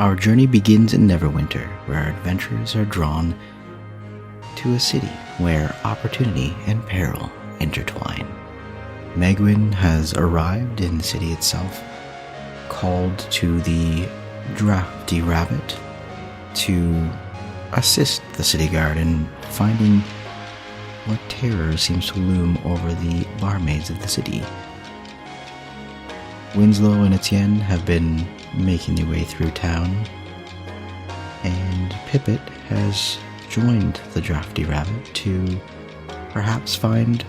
our journey begins in Neverwinter, where our adventurers are drawn to a city where opportunity and peril intertwine. Megwin has arrived in the city itself, called to the Draughty Rabbit to assist the city guard in finding what terror seems to loom over the barmaids of the city. Winslow and Etienne have been making their way through town, and Pippet has joined the Draughty Rabbit to perhaps find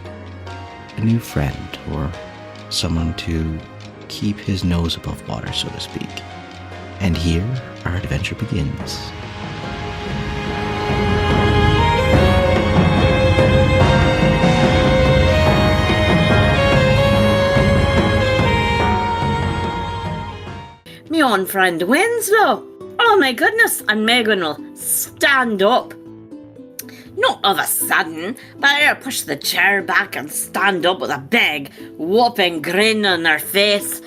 a new friend or someone to keep his nose above water, so to speak. And here our adventure begins. My own friend Winslow. Oh my goodness, and Megan will stand up. Not of a sudden, but I'll push the chair back and stand up with a big, whopping grin on her face,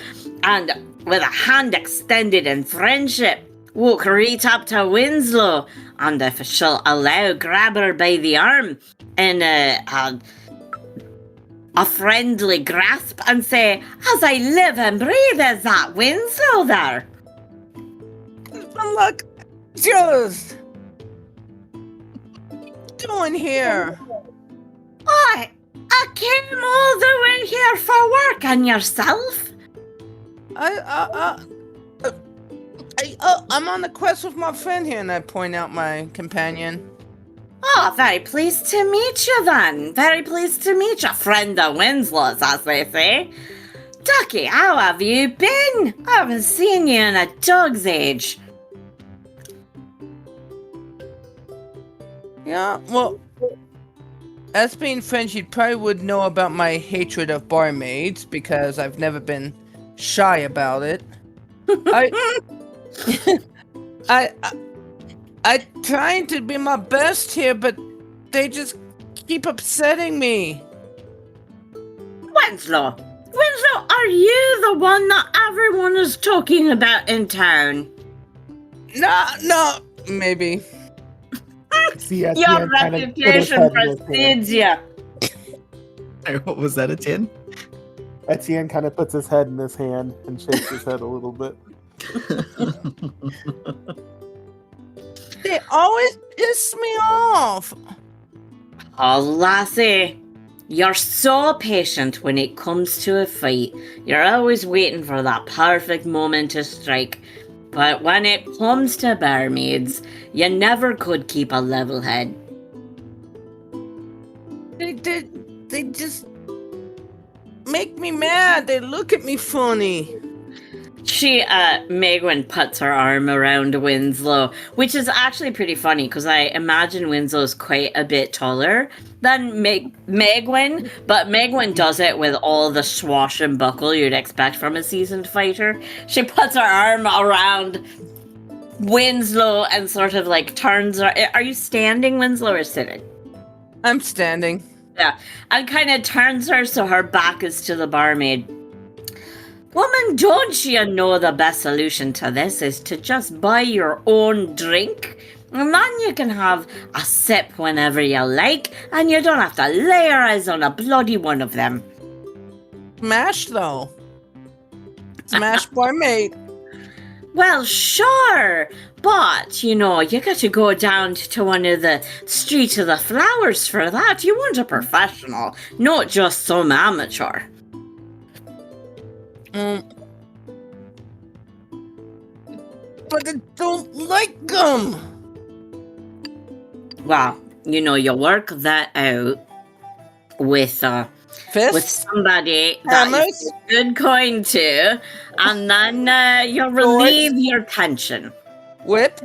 and with a hand extended in friendship, walk right up to Winslow, and if she'll allow, grab her by the arm in a friendly grasp and say, "As I live and breathe, is that Winslow there?" Look, just doing here? I came all the way here for work, and yourself? I'm on the quest with my friend here, and I point out my companion. Oh, very pleased to meet you then. Very pleased to meet you, friend of Winslow's, as they say. Ducky, how have you been? I haven't seen you in a dog's age. Yeah, well, as being French, you probably would know about my hatred of barmaids, because I've never been shy about it. I'm trying to be my best here, but they just keep upsetting me. Winslow, are you the one that everyone is talking about in town? No, maybe. Your reputation precedes you. What was that, Etienne? Etienne kind of puts his head in his hand and shakes his head a little bit. They always piss me off. Oh, lassie, you're so patient when it comes to a fight. You're always waiting for that perfect moment to strike. But when it comes to barmaids, you never could keep a level head. They just make me mad. They look at me funny. Megwin puts her arm around Winslow, which is actually pretty funny because I imagine Winslow's quite a bit taller than Megwin, but Megwin does it with all the swash and buckle you'd expect from a seasoned fighter. She puts her arm around Winslow and sort of like turns her. Are you standing, Winslow, or sitting? I'm standing. Yeah, and kind of turns her so her back is to the barmaid. Woman, don't you know the best solution to this is to just buy your own drink? And then you can have a sip whenever you like, and you don't have to lay your eyes on a bloody one of them. Smash, though. Smash barmaid. Well, sure, but, you know, you got to go down to one of the Street of the Flowers for that. You want a professional, not just some amateur. But I don't like them. Well, you know, you work that out with somebody that you give good coin to, and then you'll relieve your tension. Whip.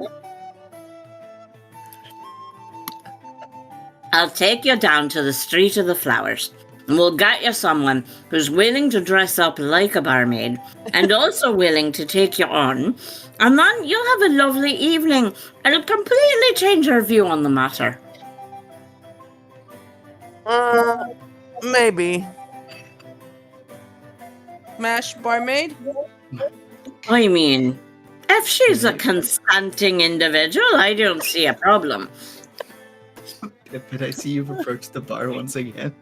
I'll take you down to the Street of the Flowers, and we'll get you someone who's willing to dress up like a barmaid, and also willing to take you on, and then you'll have a lovely evening. It'll completely change your view on the matter. Maybe. Smash barmaid? I mean, If she's a consenting individual, I don't see a problem. But I see you've approached the bar once again.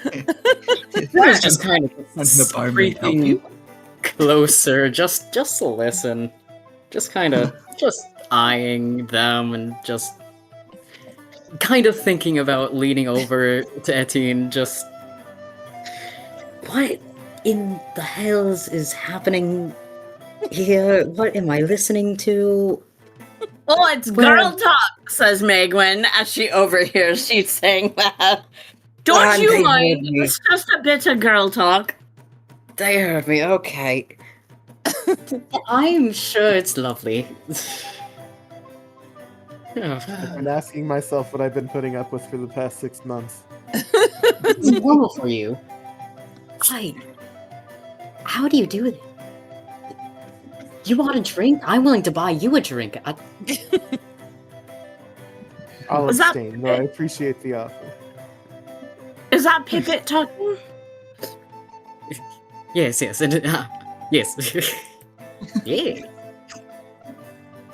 It's just kind of And the barmaid help creeping you? closer, just to listen. Just kind of, just eyeing them and just kind of thinking about leaning over to Etienne, just... What in the hells is happening here? What am I listening to? Oh, it's girl talk, says Megwin as she overhears she saying that. Don't And you they mind? heard me. It's just a bit of girl talk. They heard me, okay. I'm sure it's lovely. I'm asking myself what I've been putting up with for the past 6 months. It's normal for you. Why? How do you do it? You want a drink? I'm willing to buy you a drink. I'll Was that- abstain, though I appreciate the offer. Is that Pipit talking? Yes, and, yes. Yeah.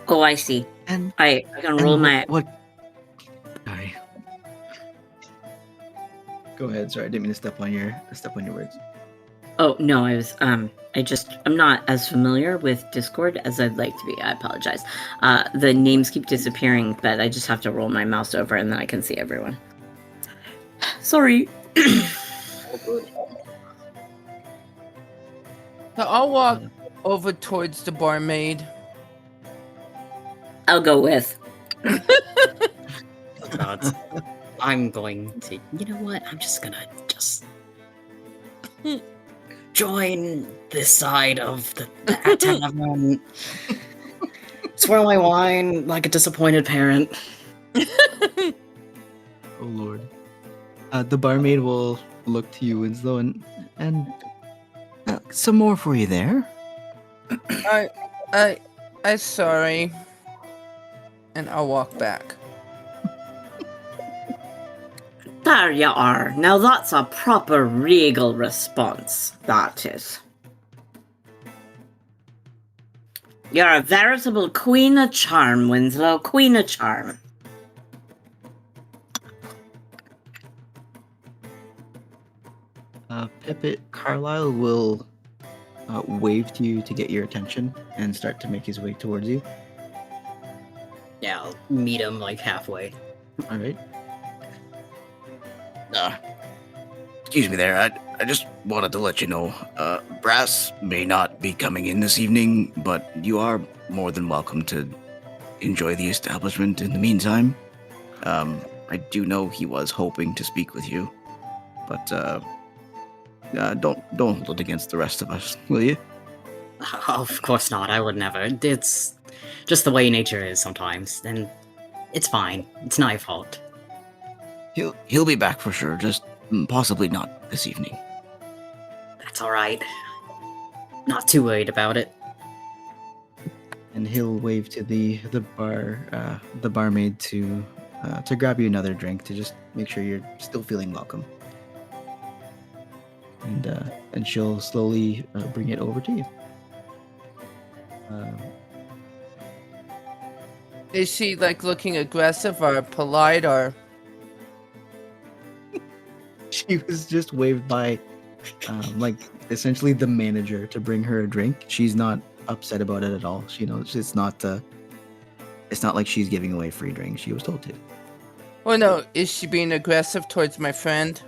Oh, I see. And I can roll my. what? Sorry. Go ahead. Sorry, I didn't mean to step on your words. Oh no, I'm not as familiar with Discord as I'd like to be. I apologize. The names keep disappearing, but I just have to roll my mouse over and then I can see everyone. Sorry. So I'll walk over towards the barmaid. I'll go with. God. I'm going to... You know what? I'm just gonna join this side of the tavern. Swirl my wine like a disappointed parent. Oh lord. The barmaid will look to you, Winslow, and some more for you there. I sorry. And I'll walk back. There you are. Now that's a proper regal response. That is. You're a veritable queen of charm, Winslow. Queen of charm. Pipit Carlisle will wave to you to get your attention and start to make his way towards you. Yeah, I'll meet him like halfway. All right. Excuse me there, I just wanted to let you know, Brass may not be coming in this evening, but you are more than welcome to enjoy the establishment in the meantime. I do know he was hoping to speak with you, but don't hold it against the rest of us, will you? Of course not, I would never. It's just the way nature is sometimes, and it's fine. It's not your fault. He'll be back for sure, just possibly not this evening. That's alright. Not too worried about it. And he'll wave to the barmaid to grab you another drink to just make sure you're still feeling welcome. And she'll slowly bring it over to you. Is she like looking aggressive or polite or? She was just waved by, like, essentially the manager to bring her a drink. She's not upset about it at all. She knows it's not like she's giving away free drinks. She was told to. Well, no, is she being aggressive towards my friend?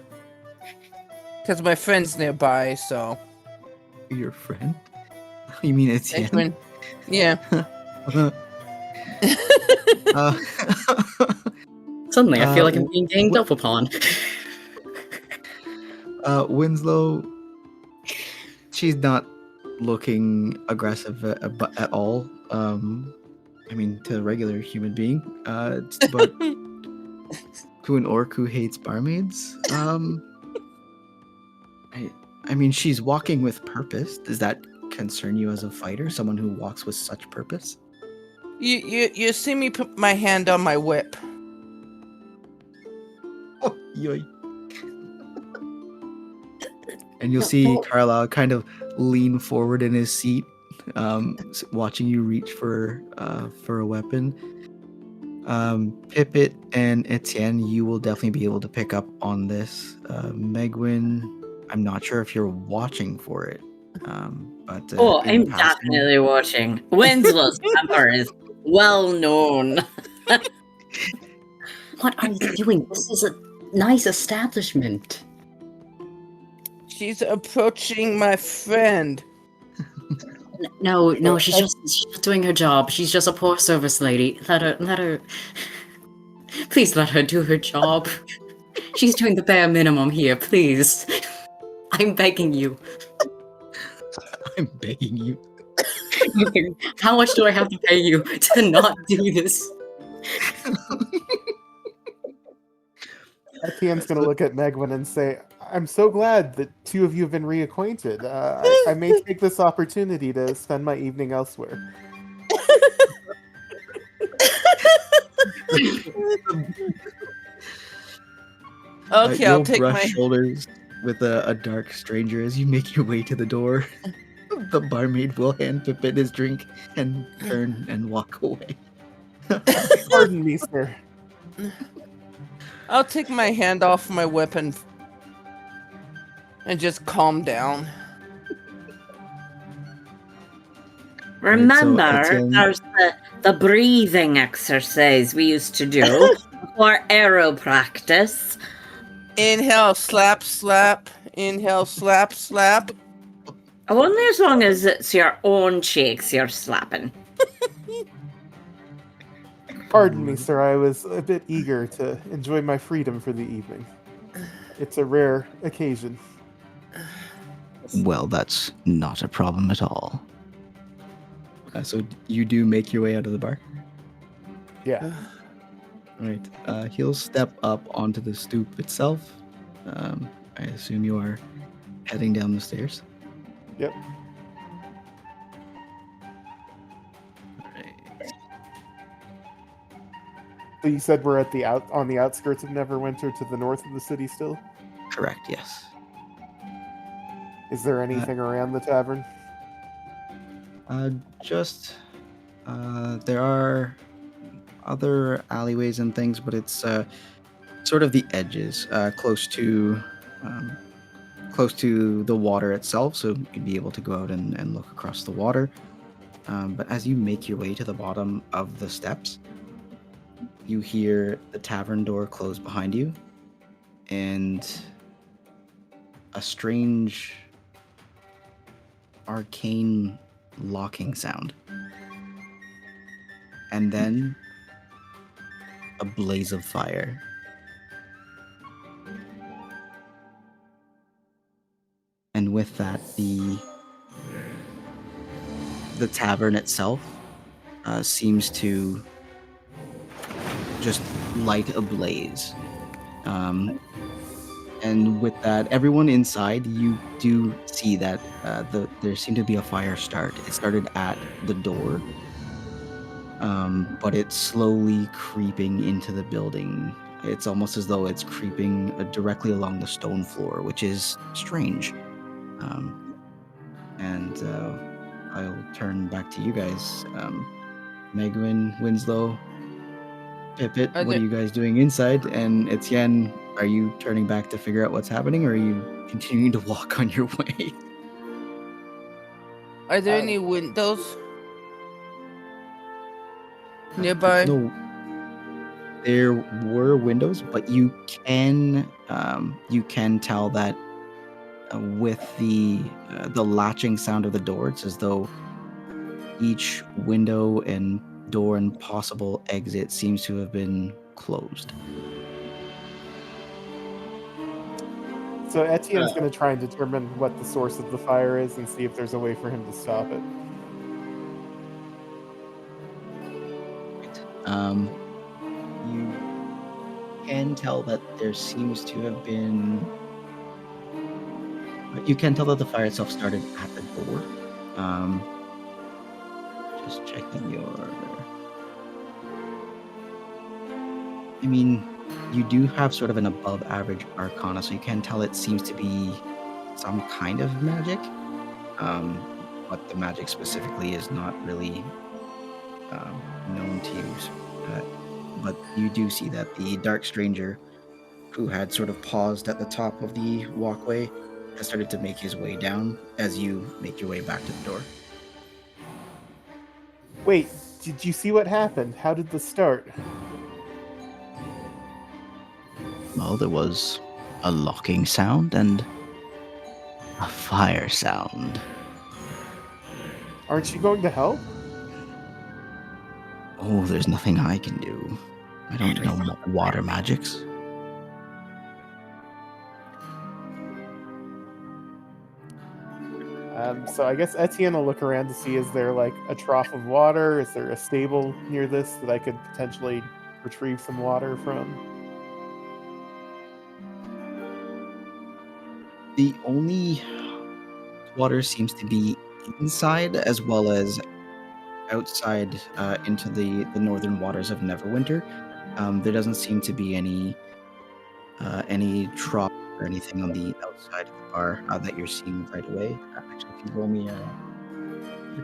Because my friend's nearby, so. Your friend? You mean it's Edwin. Yeah. Suddenly, I feel like I'm being ganged up upon. Winslow, she's not looking aggressive at all. I mean, to a regular human being. But to an orc who hates barmaids, I mean, she's walking with purpose. Does that concern you as a fighter? Someone who walks with such purpose? You see me put my hand on my whip. Oh, yoy. And you'll see Carlisle kind of lean forward in his seat watching you reach for a weapon. Pippet and Etienne, you will definitely be able to pick up on this. Megwin, I'm not sure if you're watching for it. But I'm definitely watching. Winslow's temper is well known. What are you doing? This is a nice establishment. She's approaching my friend. No, she's just doing her job. She's just a poor service lady. Let her. Please let her do her job. She's doing the bare minimum here, please. I'm begging you. I'm begging you. How much do I have to pay you to not do this? Etienne's going to look at Megwin and say, I'm so glad that two of you have been reacquainted. I may take this opportunity to spend my evening elsewhere. Okay, I'll take brush my... shoulders with a dark stranger as you make your way to the door. The barmaid will hand Pippin his drink and turn and walk away. Pardon me, sir. I'll take my hand off my weapon and just calm down. Remember, Etienne- there's the breathing exercise we used to do for arrow practice. Inhale, slap, slap. Inhale, slap, slap. Only as long as it's your own cheeks you're slapping. Pardon me, sir. I was a bit eager to enjoy my freedom for the evening. It's a rare occasion. Well, that's not a problem at all. So you do make your way out of the bar? Yeah. Right. He'll step up onto the stoop itself. I assume you are heading down the stairs. Yep. Right. So you said we're at on the outskirts of Neverwinter to the north of the city still? Correct, yes. Is there anything around the tavern? There are other alleyways and things, but it's sort of the edges, close to the water itself, so you'd be able to go out and look across the water. But as you make your way to the bottom of the steps, you hear the tavern door close behind you, and a strange arcane locking sound. And then a blaze of fire. And with that, the tavern itself seems to just light ablaze. And with that, everyone inside, you do see that there seemed to be a fire start. It started at the door, but it's slowly creeping into the building. It's almost as though it's creeping directly along the stone floor, which is strange. And I'll turn back to you guys. Megwin, Winslow, Pippet, what are you guys doing inside? And Etienne, are you turning back to figure out what's happening, or are you continuing to walk on your way? Are there any windows nearby? No, there were windows, but you can tell that with the latching sound of the door, it's as though each window and door and possible exit seems to have been closed. So Etienne's going to try and determine what the source of the fire is and see if there's a way for him to stop it. You can tell that there seems to have been... You can tell that the fire itself started at the door. Just checking your... I mean, you do have sort of an above average arcana, so you can tell it seems to be some kind of magic. what the magic specifically is not really known to you. But you do see that the dark stranger, who had sort of paused at the top of the walkway, has started to make his way down as you make your way back to the door. Wait, did you see what happened? How did this start? Well, there was a locking sound and a fire sound. Aren't you going to help? Oh, there's nothing I can do. I don't know water magics. So I guess Etienne will look around to see, is there like a trough of water? Is there a stable near this that I could potentially retrieve some water from? The only water seems to be inside as well as outside into the northern waters of Neverwinter. There doesn't seem to be any trough or anything on the outside of the bar that you're seeing right away. Actually, if you roll me a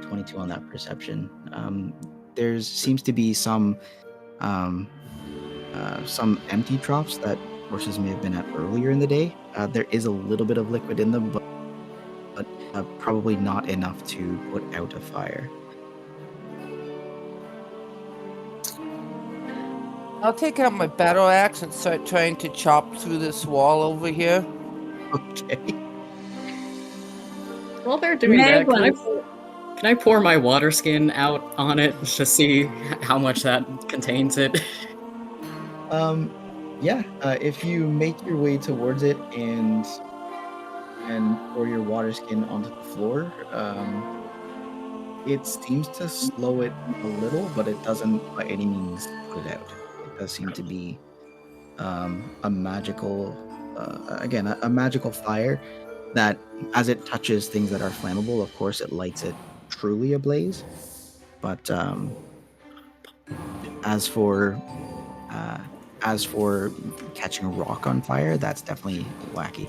22 on that perception, there seems to be some empty troughs that horses may have been at earlier in the day. There is a little bit of liquid in them, but probably not enough to put out a fire. I'll take out my battle axe and start trying to chop through this wall over here. Okay. While they're doing that, can I pour my water skin out on it to see how much that contains it? Yeah. If you make your way towards it and pour your water skin onto the floor, it seems to slow it a little, but it doesn't by any means put it out. It does seem to be a magical, a magical fire that, as it touches things that are flammable, of course, it lights it truly ablaze. But as for catching a rock on fire, that's definitely wacky.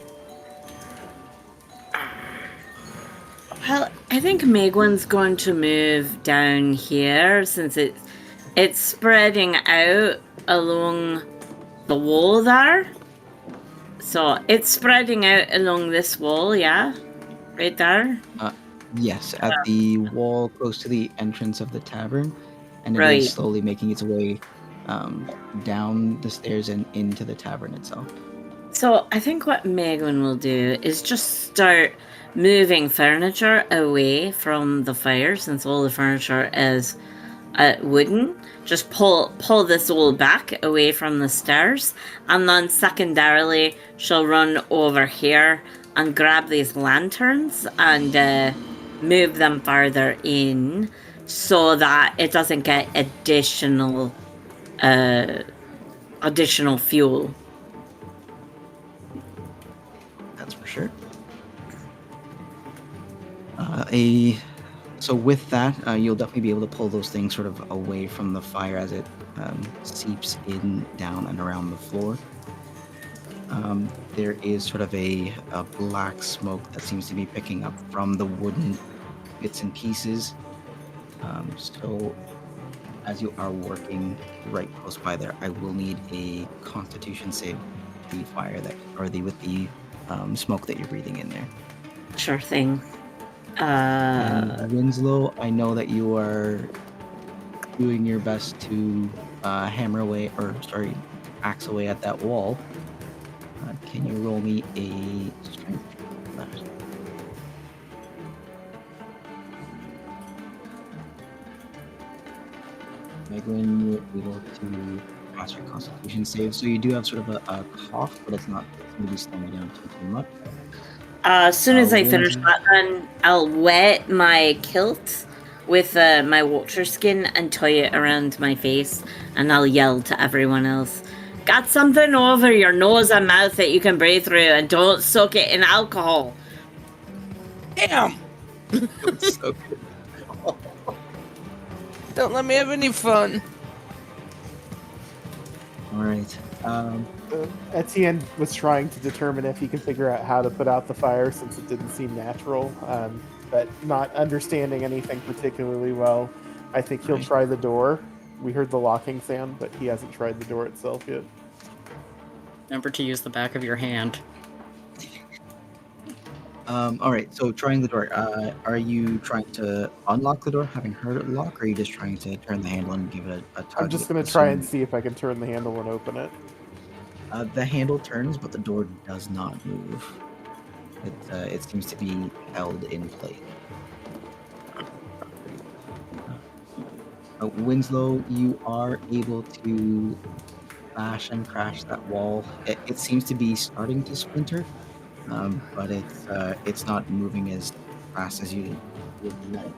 Well, I think Megwin's going to move down here since it's spreading out along the wall there. So it's spreading out along this wall, yeah? Right there? Yes, at the wall close to the entrance of the tavern, and it Right. is slowly making its way down the stairs and into the tavern itself. So I think what Megwin will do is just start moving furniture away from the fire, since all the furniture is wooden. Just pull this all back away from the stairs, and then secondarily she'll run over here and grab these lanterns and move them farther in so that it doesn't get additional fuel. That's for sure. So with that, you'll definitely be able to pull those things sort of away from the fire as it seeps in, down, and around the floor. There is sort of a black smoke that seems to be picking up from the wooden bits and pieces. So as you are working right close by there, I will need a Constitution save with the fire with the smoke that you're breathing in there. Sure thing. Winslow, I know that you are doing your best to axe away at that wall. Can you roll me a strength check for that? Megwin, you're able to pass your Constitution save, so you do have sort of a cough, but it's not going to be slowing you down too much. As soon as I finish that, then I'll wet my kilt with my water skin and tie it around my face, and I'll yell to everyone else, "Got something over your nose and mouth that you can breathe through, and don't soak it in alcohol." Damn! So good. Don't let me have any fun. All right. Etienne was trying to determine if he could figure out how to put out the fire since it didn't seem natural. but not understanding anything particularly well. I think he'll Right. try the door. We heard the locking sound, but he hasn't tried the door itself yet. Remember to use the back of your hand. All right. So trying the door. Are you trying to unlock the door, having heard it lock, or are you just trying to turn the handle and give it a tug? I'm just going to try and see if I can turn the handle and open it. The handle turns, but the door does not move. It seems to be held in place. Winslow, you are able to bash and crash that wall. It seems to be starting to splinter, but it's not moving as fast as you would like.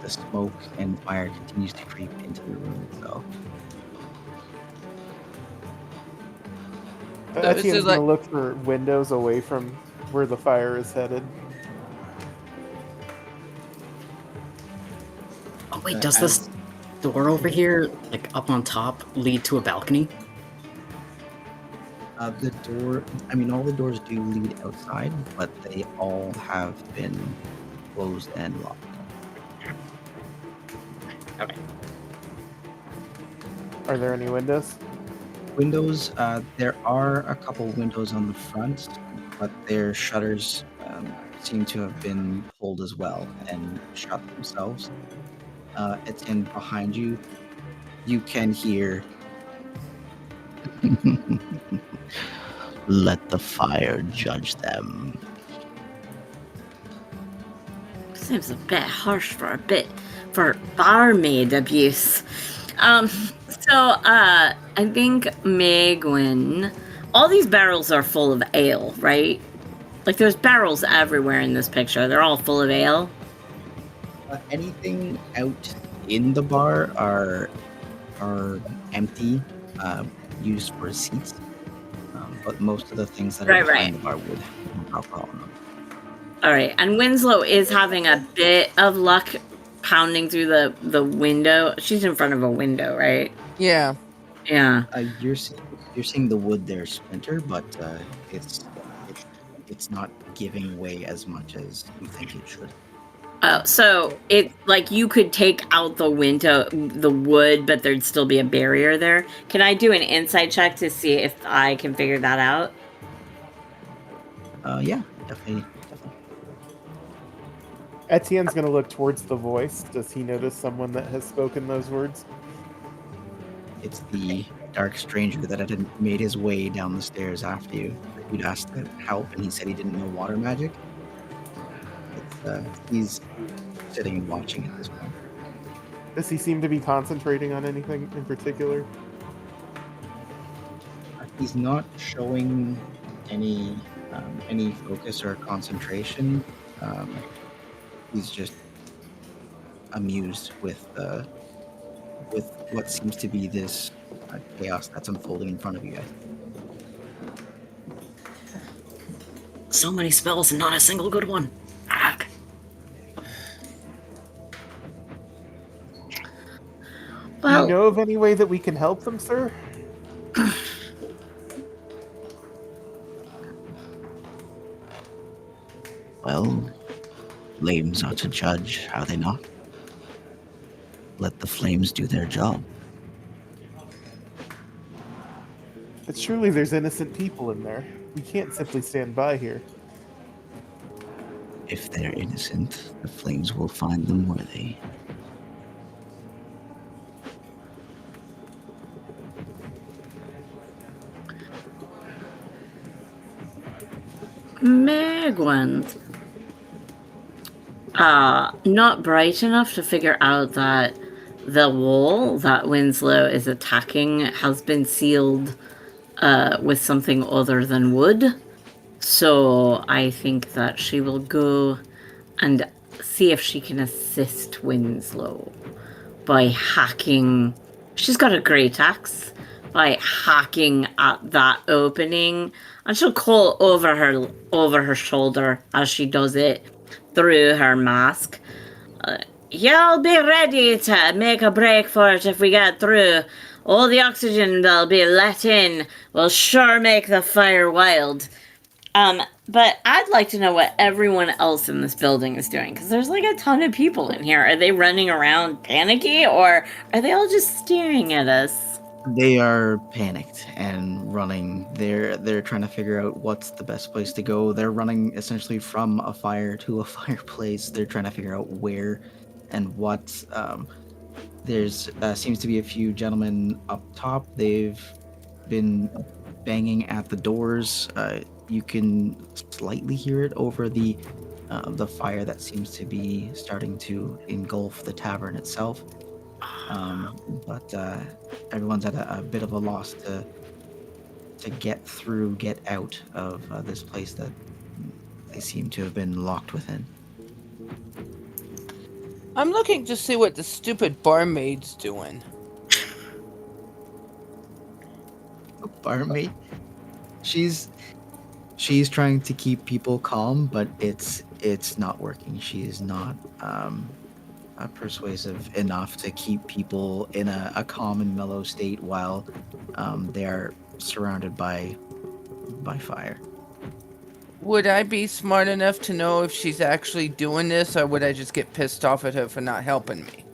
The smoke and fire continues to creep into the room itself. Etienne's is going to like- look for windows away from where the fire is headed. Oh wait, does this door over here, like up on top, lead to a balcony? The door, I mean, all the doors do lead outside, but they all have been closed and locked. Okay. Are there any windows? Windows, there are a couple windows on the front, but their shutters seem to have been pulled as well and shut themselves. It's in behind you. You can hear. Let the fire judge them. Seems a bit harsh for barmaid abuse. I think Megwin, all these barrels are full of ale, right? Like there's barrels everywhere in this picture. They're all full of ale. Anything out in the bar are empty, used for seats. But most of the things that are behind the bar would have alcohol in them. All right, and Winslow is having a bit of luck pounding through the window. She's in front of a window, right? Yeah. Yeah. You're seeing the wood there splinter, but it's not giving way as much as you think it should. Oh, so it like you could take out the window, the wood, but there'd still be a barrier there. Can I do an insight check to see if I can figure that out? Yeah, definitely. Etienne's going to look towards the voice. Does he notice someone that has spoken those words? It's the dark stranger that had made his way down the stairs after you. You'd asked for help, and he said he didn't know water magic. He's sitting and watching at this point. Does he seem to be concentrating on anything in particular? He's not showing any focus or concentration. He's just amused with what seems to be this chaos that's unfolding in front of you guys. So many spells and not a single good one. Fuck. Do you know of any way that we can help them, sir? Well, flames are to judge, are they not? Let the flames do their job. But surely there's innocent people in there. We can't simply stand by here. If they're innocent, the flames will find them worthy. Megwin. Not bright enough to figure out that the wall that Winslow is attacking has been sealed with something other than wood. So I think that she will go and see if she can assist Winslow by hacking. She's got a great axe. By hacking at that opening, and she'll call over her shoulder as she does it through her mask. You'll be ready to make a break for it if we get through. All the oxygen that'll be let in will sure make the fire wild. But I'd like to know what everyone else in this building is doing, because there's like a ton of people in here. Are they running around panicky, or are they all just staring at us? They are panicked and running. They're trying to figure out what's the best place to go. They're running essentially from a fire to a fireplace. They're trying to figure out where and what. There's seems to be a few gentlemen up top. They've been banging at the doors. You can slightly hear it over the fire that seems to be starting to engulf the tavern itself. But everyone's at a bit of a loss to get out of this place that they seem to have been locked within. I'm looking to see what the stupid barmaid's doing. Barmaid, she's trying to keep people calm, but it's not working. She is not persuasive enough to keep people in a calm and mellow state while they are surrounded by fire. Would I be smart enough to know if she's actually doing this, or would I just get pissed off at her for not helping me?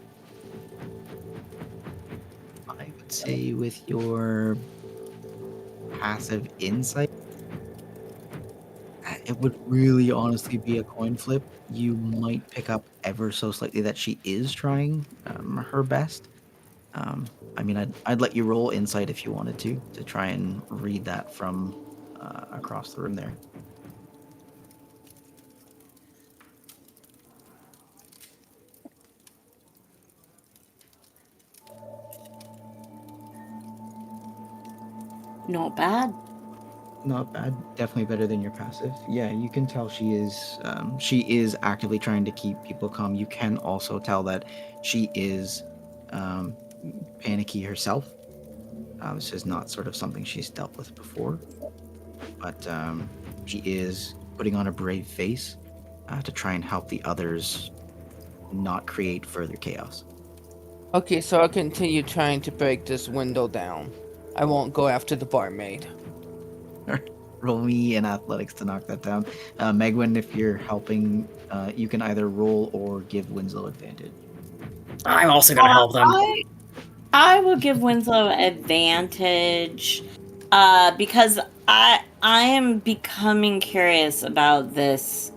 I would say with your passive insight, it would really honestly be a coin flip. You might pick up ever so slightly that she is trying her best. I mean, I'd let you roll insight if you wanted to try and read that from across the room there. Not bad. Not bad. Definitely better than your passive. Yeah, you can tell she is actively trying to keep people calm. You can also tell that she is panicky herself. This is not sort of something she's dealt with before, but she is putting on a brave face to try and help the others not create further chaos. Okay, so I'll continue trying to break this window down. I won't go after the barmaid. Roll me in athletics to knock that down. Megwin, if you're helping, you can either roll or give Winslow advantage. I'm also gonna help them. I will give Winslow advantage because I am becoming curious about this.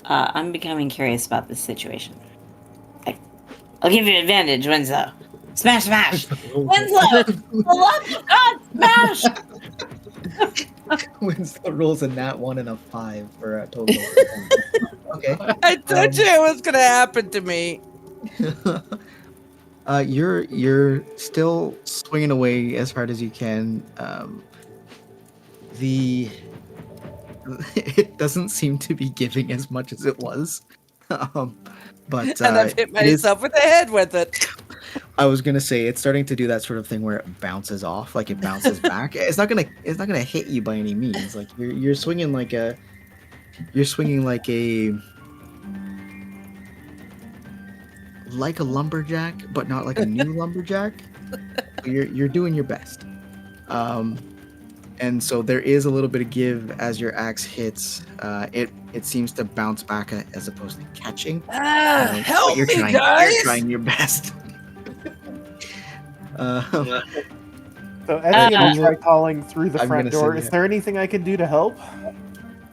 I'm becoming curious about this situation. I'll give you advantage, Winslow. Smash, smash! Winslow! For the love of God, smash! Winslow rolls a nat 1 and a 5 for a total. Okay. I told you it was gonna happen to me. You're still swinging away as hard as you can. It doesn't seem to be giving as much as it was. But And I've hit myself with the head with it. I was gonna say it's starting to do that sort of thing where it bounces off, like it bounces back. It's not gonna hit you by any means. Like you're swinging like a lumberjack, but not like a new lumberjack. You're doing your best. And so there is a little bit of give as your axe hits. It seems to bounce back as opposed to catching. Help you're me, trying, guys! You're trying your best. So Etienne will try calling through the I'm front gonna door. send Is you- there anything I can do to help?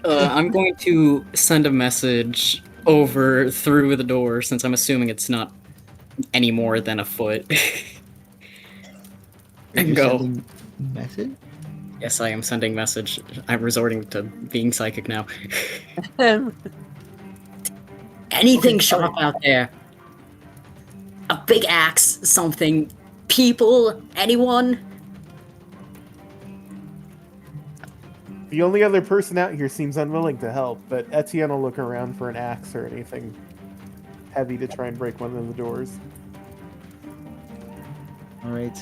I'm going to send a message over through the door, since I'm assuming it's not any more than a foot. And You're go. sending message? Yes, I am sending message. I'm resorting to being psychic now. Anything sharp out there? A big axe, something. People? Anyone? The only other person out here seems unwilling to help, but Etienne will look around for an axe or anything heavy to try and break one of the doors. All right.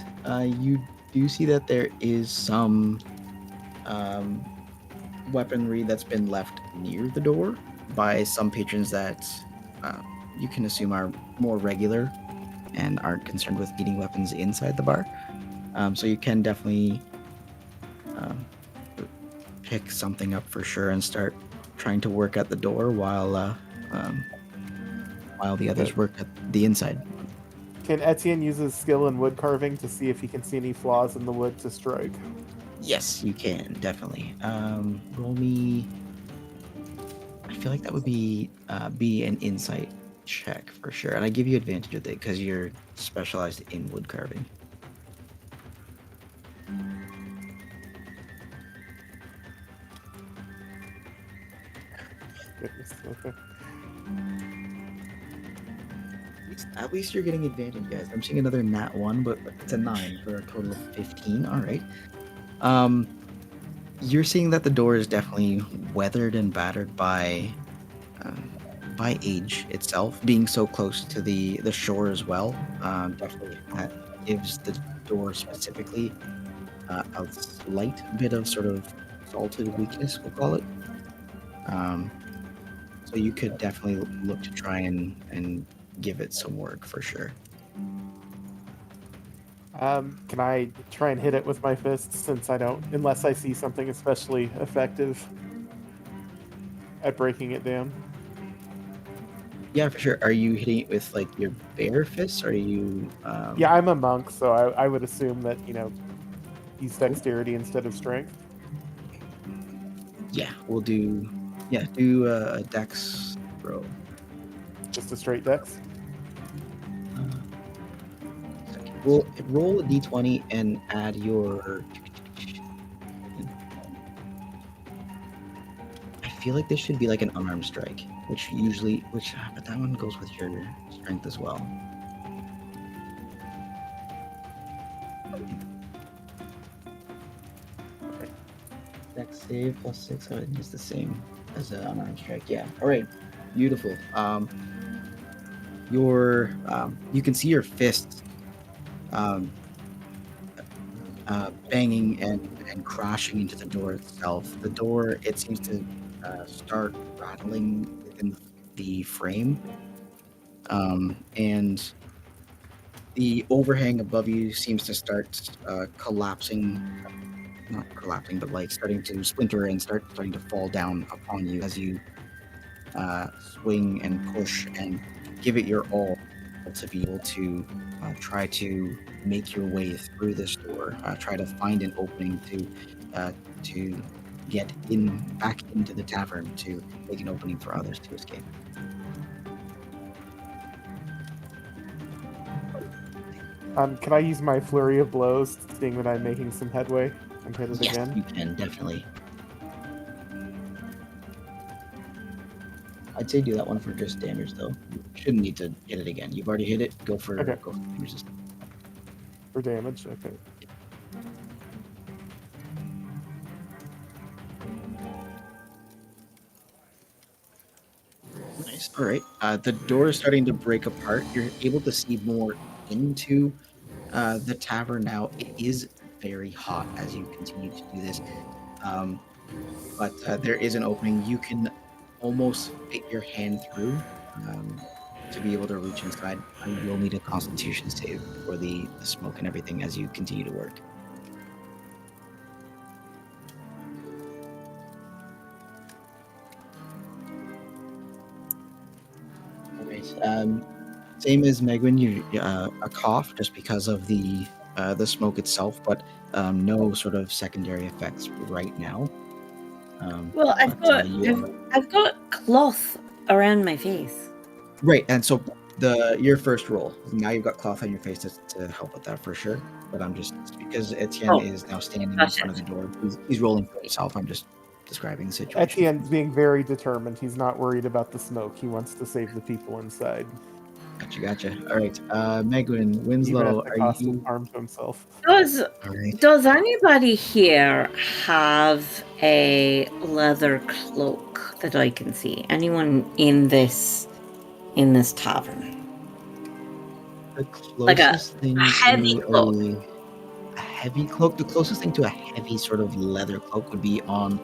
You do see that there is some weaponry that's been left near the door by some patrons that you can assume are more regular and aren't concerned with needing weapons inside the bar. So you can definitely pick something up for sure and start trying to work at the door while the others work at the inside. Can Etienne use his skill in wood carving to see if he can see any flaws in the wood to strike? Yes, you can, definitely. Roll me. I feel like that would be an insight check for sure, and I give you advantage of it because you're specialized in wood carving. Goodness, okay. At least you're getting advantage, guys. I'm seeing another nat 1, but it's a 9 for a total of 15. All right. You're seeing that the door is definitely weathered and battered by age itself, being so close to the shore as well. Definitely that gives the door specifically a slight bit of sort of salted weakness, we'll call it. So you could definitely look to try and give it some work for sure. Can I try and hit it with my fists since I don't, unless I see something especially effective at breaking it down? Yeah, for sure. Are you hitting it with like your bare fists? Or are you? Yeah, I'm a monk, so I would assume that, use dexterity instead of strength. Yeah, we'll do. Yeah, do a dex roll. Just a straight dex? We'll roll a d20 and add your. I feel like this should be like an unarmed strike, but that one goes with your strength as well. Dex save plus 6, so it's the same as an unarmed strike. Yeah. All right. Beautiful. You can see your fists banging and crashing into the door itself. The door, it seems to start rattling within the frame, and the overhang above you seems to start collapsing. Not collapsing, but like starting to splinter and starting to fall down upon you as you swing and push and give it your all to be able to try to make your way through this door. Try to find an opening to get back into the tavern to make an opening for others to escape. Can I use my flurry of blows, seeing that I'm making some headway, and hit it Yes, again? you can definitely. I'd say do that one for just damage, though. You shouldn't need to hit it again. You've already hit it. Go for damage. For damage, okay. Nice. All right. The door is starting to break apart. You're able to see more into the tavern now. It is very hot as you continue to do this, but there is an opening. You can almost fit your hand through to be able to reach inside. You'll need a Constitution save for the smoke and everything as you continue to work. Same as Megwin, you a cough just because of the smoke itself, but no sort of secondary effects right now. Well, I've got cloth around my face. Right, and so your first roll. Now you've got cloth on your face to help with that for sure. But I'm just because Etienne is now standing in front of the door. He's rolling for himself. I'm just describing the situation. Etienne's being very determined. He's not worried about the smoke. He wants to save the people inside. Gotcha. All right, Megwin, Winslow, are you armed himself? Does anybody here have a leather cloak that I can see? Anyone in this tavern? The closest Like a thing heavy to cloak. a heavy cloak. The closest thing to a heavy sort of leather cloak would be on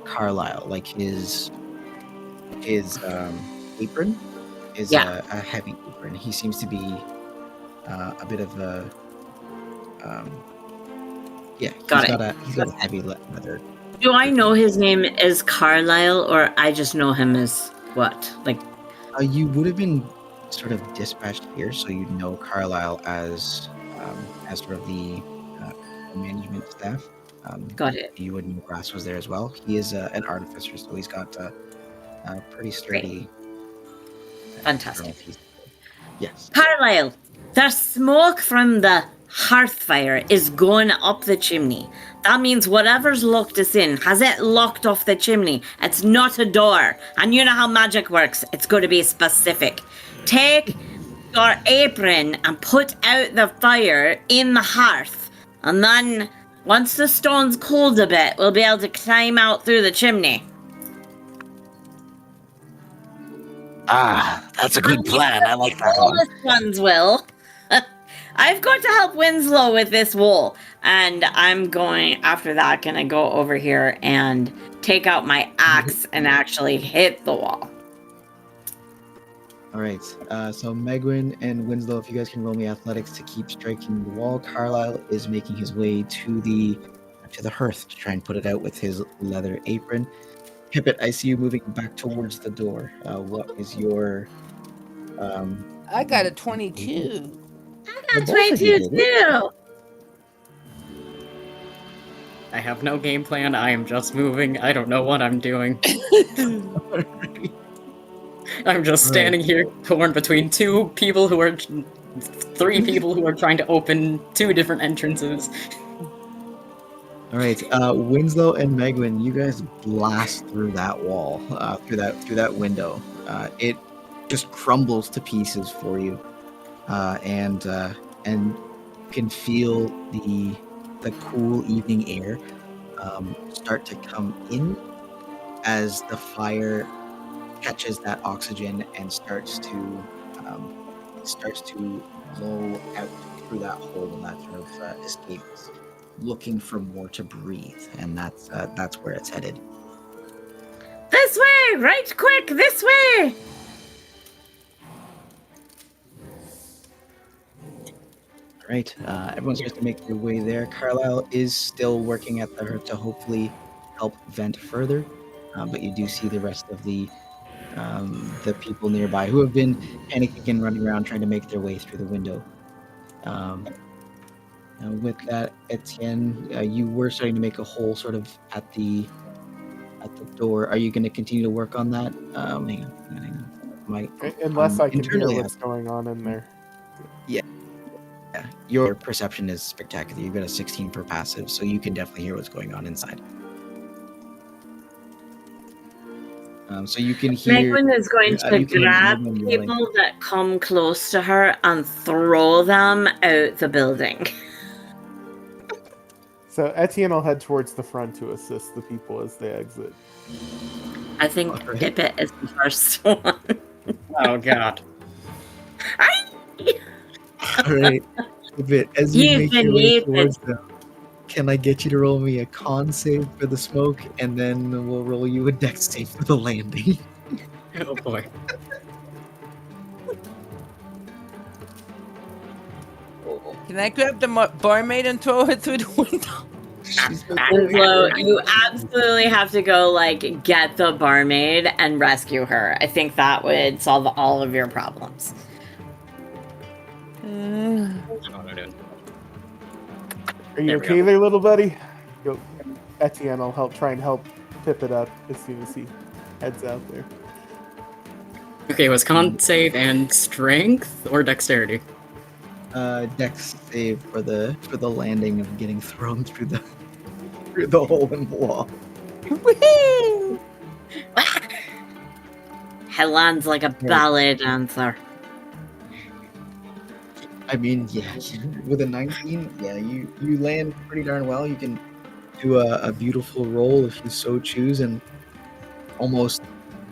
Carlisle, like his apron is a heavy apron. He seems to be a bit of a he's got a heavy leather Do I know his name is Carlisle, or I just know him as what? Like, You would have been sort of dispatched here, so you know Carlisle as sort of the management staff. got it. You would know Brass was there as well. He is an artificer, so he's got a pretty sturdy. Fantastic. Yes. Carlisle, the smoke from the hearth fire is going up the chimney. That means whatever's locked us in has it locked off the chimney. It's not a door. And you know how magic works. It's going to be specific. Take your apron and put out the fire in the hearth. And then, once the stone's cooled a bit, we'll be able to climb out through the chimney. Ah, that's a good plan. I like that one. Oldest ones will. I've got to help Winslow with this wool. And I'm going, after that, gonna go over here and take out my axe and actually hit the wall. All right. So Megwin and Winslow, if you guys can roll me athletics to keep striking the wall, Carlisle is making his way to the hearth to try and put it out with his leather apron. Pippet, I see you moving back towards the door. What is your? I got a 22. I got 22 too. I have no game plan. I am just moving. I don't know what I'm doing. I'm just standing here torn between three people who are trying to open two different entrances. All right, Winslow and Megwin, you guys blast through that wall, through that window. It just crumbles to pieces for you, and you can feel the cool evening air start to come in as the fire catches that oxygen and starts to blow out through that hole, and that sort of escapes, looking for more to breathe, and that's where it's headed. This way! Right quick! This way! All right, everyone's supposed to make their way there. Carlisle is still working at the hearth to hopefully help vent further, but you do see the rest of the people nearby who have been panicking and running around trying to make their way through the window. With that, Etienne, you were starting to make a hole sort of at the door. Are you going to continue to work on that? Hang on. Unless I can hear internally, what's going on in there. Yeah, your perception is spectacular. You've got a 16 for passive, so you can definitely hear what's going on inside. So you can hear. Megwin is going to grab people that come close to her and throw them out the building. So Etienne will head towards the front to assist the people as they exit. I think Pippet is the first one. Oh god. All right, Pippet, as you make your way towards them, can I get you to roll me a con save for the smoke, and then we'll roll you a dex save for the landing? Oh boy. Can I grab the barmaid and throw it through the window? Winslow, you absolutely have to go, get the barmaid and rescue her. I think that would solve all of your problems. Are you okay there, little buddy? Etienne will try and help Pippet up as soon as he heads out there. Okay, was con save and strength or dexterity? Dex save for the landing of getting thrown through the hole in the wall. Woohoo! He lands like a ballet dancer. I mean, yeah, with a 19, yeah, you land pretty darn well. You can do a beautiful roll if you so choose, and almost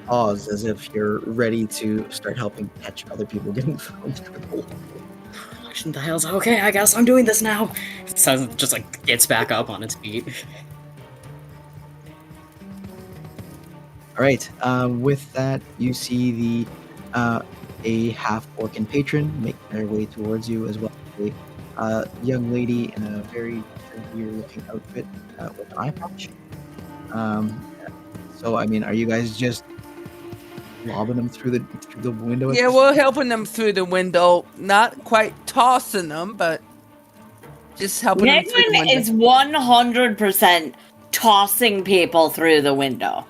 pause as if you're ready to start helping catch other people getting thrown through the hole. Dials, okay, I guess I'm doing this now. So just gets back up on its feet. All right. With that, you see a half-orc patron make their way towards you, as well as a young lady in a very severe-looking outfit with an eye patch. So I mean, are you guys just lobbing them through the window? Yeah, we're helping them through the window. Not quite tossing them, but just helping them through the Megwin window. is 100% tossing people through the window.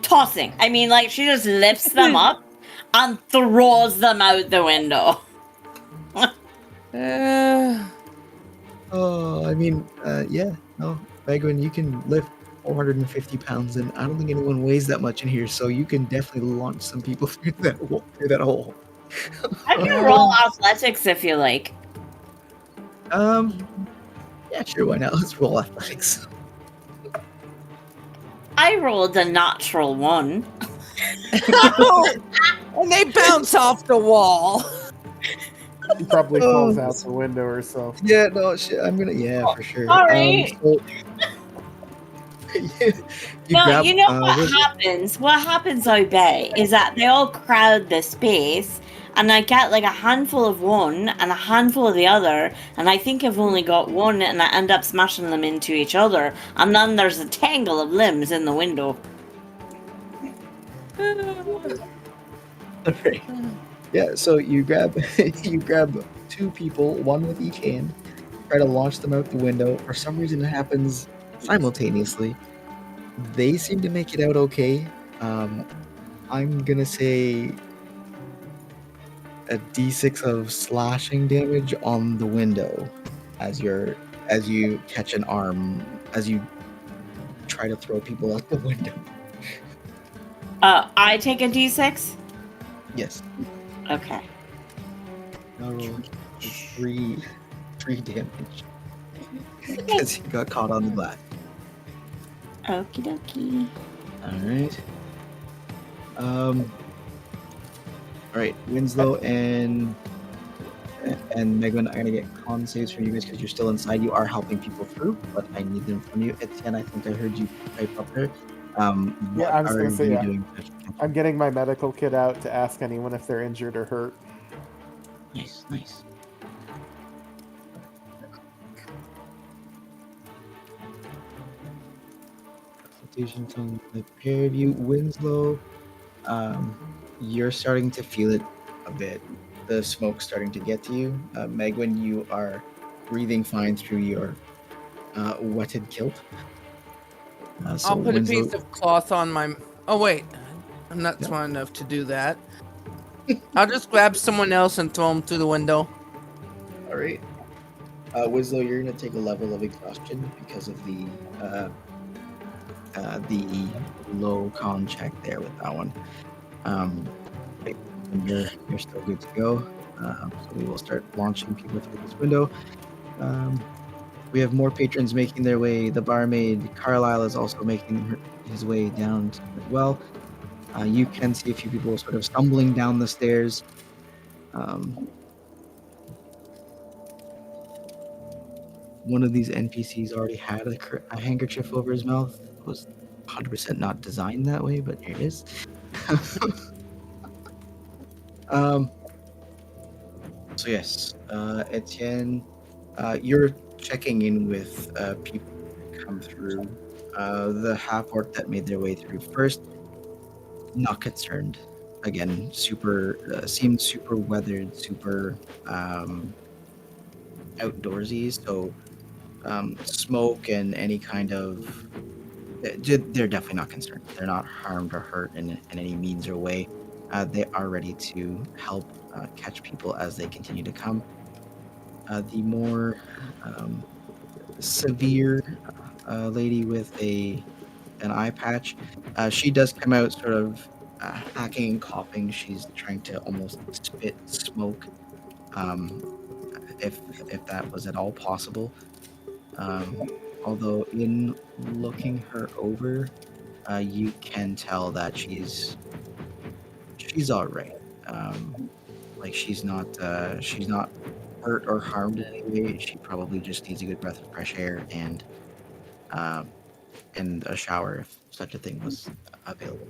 Tossing. I mean, like, she just lifts them up and throws them out the window. Oh, I mean, yeah, no, Megwin, you can lift 450 pounds, and I don't think anyone weighs that much in here, so you can definitely launch some people through that hole. I can roll athletics if you like. Yeah, sure, why not? Let's roll athletics. I rolled a natural 1. And they bounce off the wall. She probably falls out the window herself. Yeah, no, shit, I'm gonna, yeah, for sure. Sorry. So, You know what happens? What happens, I bet, is that they all crowd the space, and I get like a handful of one and a handful of the other, and I think I've only got one, and I end up smashing them into each other, and then there's a tangle of limbs in the window. Okay. Yeah, so you grab 2 people, one with each hand, try to launch them out the window. For some reason, it happens simultaneously. They seem to make it out okay. I'm gonna say a d6 of slashing damage on the window as you catch an arm as you try to throw people out the window. I take a d6? Yes. Okay. I'll roll 3 damage because you got caught on the glass. Okie dokie. Alright. Alright, Winslow and Megan, I'm gonna get con saves from you guys because you're still inside. You are helping people through, but I need them from you. Etienne, I think I heard you type up there. Yeah, I was what gonna are say, you yeah. doing? I'm getting my medical kit out to ask anyone if they're injured or hurt. Nice, nice. Constitution from the pair of you, Winslow. You're starting to feel it a bit. The smoke's starting to get to you. Megwin, you are breathing fine through your wetted kilt. So I'll put Winslow, a piece of cloth on my... Oh, wait. I'm not smart enough to do that. I'll just grab someone else and throw them through the window. all right. Winslow, you're gonna take a level of exhaustion because of the low con check there with that one. Right, and you're still good to go. So we will start launching people through this window. We have more patrons making their way. The barmaid Carlisle is also making his way down as well. You can see a few people sort of stumbling down the stairs. One of these NPCs already had a handkerchief over his mouth. It was 100% not designed that way, but here it is. So yes, Etienne, you're checking in with people who come through. The half-orc that made their way through first, not concerned. Again, seemed super weathered, super outdoorsy. So smoke and any kind of they're definitely not concerned. They're not harmed or hurt in any means or way. They are ready to help catch people as they continue to come. The more severe lady with an eye patch, she does come out sort of hacking and coughing. She's trying to almost spit smoke, if that was at all possible. Although in looking her over, you can tell that she's all right. Like she's not hurt or harmed in any way. She probably just needs a good breath of fresh air and a shower if such a thing was available.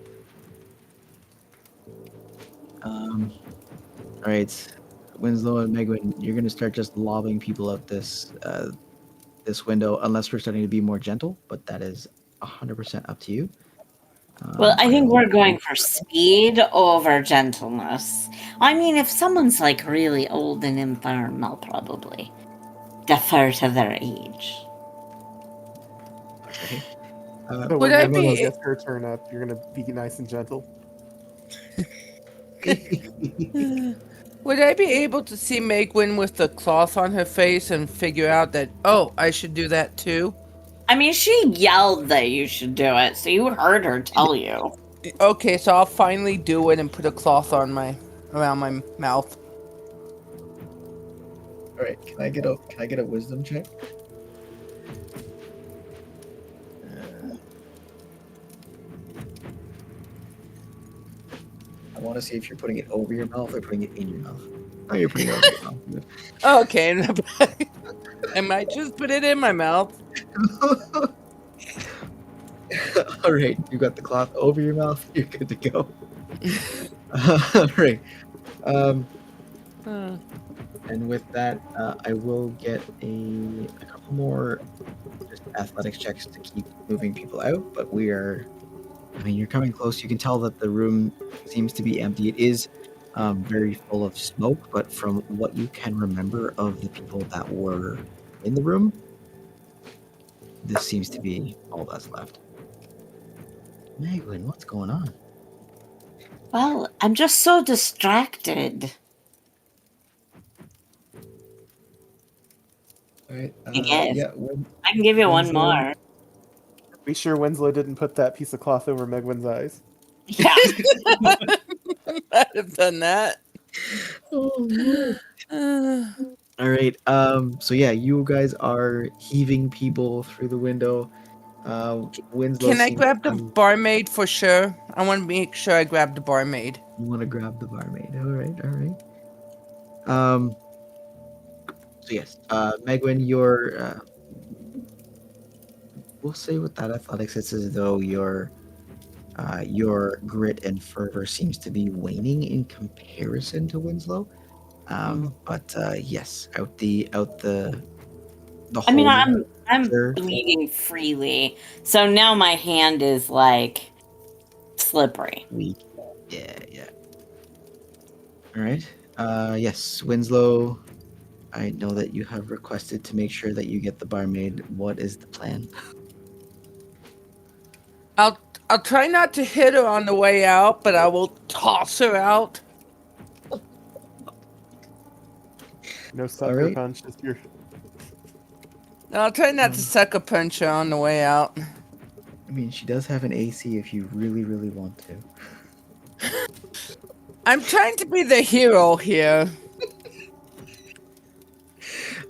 All right, Winslow and Megwin, you're gonna start just lobbing people out this window, unless we're starting to be more gentle. But that is 100% up to you. Well, I think will- we're going for speed over gentleness. I mean, if someone's like really old and infirm, I'll probably defer to their age. Okay. So Would when I Willow be- gets her turn up, you're gonna be nice and gentle. Would I be able to see Megwin with the cloth on her face and figure out that, oh, I should do that too? I mean, she yelled that you should do it, so you heard her tell you. Okay, so I'll finally do it and put a cloth on around my mouth. All right. Can I get a wisdom check? I want to see if you're putting it over your mouth or putting it in your mouth. Oh, you're putting it over your mouth. Okay, I might just put it in my mouth. All right, you got the cloth over your mouth. You're good to go. All right. And with that, I will get a couple more just athletics checks to keep moving people out. But you're coming close. You can tell that the room seems to be empty. It is very full of smoke, but from what you can remember of the people that were in the room, this seems to be all that's left. Megwin, what's going on? Well, I'm just so distracted. All right. Yes. Yeah. I can give you one Winslow. more. Be sure Winslow didn't put that piece of cloth over Megwin's eyes. Yeah. I'd have done that. All right. So yeah, you guys are heaving people through the window. Winslow. Can I seems grab to the have- barmaid for sure? I want to make sure I grab the barmaid. You want to grab the barmaid? All right. All right. So yes, Megwin, we'll say with that athletics, it's as though your grit and fervor seems to be waning in comparison to Winslow. But yes, out the I mean, whole I'm Sure. bleeding freely, so now my hand is like slippery. week. Yeah, yeah. All right. Yes, Winslow. I know that you have requested to make sure that you get the barmaid. What is the plan? I'll try not to hit her on the way out, but I will toss her out. No sucker right. punch. Just your. I'll try not to sucker punch her on the way out. I mean, she does have an AC if you really, really want to. I'm trying to be the hero here.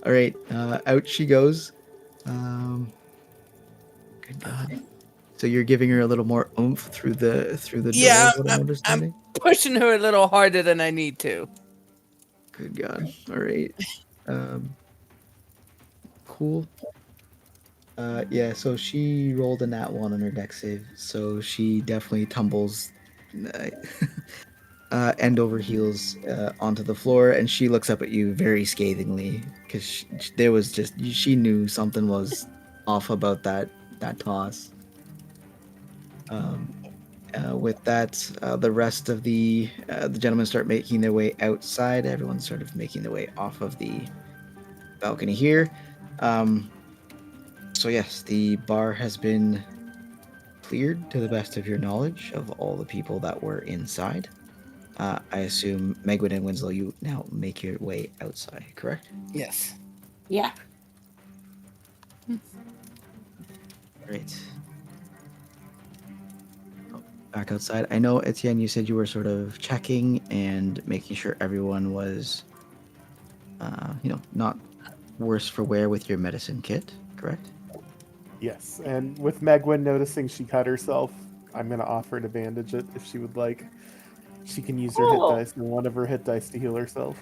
All right, out she goes. Good God. So you're giving her a little more oomph through the door. Yeah, is what I'm understanding. Pushing her a little harder than I need to. Good God. All right. Cool. Yeah, so she rolled a nat 1 on her dex save, so she definitely tumbles end over heels onto the floor, and she looks up at you very scathingly because there was just she knew something was off about that toss. With that, the rest of the gentlemen start making their way outside. Everyone's sort of making their way off of the balcony here. So yes, the bar has been cleared to the best of your knowledge of all the people that were inside. I assume Megwin and Winslow, you now make your way outside, correct? Yes. Yeah. Great. Back outside. I know, Etienne, you said you were sort of checking and making sure everyone was, not worse for wear with your medicine kit, correct? Yes, and with Megwin noticing she cut herself, I'm gonna offer to bandage it if she would like. She can use her hit Oh. dice and one of her hit dice to heal herself.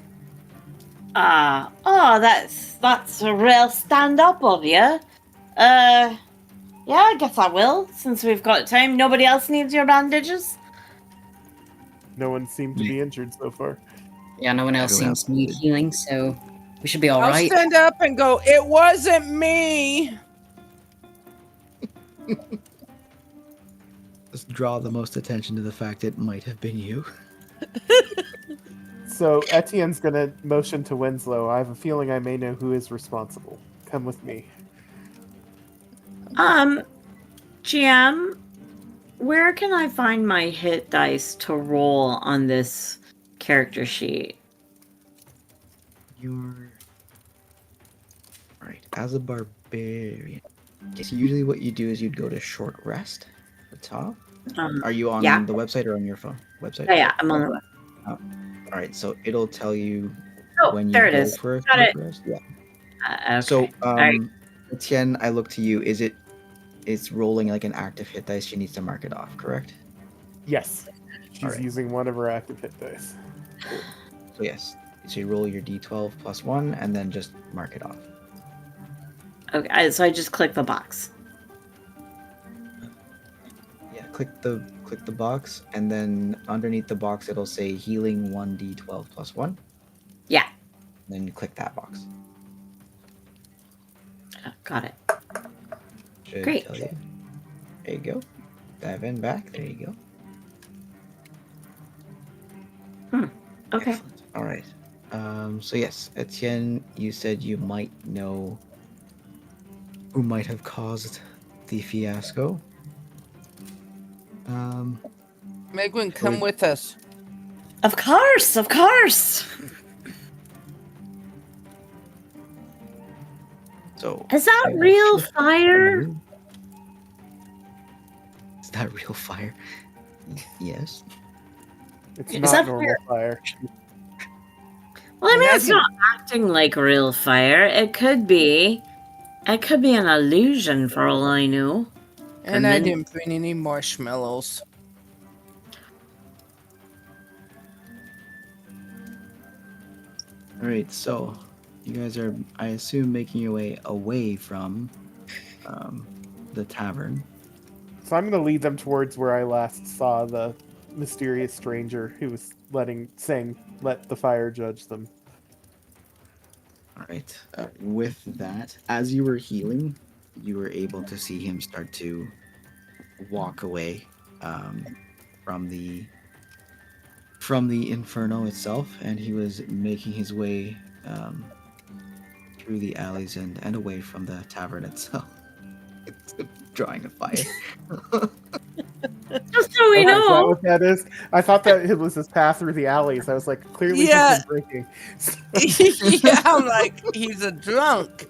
That's a real stand up of you. Yeah, I guess I will, since we've got time. Nobody else needs your bandages? No one seemed to be injured so far. Yeah, no one else Everyone seems to need healing, so we should be all I'll right. stand up and go, it wasn't me. draw the most attention to the fact it might have been you. So Etienne's gonna motion to Winslow. I have a feeling I may know who is responsible. Come with me. GM, where can I find my hit dice to roll on this character sheet? You're right. As a barbarian, so usually what you do is you'd go to short rest at the top. Are you on yeah. the website or on your phone? Website? Yeah, I'm on the web. All right, so it'll tell you Oh, when you there it go is. for a Got short it. rest. Yeah. Okay. So, right. Etienne, I look to you. It's rolling like an active hit dice. She needs to mark it off, correct? Yes. She's Alright. using one of her active hit dice. So yes. So you roll your d12 plus 1 and then just mark it off. Okay, so I just click the box. Yeah, click the box, and then underneath the box it'll say healing 1d12 plus 1. Yeah. Then you click that box. Got it. Should Great. tell you. There you go. Dive in back. There you go. Okay. Excellent. All right. So yes, Etienne, you said you might know who might have caused the fiasco. Megwin, come with us. Of course, of course. So Is that I will real shift fire? you. Is that real fire? Yes. It's Is not that normal fire. Well, I mean, it's Imagine- not acting like real fire. It could be. It could be an illusion for all I know. And I then- didn't bring any marshmallows. All right. So you guys are, I assume, making your way away from the tavern. So I'm going to lead them towards where I last saw the mysterious stranger who was saying, "Let the fire judge them." All right. With that, as you were healing, you were able to see him start to walk away from the inferno itself, and he was making his way through the alleys and away from the tavern itself. It's drawing a fire. Just so we Is that know. what that is? I thought that it was his path through the alleys. I was like, clearly Yeah. he's been drinking. Yeah, I'm like, he's a drunk.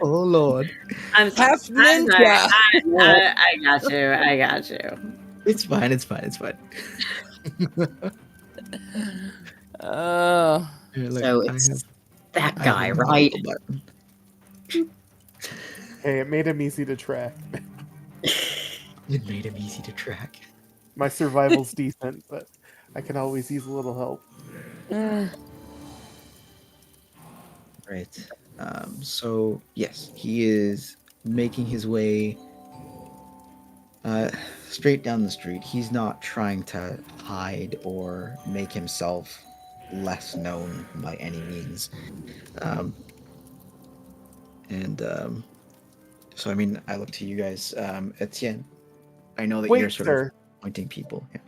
Oh Lord! I'm Half sorry. I'm sorry. ninja. I got you. I got you. It's fine. It's fine. It's fine. Oh. Here, look, So I it's have- that I have guy, a right? little button. Hey, it made him easy to track. It made him easy to track. My survival's decent, but I can always use a little help. Right. So yes, he is making his way straight down the street. He's not trying to hide or make himself less known by any means. So I mean, I look to you guys, Etienne. I know that Wait, you're sort sir. of pointing people. Yeah.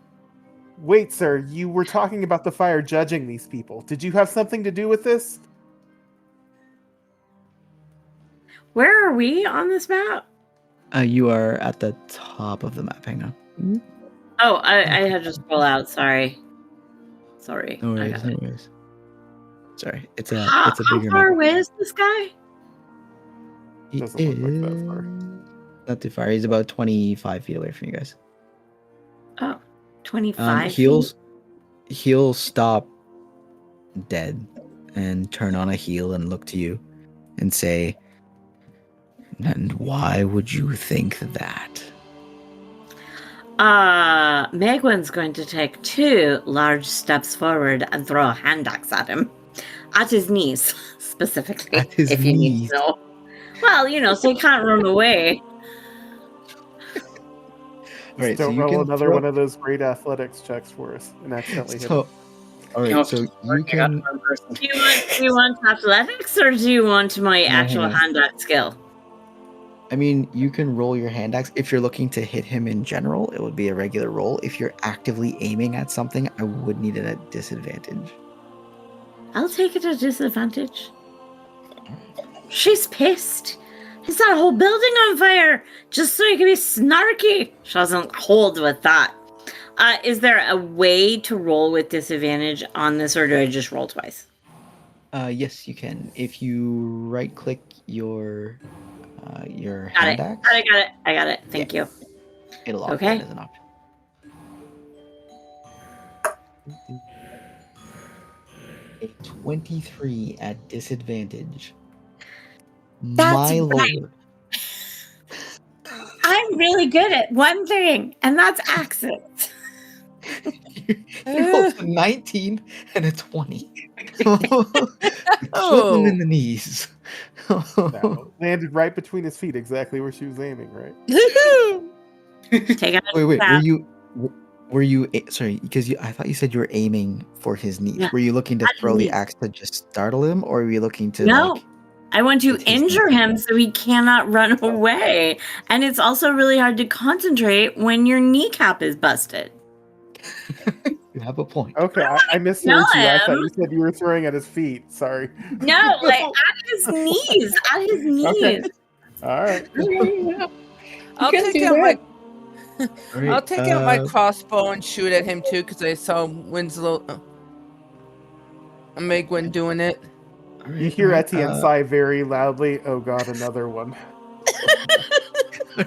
Wait, sir. You were talking about the fire judging these people. Did you have something to do with this? Where are we on this map? You are at the top of the map. Hang on. Oh, I had to scroll out. Sorry. No I worries. got No it. worries. Sorry, it's a How bigger far map. away is this guy? He Doesn't look like that far. is not too far. He's about 25 feet away from you guys. Oh, 25 He'll stop dead and turn on a heel and look to you and say, "And why would you think that?" Megwin's going to take 2 large steps forward and throw a hand axe at him. At his knees, specifically. At his if you need knees. to know. Well, so he can't run away. All right, Don't so you roll can another throw- one of those great athletics checks for us and accidentally hit So, him. all right, Nope. so you Working on can. one person. Do you want athletics or do you want my actual hang on. hand axe skill? I mean, you can roll your hand axe. If you're looking to hit him in general, it would be a regular roll. If you're actively aiming at something, I would need it at disadvantage. I'll take it at disadvantage. She's pissed. He set a whole building on fire just so he can be snarky. She doesn't hold with that. Is there a way to roll with disadvantage on this, or do I just roll twice? Yes, you can. If you right-click your Got hand it. axe, I got it. Thank you. it'll opt Okay. that as an option. A 23 at disadvantage. That's My right. lord. I'm really good at one thing, and that's accents. You rolled a 19 and a 20. Flip him in the knees. No, landed right between his feet, exactly where she was aiming, right? Take out Wait, stab. sorry, because I thought you said you were aiming for his knees. Yeah. Were you looking to At throw the knees. axe to just startle him, or were you looking to No. like I want to with his injure knees? him so he cannot run away. And it's also really hard to concentrate when your kneecap is busted. You have a point. Okay, I misheard you. I thought you said you were throwing at his feet. Sorry. No, like at his knees. At his knees. Okay. All right. I'll can take do out my All right, I'll take out my crossbow and shoot at him too, because I saw Winslow. Megwin doing it. all right, You hear all right, Etienne sigh very loudly. Oh God, another one.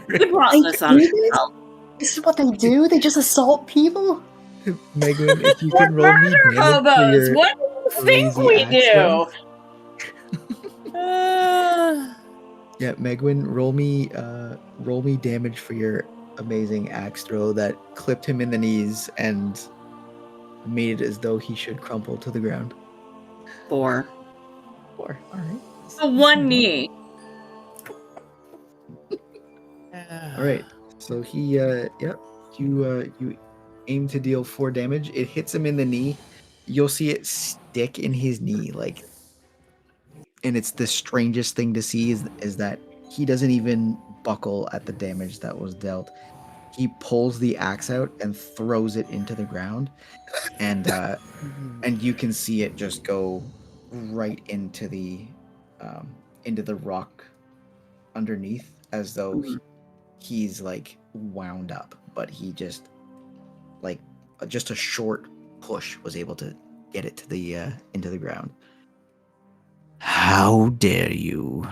We brought this on ourselves. This is what they do? They just assault people? Megan, if you We're can roll me murder damage for hobos. your What do you think lazy we axe do? throw. Yeah, Megwin, roll me damage for your amazing axe throw that clipped him in the knees and made it as though he should crumple to the ground. 4. 4. All right. So one knee. All right. So he, you aim to deal 4 damage. It hits him in the knee. You'll see it stick in his knee, like, and it's the strangest thing to see is that he doesn't even buckle at the damage that was dealt. He pulls the axe out and throws it into the ground, and you can see it just go right into the rock underneath, as though he's like wound up, but he just like just a short push was able to get it to the into the ground. How dare you?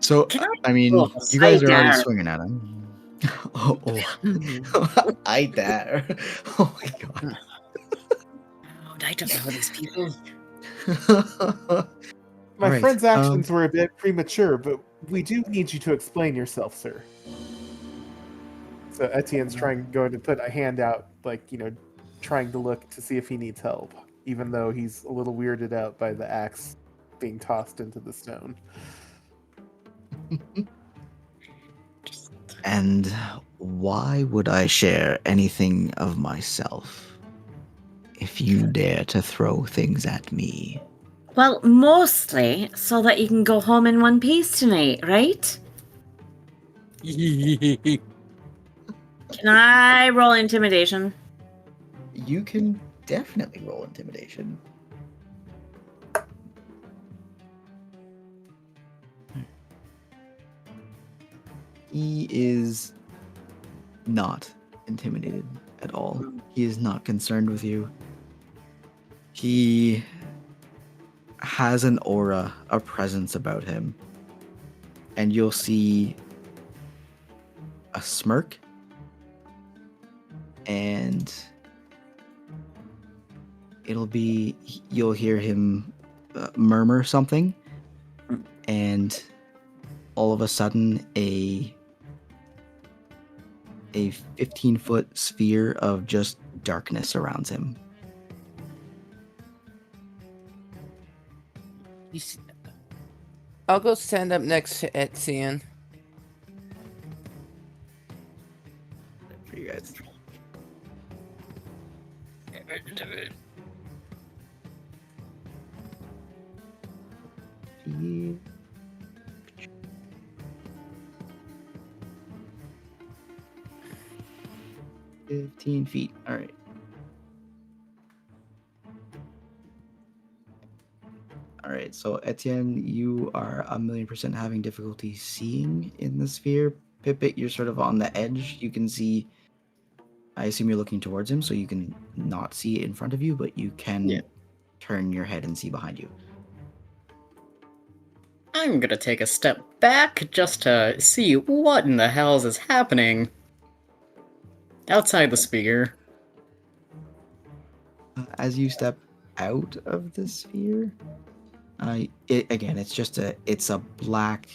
So I mean, you guys are already swinging at him. I dare. Oh my god. I don't know these people. My Right, friend's actions were a bit premature, but we do need you to explain yourself, sir. So Etienne's going to put a hand out, like, trying to look to see if he needs help, even though he's a little weirded out by the axe being tossed into the stone. And why would I share anything of myself if you dare to throw things at me? Well, mostly so that you can go home in one piece tonight, right? Can I roll intimidation? You can definitely roll intimidation. He is not intimidated at all. He is not concerned with you. He has an aura, a presence about him. And you'll see a smirk. And you'll hear him murmur something. And all of a sudden, a 15-foot sphere of just darkness surrounds him. I'll go stand up next to Etienne. For you guys. here. 15 feet. All right. All right. So Etienne, you are 1,000,000% having difficulty seeing in the sphere. Pipit, you're sort of on the edge. You can see. I assume you're looking towards him, so you can not see it in front of you, but you can turn your head and see behind you. I'm gonna take a step back just to see what in the hells is happening outside the sphere. As you step out of the sphere, it's a black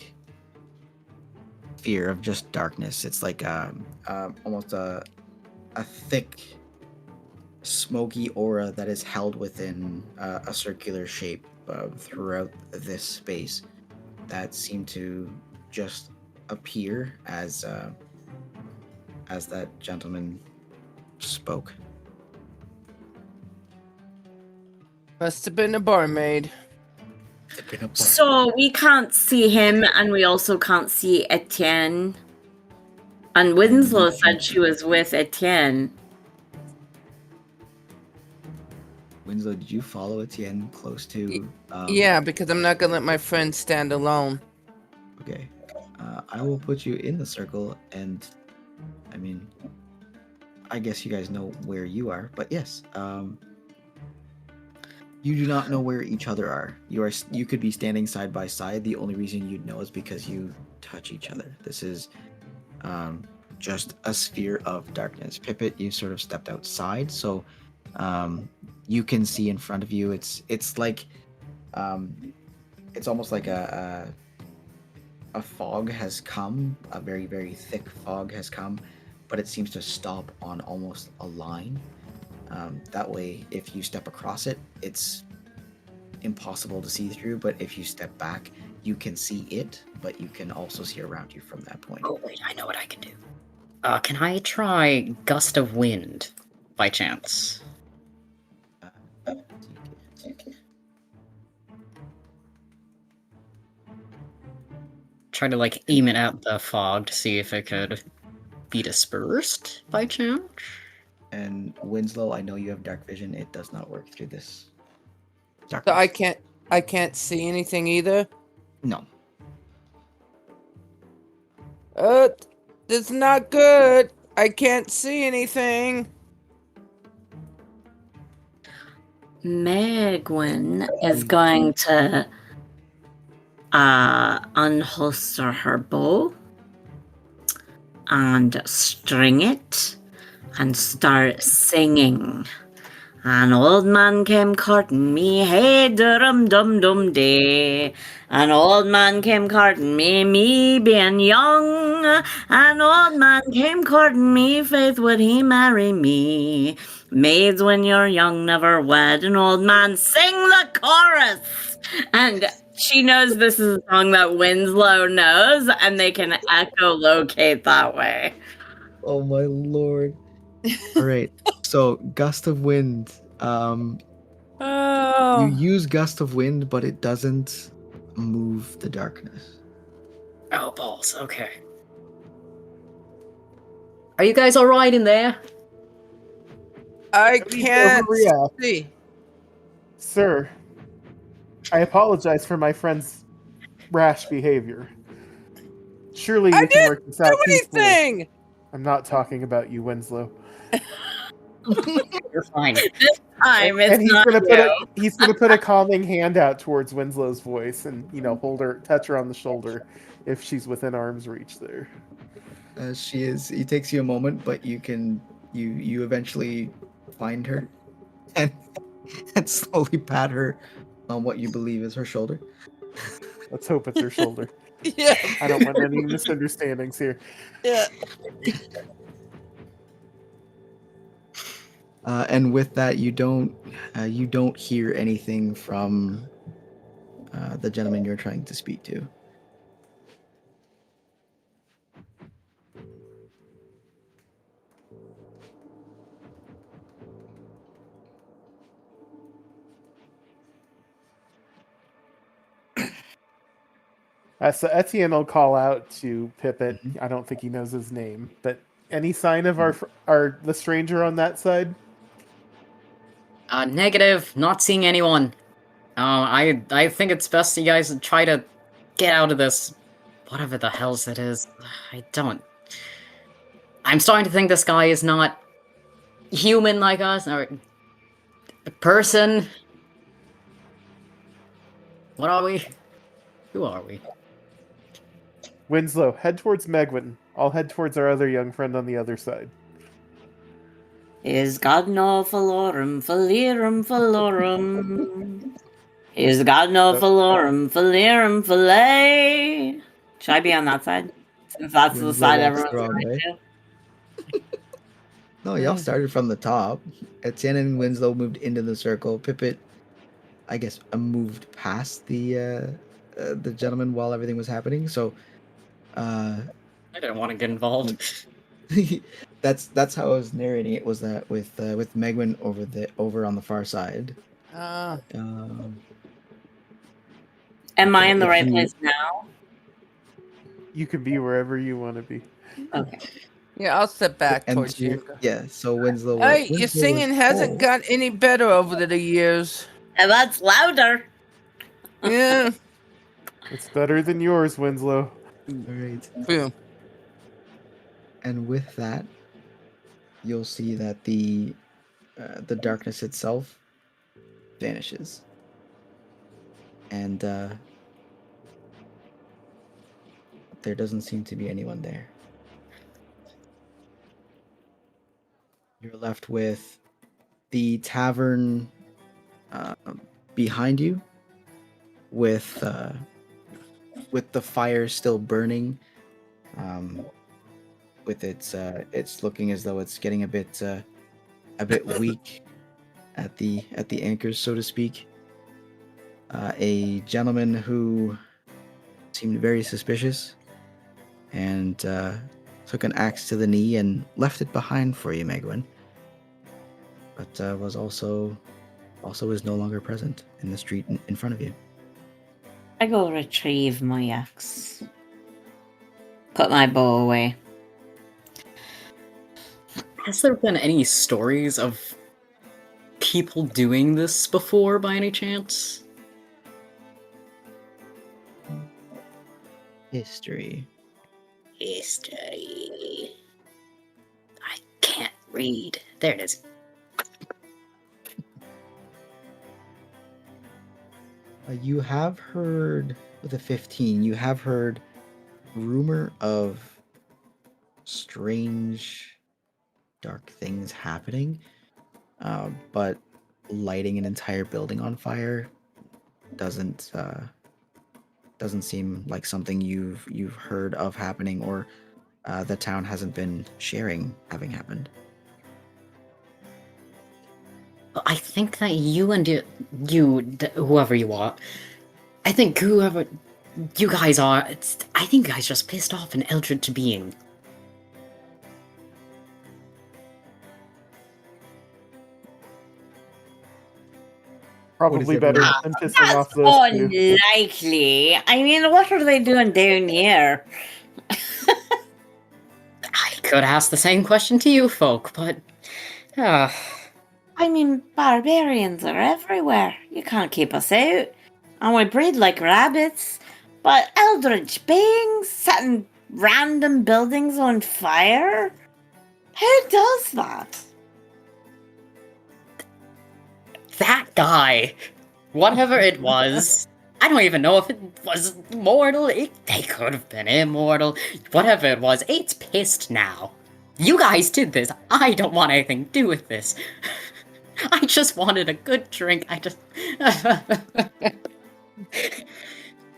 sphere of just darkness. It's like almost a thick, smoky aura that is held within a circular shape throughout this space that seem to just appear as that gentleman spoke. Must have been a barmaid. So we can't see him, and we also can't see Etienne. And Winslow said she was with Etienne. Winslow, did you follow Etienne close to? Yeah, because I'm not gonna let my friend stand alone. Okay. I will put you in the circle, and I mean, I guess you guys know where you are, but yes, you do not know where each other are. You could be standing side by side. The only reason you'd know is because you touch each other. This is just a sphere of darkness. Pipit, you sort of stepped outside, so you can see in front of you. It's like it's almost like a fog has come, a very, very thick fog has come, but it seems to stop on almost a line. That way, if you step across it, it's impossible to see through, but if you step back, you can see it, but you can also see around you from that point. Oh wait, I know what I can do. Can I try Gust of Wind, by chance? Try to aim it at the fog to see if it could be dispersed by chance. And Winslow, I know you have dark vision. It does not work through this So darkness. I can't see anything either. No. That's not good. I can't see anything. Megwin is going to unholster her bow and string it and start singing. An old man came courting me, hey dum dum dum day. An old man came courting me, me being young. An old man came courting me, faith would he marry me. Maids, when you're young, never wed an old man. Sing the chorus! And she knows this is a song that Winslow knows, and they can echolocate that way. Oh my lord. All right. So Gust of Wind. You use Gust of Wind, but it doesn't move the darkness. Oh, balls, okay. Are you guys alright in there? I Don't need to can't overreact. see. Sir, I apologize for my friend's rash behavior. Surely I we can work this out Do peacefully. anything. I'm not talking about you, Winslow. You're fine. This time it's And he's not gonna put a calming hand out towards Winslow's voice and touch her on the shoulder if she's within arm's reach there. She is. It takes you a moment, but you eventually find her and slowly pat her on what you believe is her shoulder. Let's hope it's her shoulder. Yeah. I don't want any misunderstandings here. Yeah. And with that, you don't hear anything from the gentleman you're trying to speak to. So Etienne will call out to Pippet. I don't think he knows his name, but any sign of the stranger on that side? Negative. Not seeing anyone. I think it's best you guys try to get out of this. Whatever the hell's it is. I don't. I'm starting to think this guy is not human like us, or a person. What are we? Who are we? Winslow, head towards Megwin. I'll head towards our other young friend on the other side. Is God no falorum, falirum, falorum? Is God no falorum, falirum, fillet? Should I be on that side? Since that's the Winslow side walks everyone's the wrong going way. to. No, y'all started from the top. Etienne and Winslow moved into the circle. Pippet, I guess, moved past the gentleman while everything was happening. So, I didn't want to get involved. that's how I was narrating it. Was that with Megwin over on the far side. Am I in the right place now? You can be wherever you want to be. Okay. Yeah, I'll step back And towards to- you. Yeah, so Winslow. Hey, Winslow your singing was- hasn't got any better over the years. And that's louder. Yeah. It's better than yours, Winslow. All right. Boom. And with that, you'll see that the darkness itself vanishes, and there doesn't seem to be anyone there. You're left with the tavern behind you, with the fire still burning. With it's looking as though it's getting a bit weak at the anchors, so to speak. A gentleman who seemed very suspicious and took an axe to the knee and left it behind for you, Megwin. But was also is no longer present in the street in front of you. I go retrieve my axe. Put my bow away. Has there been any stories of people doing this before, by any chance? History. History. I can't read. There it is. You have heard, with a 15, you have heard rumor of strange, dark things happening, but lighting an entire building on fire doesn't seem like something you've heard of happening, or the town hasn't been sharing having happened. I think that whoever you are, I think whoever you guys are, I think you guys just pissed off an eldritch being. Probably it better mean? than pissing off That's those two. unlikely. I mean, what are they doing down here? I could ask the same question to you folk, but I mean, barbarians are everywhere. You can't keep us out. And we breed like rabbits. But eldritch beings setting random buildings on fire? Who does that? that guy, whatever it was, I don't even know if it was mortal. They could have been immortal. Whatever it was, it's pissed now. You guys did this. I don't want anything to do with this. I just wanted a good drink. I just...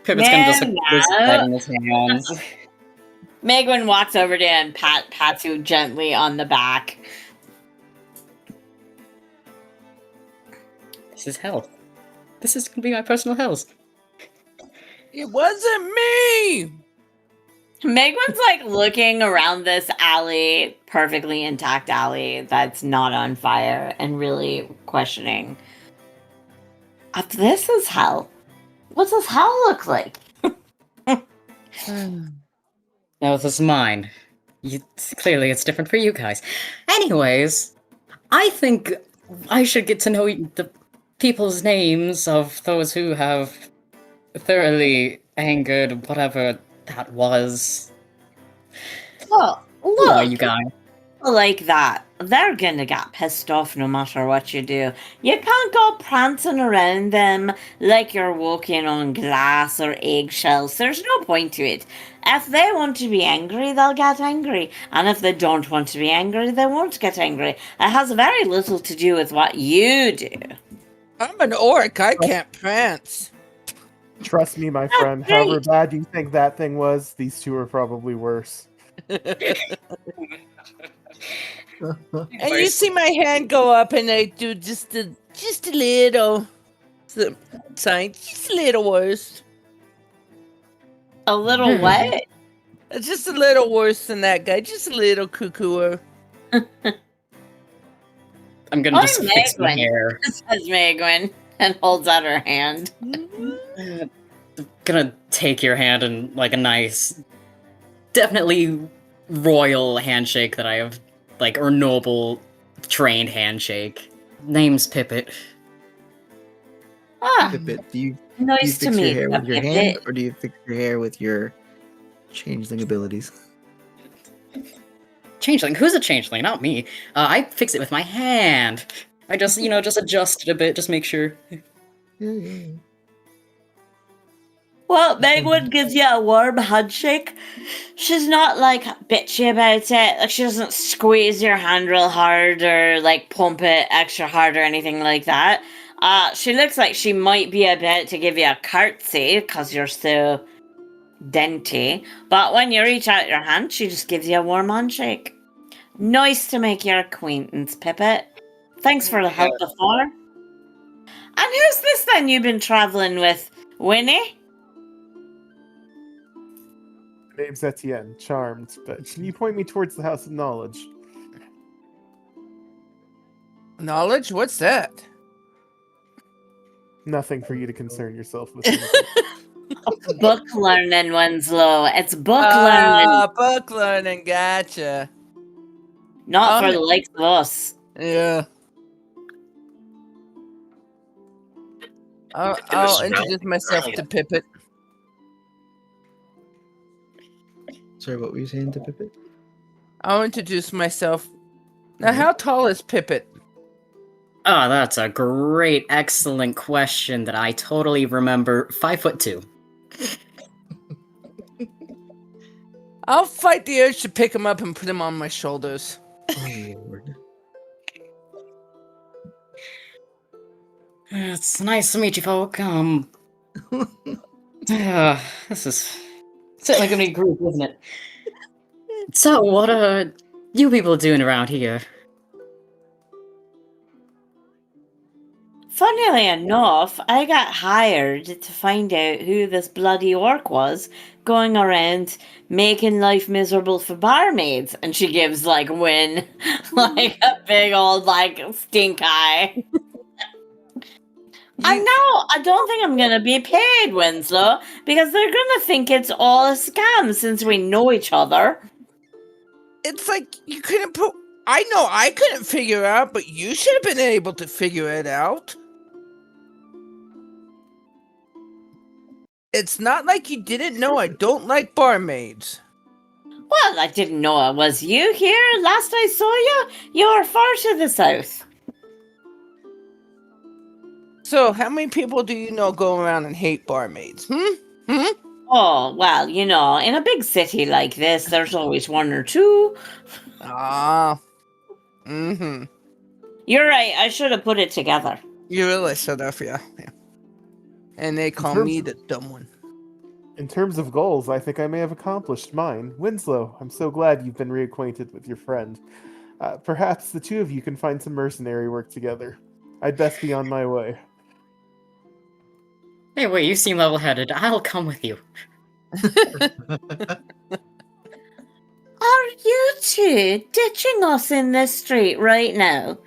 Pipit's gonna just like, his head in his hands. Megwin walks over to and pats you gently on the back. This is health. This is gonna be my personal health. It wasn't me! Megwin's like looking around this alley, perfectly intact alley that's not on fire, and really questioning. If this is hell, what does hell look like? No, this is mine. Clearly, it's different for you guys. Anyways, I think I should get to know the people's names of those who have thoroughly angered whatever that was. Well, Who are look, you guys? like that. They're gonna get pissed off no matter what you do. You can't go prancing around them like you're walking on glass or eggshells. There's no point to it. If they want to be angry, they'll get angry. And if they don't want to be angry, they won't get angry. It has very little to do with what you do. I'm an orc. I can't prance. Trust me, my friend. great. However bad you think that thing was, these two are probably worse. And you see my hand go up, and I do just a little sign, just a little worse. A little what? Just a little worse than that guy. Just a little cuckooer. I'm gonna just I'm fix my Megwin. hair. Says Megwin and holds out her hand. I'm gonna take your hand and like a nice, definitely royal handshake that I have, like, or noble, trained handshake. Name's Pippet. Ah, Pippet, do you nice to fix your meet hair you, with your Pippet. hand, or do you fix your hair with your changeling abilities? Changeling? Who's a changeling? Not me. I fix it with my hand. I just, just adjust it a bit, just make sure. Yeah. Well, Megwin gives you a warm handshake. She's not like bitchy about it. Like she doesn't squeeze your hand real hard or like pump it extra hard or anything like that. She looks like she might be about to give you a curtsy because you're so dainty. But when you reach out your hand, she just gives you a warm handshake. Nice to make your acquaintance, Pippet. Thanks for the help before. And who's this then you've been traveling with, Winnie? Name's Etienne, charmed, but can you point me towards the House of Knowledge? Knowledge? What's that? Nothing for you to concern yourself with. Book learning, Winslow. It's book learning. Book learning. Gotcha. Not for the likes of us. Yeah. I'll introduce myself to Pippet. Sorry, what were you saying to Pippet? I'll introduce myself. Now, how tall is Pippet? Oh, that's a great, excellent question that I totally remember. 5'2". I'll fight the urge to pick him up and put him on my shoulders. Oh, Lord. It's nice to meet you, folk. This is certainly gonna be a group, isn't it? So, what are you people doing around here? Funnily enough, I got hired to find out who this bloody orc was going around making life miserable for barmaids. And she gives, like, Win, like, a big old, like, stink eye. I know, I don't think I'm gonna be paid, Winslow, because they're gonna think it's all a scam since we know each other. It's like you couldn't put. I know I couldn't figure it out, but you should have been able to figure it out. It's not like you didn't know I don't like barmaids. Well, I didn't know it was you here. Last I saw you, you were far to the south. So, how many people do you know go around and hate barmaids? Oh, well, you know, in a big city like this, there's always one or two. Ah. Mm-hmm. You're right, I should have put it together. You really should have, yeah. And they call me the dumb one. In terms of goals, I think I may have accomplished mine. Winslow, I'm so glad you've been reacquainted with your friend. Perhaps the two of you can find some mercenary work together. I'd best be on my way. Hey, wait, you seem level-headed. I'll come with you. Are you two ditching us in the street right now?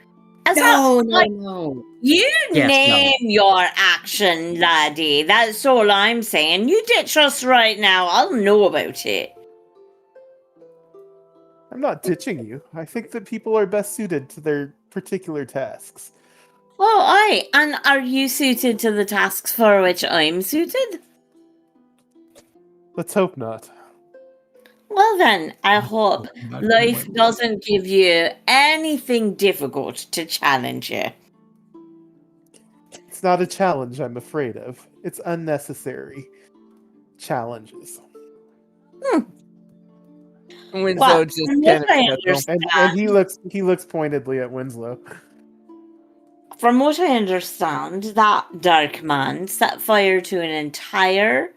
No, no, like, no. you Yes, no. name your action, laddie. That's all I'm saying. You ditch us right now. I'll know about it. I'm not ditching you. I think that people are best suited to their particular tasks. Oh, aye. And are you suited to the tasks for which I'm suited? Let's hope not. Well then, I hope Not life more. doesn't give you anything difficult to challenge you. It's not a challenge I'm afraid of. It's unnecessary challenges. Winslow Well, just from kind what of I chuckles. And he looks pointedly at Winslow. From what I understand, that dark man set fire to an entire,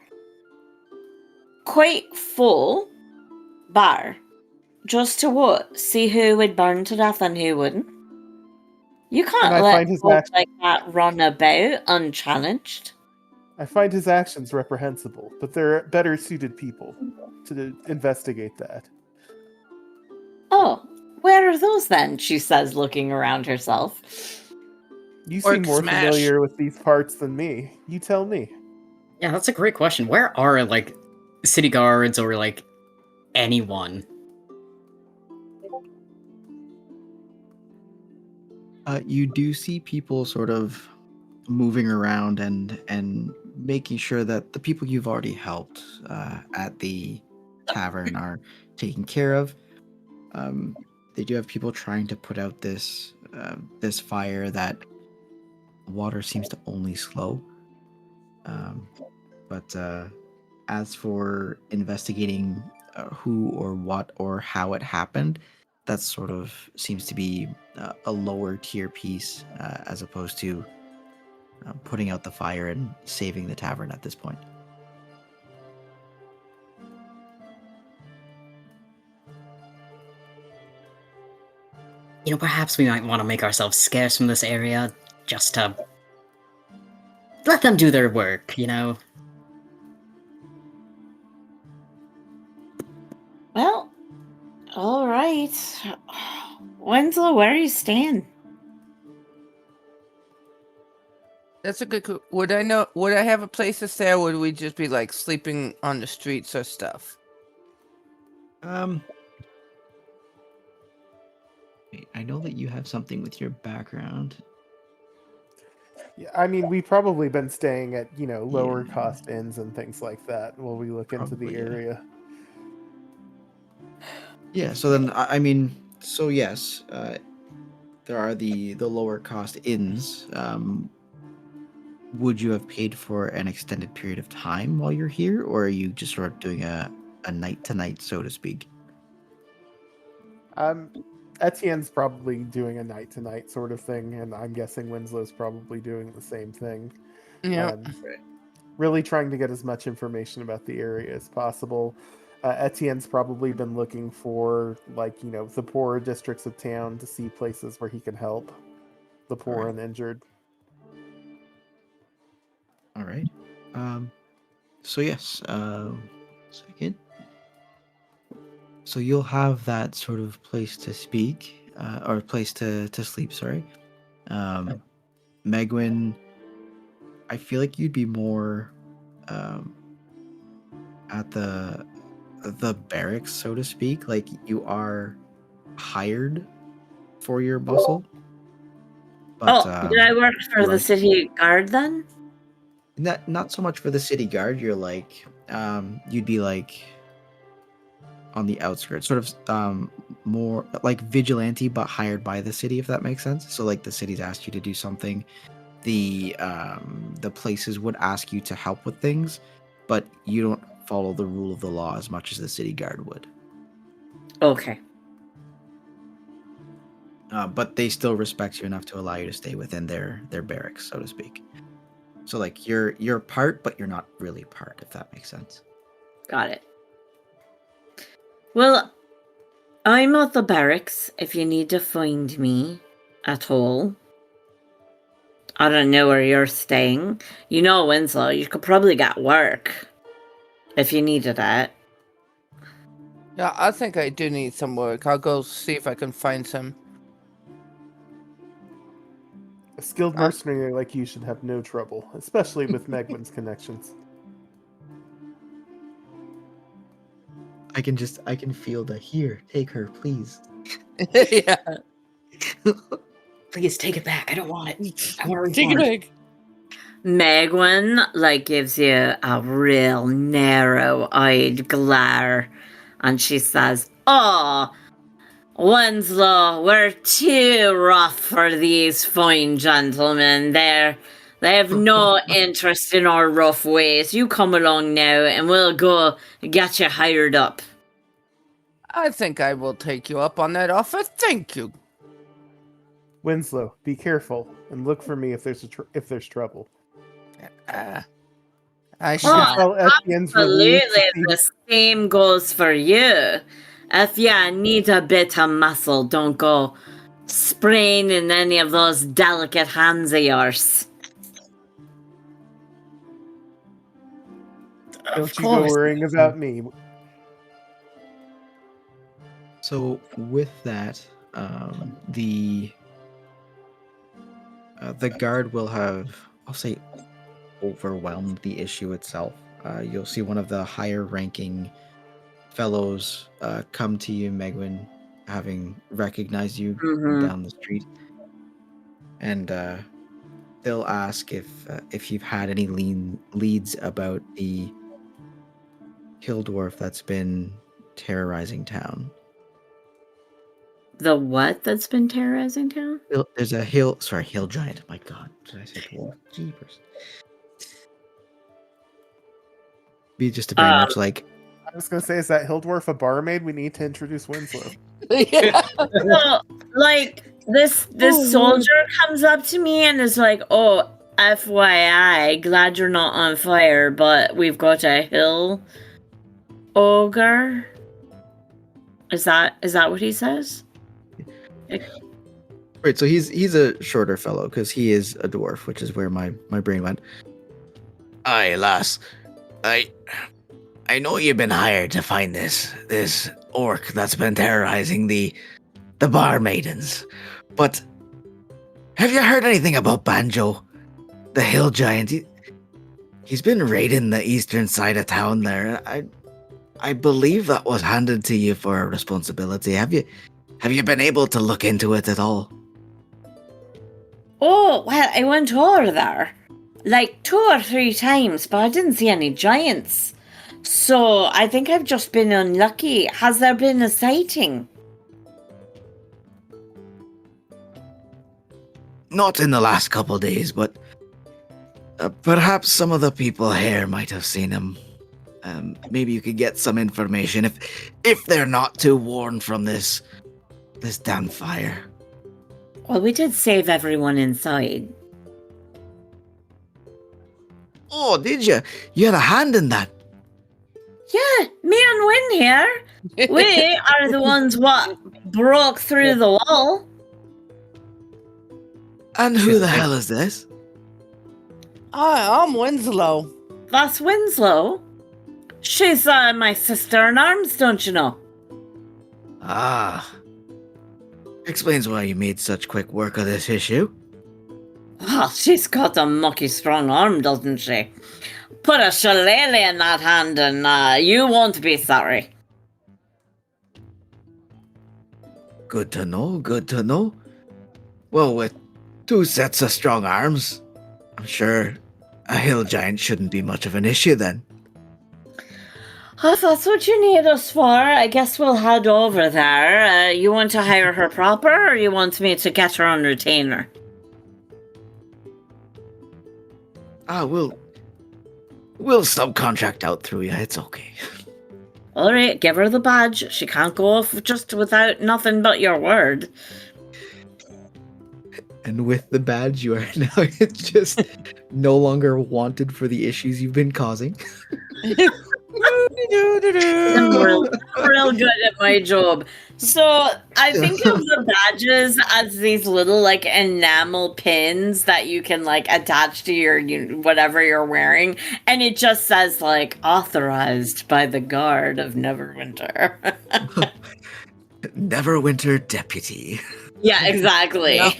quite full bar. Just to what? See who would burn to death and who wouldn't? You And can't I let find his folk act- like that run about unchallenged. I find his actions reprehensible, but there are better suited people to investigate that. Oh, where are those then? She says, looking around herself. You Orc seem more smash. familiar with these parts than me. You tell me. Yeah, that's a great question. Where are, like, city guards or, like, anyone? You do see people sort of moving around and making sure that the people you've already helped at the tavern are taken care of. They do have people trying to put out this this fire that water seems to only slow. But as for investigating who or what or how it happened, that sort of seems to be a lower tier piece as opposed to putting out the fire and saving the tavern at this point. You know, perhaps we might want to make ourselves scarce from this area, just to let them do their work, you know? Well, all right. Winslow, where are you staying? That's a good. Would I have a place to stay, or would we just be like sleeping on the streets or stuff? Wait, I know that you have something with your background. Yeah, I mean, we've probably been staying at, lower Yeah. cost inns and things like that while we look into the Probably, yeah. area. Yeah, so then I mean, so yes, there are the lower cost inns. Would you have paid for an extended period of time while you're here, or are you just sort of doing a night to night, so to speak? Etienne's probably doing a night to night sort of thing, and I'm guessing Winslow's probably doing the same thing. Yeah. Really trying to get as much information about the area as possible. Etienne's probably been looking for, the poorer districts of town to see places where he can help the poor Right. and injured. All right. So yes. Second. So you'll have that sort of place to speak, or place to sleep. Sorry. Megwin, I feel like you'd be more at the barracks, so to speak. Like you are hired for your bustle. But, Did I work for the like- city guard then? not so much for the city guard. You're like you'd be like on the outskirts, sort of more like vigilante, but hired by the city, if that makes sense. So like the city's asked you to do something, the places would ask you to help with things, but you don't follow the rule of the law as much as the city guard would. Okay. But they still respect you enough to allow you to stay within their barracks, so to speak. So like you're part, but you're not really part, if that makes sense. Got it. Well, I'm at the barracks if you need to find me at all. I don't know where you're staying. You know, Winslow, you could probably get work if you needed it. Yeah, I think I do need some work. I'll go see if I can find some. A skilled mercenary like you should have no trouble, especially with Megwin's connections. I can feel the here, take her, please. Yeah. Please take it back. I don't want it. I want to Take it back. Megwin, like, gives you a real narrow-eyed glare, and she says, "Oh, Winslow, we're too rough for these fine gentlemen. They have no interest in our rough ways. You come along now, and we'll go get you hired up." I think I will take you up on that offer. Thank you. Winslow, be careful and look for me if there's trouble. I should. Oh, Tell Etienne's relieved absolutely. to The same goes for you. If you need a bit of muscle, don't go spraining any of those delicate hands of yours. Don't you go worrying about me. So with that, the guard will have, I'll say, overwhelmed the issue itself. You'll see one of the higher ranking fellows come to you, Megwin, having recognized you down the street, and they'll ask if you've had any leads about the hill dwarf that's been terrorizing town. The what that's been terrorizing town? There's a hill giant. My God, did I say dwarf? Jeepers. Be just very much like. I was gonna say, is that hill dwarf a barmaid? We need to introduce Winslow. Yeah. So, like, this soldier comes up to me and is like, "Oh, FYI, glad you're not on fire, but we've got a hill ogre." Is that what he says? Right, so he's a shorter fellow because he is a dwarf, which is where my brain went. Aye, lass. I know you've been hired to find this orc that's been terrorizing the bar maidens, but have you heard anything about Banjo, the hill giant? He's been raiding the eastern side of town there. I believe that was handed to you for a responsibility. Have you been able to look into it at all? Oh, well, I went over there like 2 or 3 times, but I didn't see any giants. So I think I've just been unlucky. Has there been a sighting? Not in the last couple days, but perhaps some of the people here might have seen him. Maybe you could get some information if they're not too worn from this damn fire. Well, we did save everyone inside. Oh, did you? You had a hand in that. Yeah, me and Win here. We are the ones what broke through the wall. And who the hell is this? Hi, I'm Winslow. That's Winslow. She's my sister in arms, don't you know? Ah. Explains why you made such quick work of this issue. Well, she's got a mucky strong arm, doesn't she? Put a shillelagh in that hand and you won't be sorry. Good to know, good to know. Well, with 2 sets of strong arms, I'm sure a hill giant shouldn't be much of an issue then. If that's what you need us for, I guess we'll head over there. You want to hire her proper, or you want me to get her on retainer? We'll subcontract out through you, it's okay. Alright, give her the badge. She can't go off just without nothing but your word. And with the badge, you are now just no longer wanted for the issues you've been causing. I'm real good at my job. So I think of the badges as these little like enamel pins that you can like attach to your whatever you're wearing, and it just says like authorized by the guard of Neverwinter. Neverwinter deputy. Yeah, exactly. Yeah.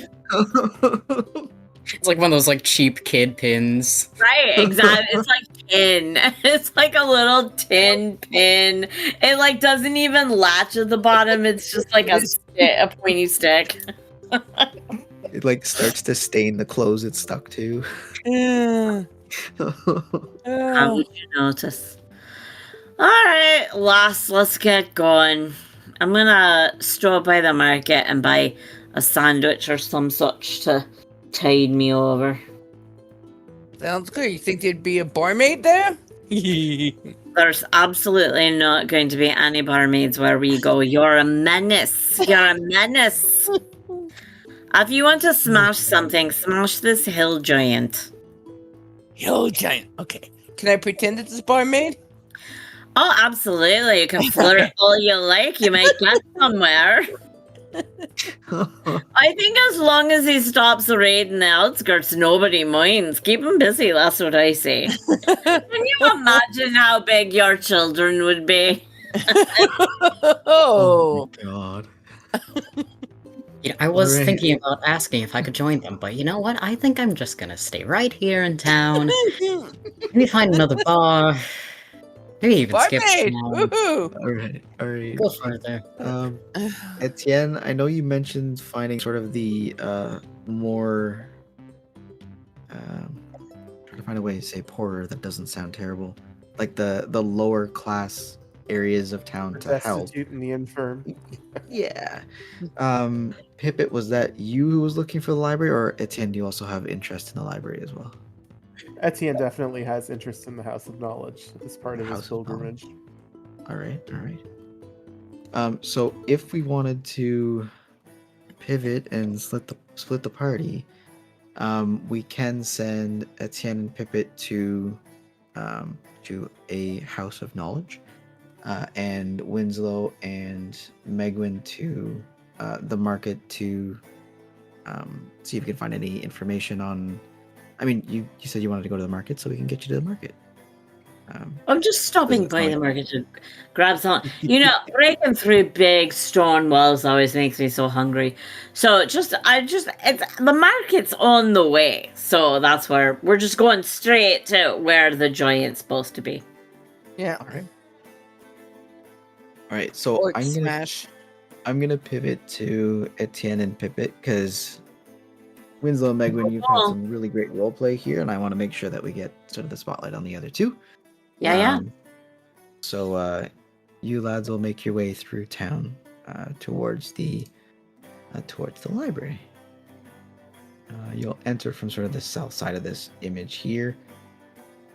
It's like one of those like cheap kid pins. Right, exactly. It's like tin. It's like a little tin pin. It like doesn't even latch at the bottom. It's just like a pointy stick. It like starts to stain the clothes it's stuck to. Uh, How would you notice? All right, lass, let's get going. I'm gonna stop by the market and buy a sandwich or some such to tide me over. sounds good. You think there'd be a barmaid there? There's absolutely not going to be any barmaids where we go. You're a menace. You're a menace. If you want to smash something, smash this hill giant. Hill giant. Okay. Can I pretend it's a barmaid? Oh, absolutely. You can flirt all you like. You might get somewhere. I think as long as he stops raiding the outskirts, nobody minds. Keep him busy, that's what I say. Can you imagine how big your children would be? Oh. my god. I was Alright. thinking about asking if I could join them, but you know what? I think I'm just gonna stay right here in town. Maybe find another bar. Maybe even skip Barmaid! town. Woohoo! Alright. Go further. Etienne, I know you mentioned finding sort of the more trying to find a way to say poorer that doesn't sound terrible. Like the lower class areas of town to help. Destitute and the infirm. Yeah. Pippet, was that you who was looking for the library, or Etienne, do you also have interest in the library as well? Etienne definitely has interest in the House of Knowledge as part of his House of pilgrimage. Alright. So if we wanted to pivot and split the party, we can send Etienne and Pippet to a House of Knowledge, and Winslow and Megwin to the market to see if we can find any information on. I mean, you said you wanted to go to the market, so we can get you to the market. I'm just stopping Doesn't by sound the market to grab some. Breaking through big stone walls always makes me so hungry. So it's the market's on the way. So that's where we're just going straight to where the giant's supposed to be. Yeah. All right. So Orc I'm gonna smash. pivot to Etienne and Pippet because Winslow and Megwin, you've had some really great role play here, and I want to make sure that we get sort of the spotlight on the other two. Yeah. So you lads will make your way through town towards the library. You'll enter from sort of the south side of this image here,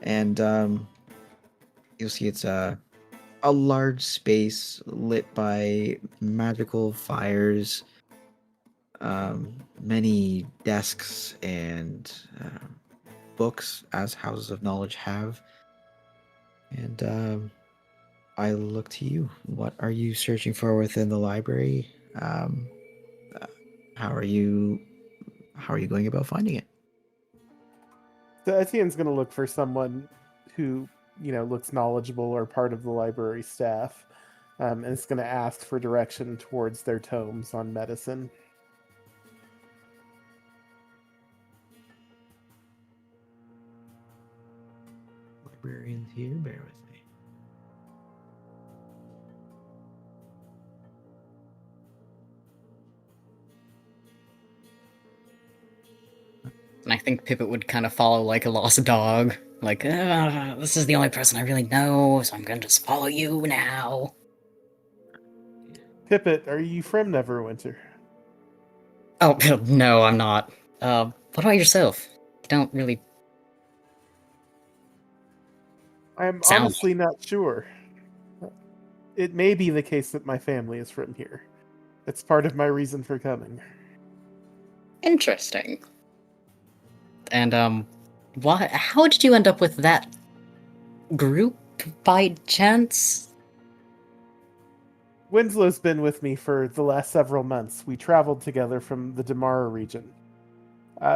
and you'll see it's a large space lit by magical fires, many desks and books, as houses of knowledge have. And I look to you. What are you searching for within the library? How are you going about finding it? So Etienne's going to look for someone who, looks knowledgeable or part of the library staff, and it's going to ask for direction towards their tomes on medicine. Librarians here, bear with me. And I think Pippet would kind of follow like a lost dog. Like, this is the only person I really know, so I'm gonna just follow you now. Pippet, are you from Neverwinter? Oh, no, I'm not. What about yourself? You don't really... I'm Sound honestly not sure. It may be the case that my family is from here. It's part of my reason for coming. Interesting. And, how did you end up with that group by chance? Winslow's been with me for the last several months. We traveled together from the Damara region.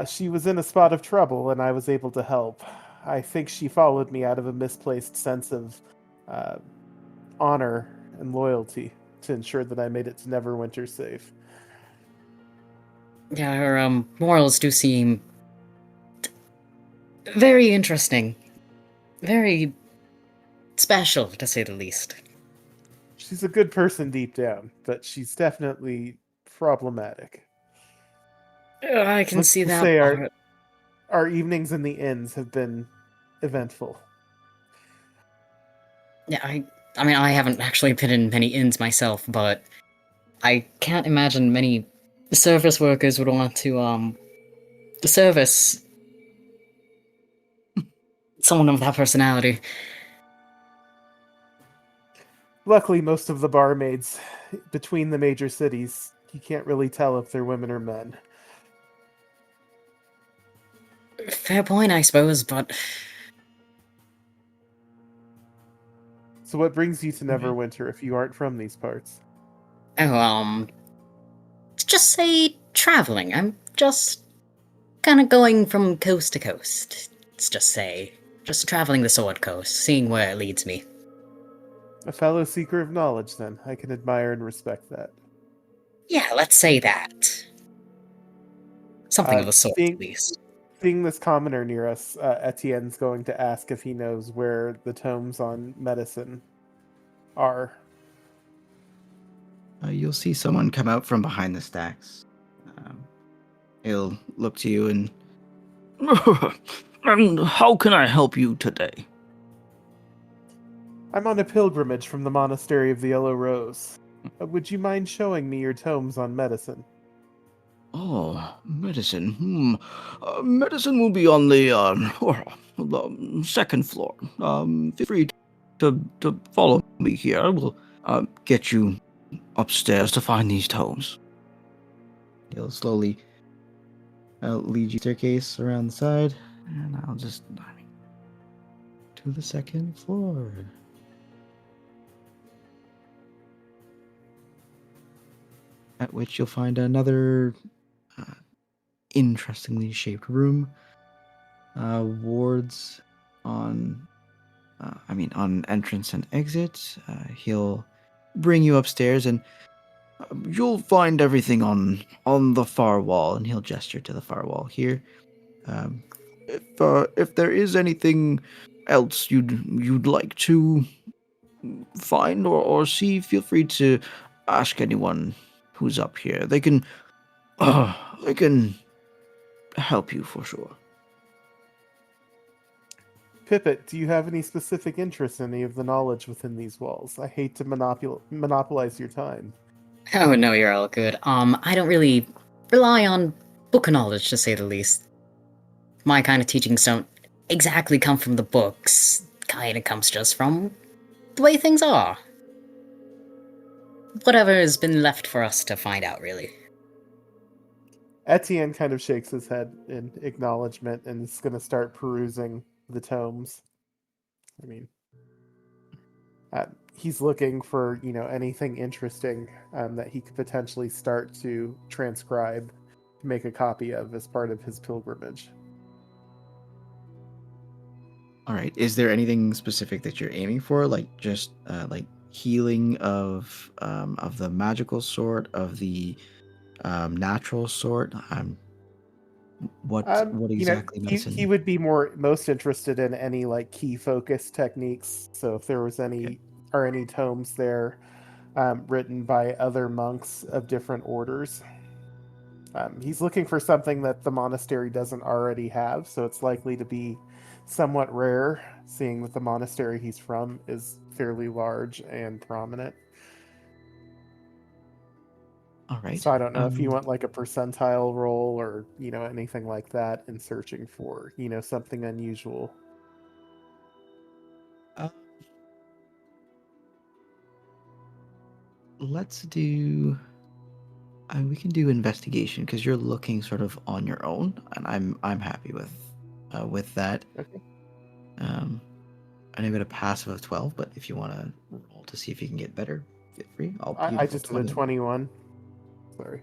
She was in a spot of trouble, and I was able to help. I think she followed me out of a misplaced sense of honor and loyalty to ensure that I made it to Neverwinter safe. Yeah, her, morals do seem Very interesting. Very special, to say the least. She's a good person deep down, but she's definitely problematic. I can Let's see just that say part. our evenings in the inns have been eventful. Yeah, I mean, I haven't actually been in many inns myself, but I can't imagine many service workers would want to service someone of that personality. Luckily, most of the barmaids between the major cities, you can't really tell if they're women or men. Fair point, I suppose, but So what brings you to Neverwinter if you aren't from these parts? oh, just say traveling. I'm just kind of going from coast to coast. Let's just say, just traveling the Sword Coast, seeing where it leads me. A fellow seeker of knowledge, then. I can admire and respect that. Yeah, let's say that. Something of the sort, Seeing, at least. seeing this commoner near us, Etienne's going to ask if he knows where the tomes on medicine are. You'll see someone come out from behind the stacks. He'll look to you and And how can I help you today? I'm on a pilgrimage from the Monastery of the Yellow Rose. Would you mind showing me your tomes on medicine? Oh, medicine. Medicine will be on the second floor. Feel free to follow me here. I will get you upstairs to find these tomes. he'll slowly lead you staircase around the side, and I'll just to the second floor. At which you'll find another interestingly shaped room. Wards on on entrance and exit. He'll bring you upstairs, and you'll find everything on the far wall, and he'll gesture to the far wall here. If there is anything else you'd like to find or see, feel free to ask anyone who's up here. They can help you for sure. Pippet, do you have any specific interest in any of the knowledge within these walls? I hate to monopolize your time. Oh no, you're all good. I don't really rely on book knowledge, to say the least. My kind of teachings don't exactly come from the books. Kinda comes just from the way things are. Whatever has been left for us to find out, really. Etienne kind of shakes his head in acknowledgement and is going to start perusing the tomes. I mean, he's looking for, anything interesting that he could potentially start to transcribe, to make a copy of as part of his pilgrimage. All right. Is there anything specific that you're aiming for, like just like healing of the magical sort, of the natural sort? What exactly medicine? He would be most interested in any like key focus techniques. So if there was any tomes there written by other monks of different orders. He's looking for something that the monastery doesn't already have, so it's likely to be somewhat rare, seeing that the monastery he's from is fairly large and prominent. All right. So I don't know if you want like a percentile roll or, anything like that in searching for, something unusual. Let's do. We can do investigation because you're looking sort of on your own, and I'm happy with that. Okay. I give it a passive of 12, but if you want to roll to see if you can get better, feel free. I just did a 21. Sorry,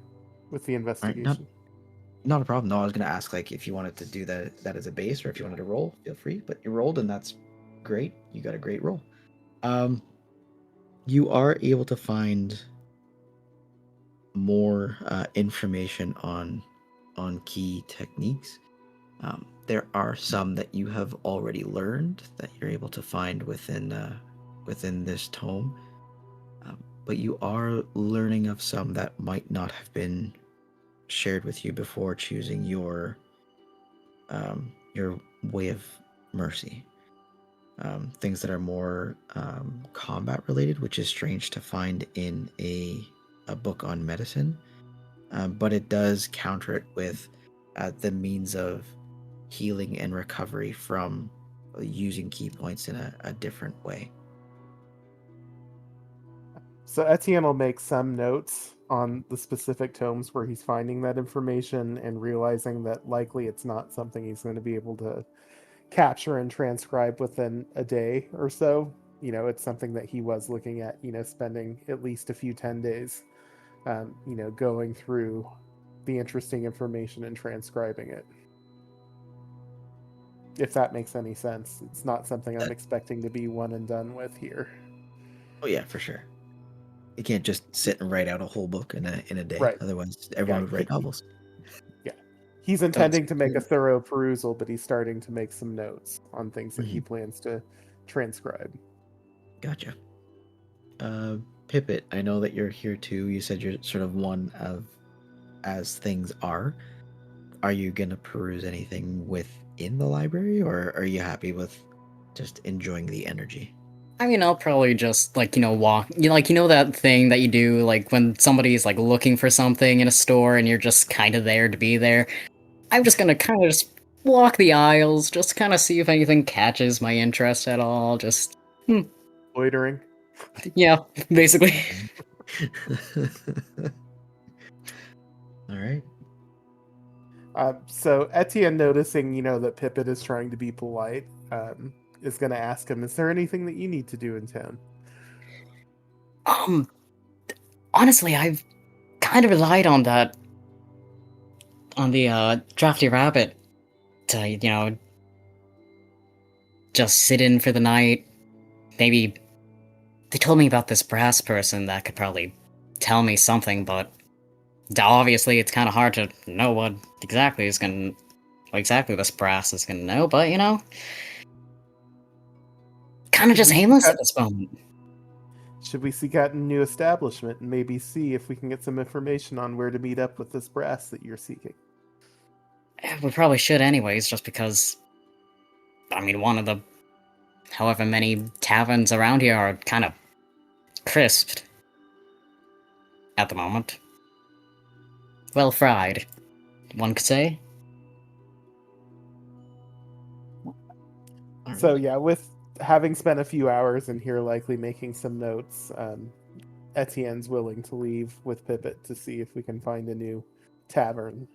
with the investigation. Not a problem. No, I was going to ask like if you wanted to do that as a base, or if you wanted to roll, feel free. But you rolled, and that's great. You got a great roll. You are able to find more information on key techniques. There are some that you have already learned that you're able to find within this tome, but you are learning of some that might not have been shared with you before choosing your way of mercy. Things that are more combat related, which is strange to find in a book on medicine, but it does counter it with the means of healing and recovery from using key points in a different way. So Etienne will make some notes on the specific tomes where he's finding that information and realizing that likely it's not something he's going to be able to capture and transcribe within a day or so. It's something that he was looking at, spending at least a few 10 days, going through the interesting information and transcribing it. If that makes any sense. It's not something I'm expecting to be one and done with here. Oh yeah, for sure. You can't just sit and write out a whole book in a day. Right. Otherwise, everyone would write novels. Yeah. He's intending to make a thorough perusal, but he's starting to make some notes on things that he plans to transcribe. Gotcha. Pippet, I know that you're here too. You said you're sort of one of as things are. Are you going to peruse anything within the library, or are you happy with just enjoying the energy? I mean, I'll probably just, walk... that thing that you do, when somebody's, looking for something in a store and you're just kind of there to be there. I'm just gonna kind of just walk the aisles, just kind of see if anything catches my interest at all, just... Loitering? Yeah, basically. All right. So Etienne, noticing, that Pippet is trying to be polite, is going to ask him, is there anything that you need to do in town? Honestly, I've kind of relied on the Draughty Rabbit to, just sit in for the night. Maybe they told me about this brass person that could probably tell me something, but obviously it's kind of hard to know what exactly this brass is gonna know, but kind of just aimless at this moment. Should we seek out a new establishment and maybe see if we can get some information on where to meet up with this brass that you're seeking? We probably should anyways, just because, one of the however many taverns around here are kind of crisped at the moment. Well fried, one could say. So yeah, with having spent a few hours in here, likely making some notes, Etienne's willing to leave with Pippet to see if we can find a new tavern.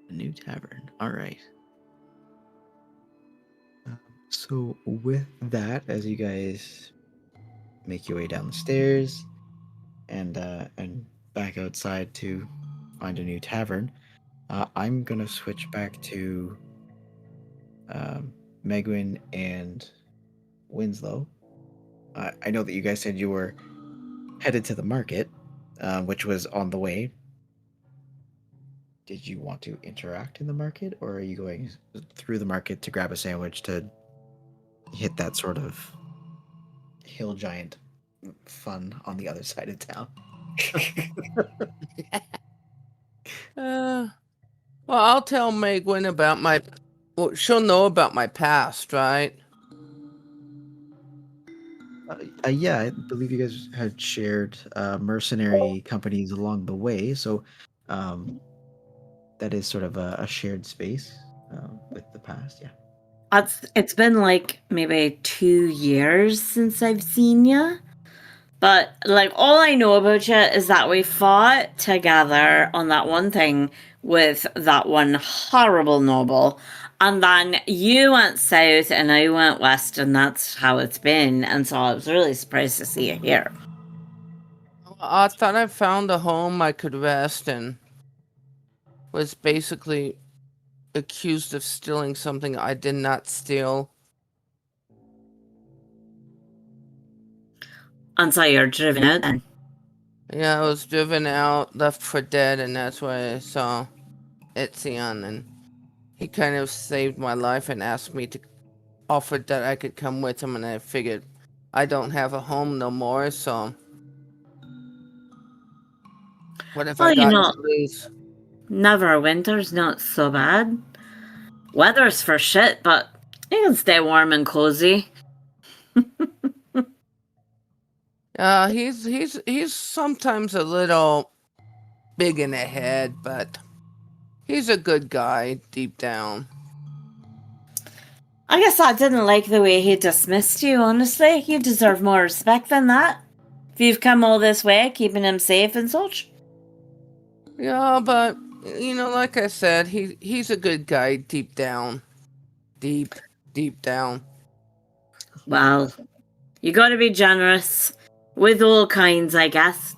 A new tavern. All right. So with that, as you guys make your way down the stairs and back outside to find a new tavern, I'm gonna switch back to Megwin and Winslow. I know that you guys said you were headed to the market, which was on the way. Did you want to interact in the market, or are you going through the market to grab a sandwich to hit that sort of hill giant fun on the other side of town? Well, I'll tell Megwin about my... Well, she'll know about my past, right? Yeah, I believe you guys had shared mercenary companies along the way, so that is sort of a shared space with the past, yeah. It's been maybe 2 years since I've seen you. But all I know about you is that we fought together on that one thing with that one horrible noble. And then you went south and I went west, and that's how it's been. And so I was really surprised to see you here. I thought I found a home I could rest in. Was basically accused of stealing something I did not steal. And so you're driven out then? Yeah, I was driven out, left for dead, and that's where I saw Etienne, and he kind of saved my life and asked me to offered that I could come with him, and I figured I don't have a home no more, so what if I Well, got to lose? Neverwinter's not so bad. Weather's for shit, but you can stay warm and cozy. He's sometimes a little big in the head, but he's a good guy deep down. I guess I didn't like the way he dismissed you, honestly. You deserve more respect than that. If you've come all this way, keeping him safe and such. Yeah, but like I said, he's a good guy deep down. Deep down. Well, you gotta be generous. With all kinds, I guess.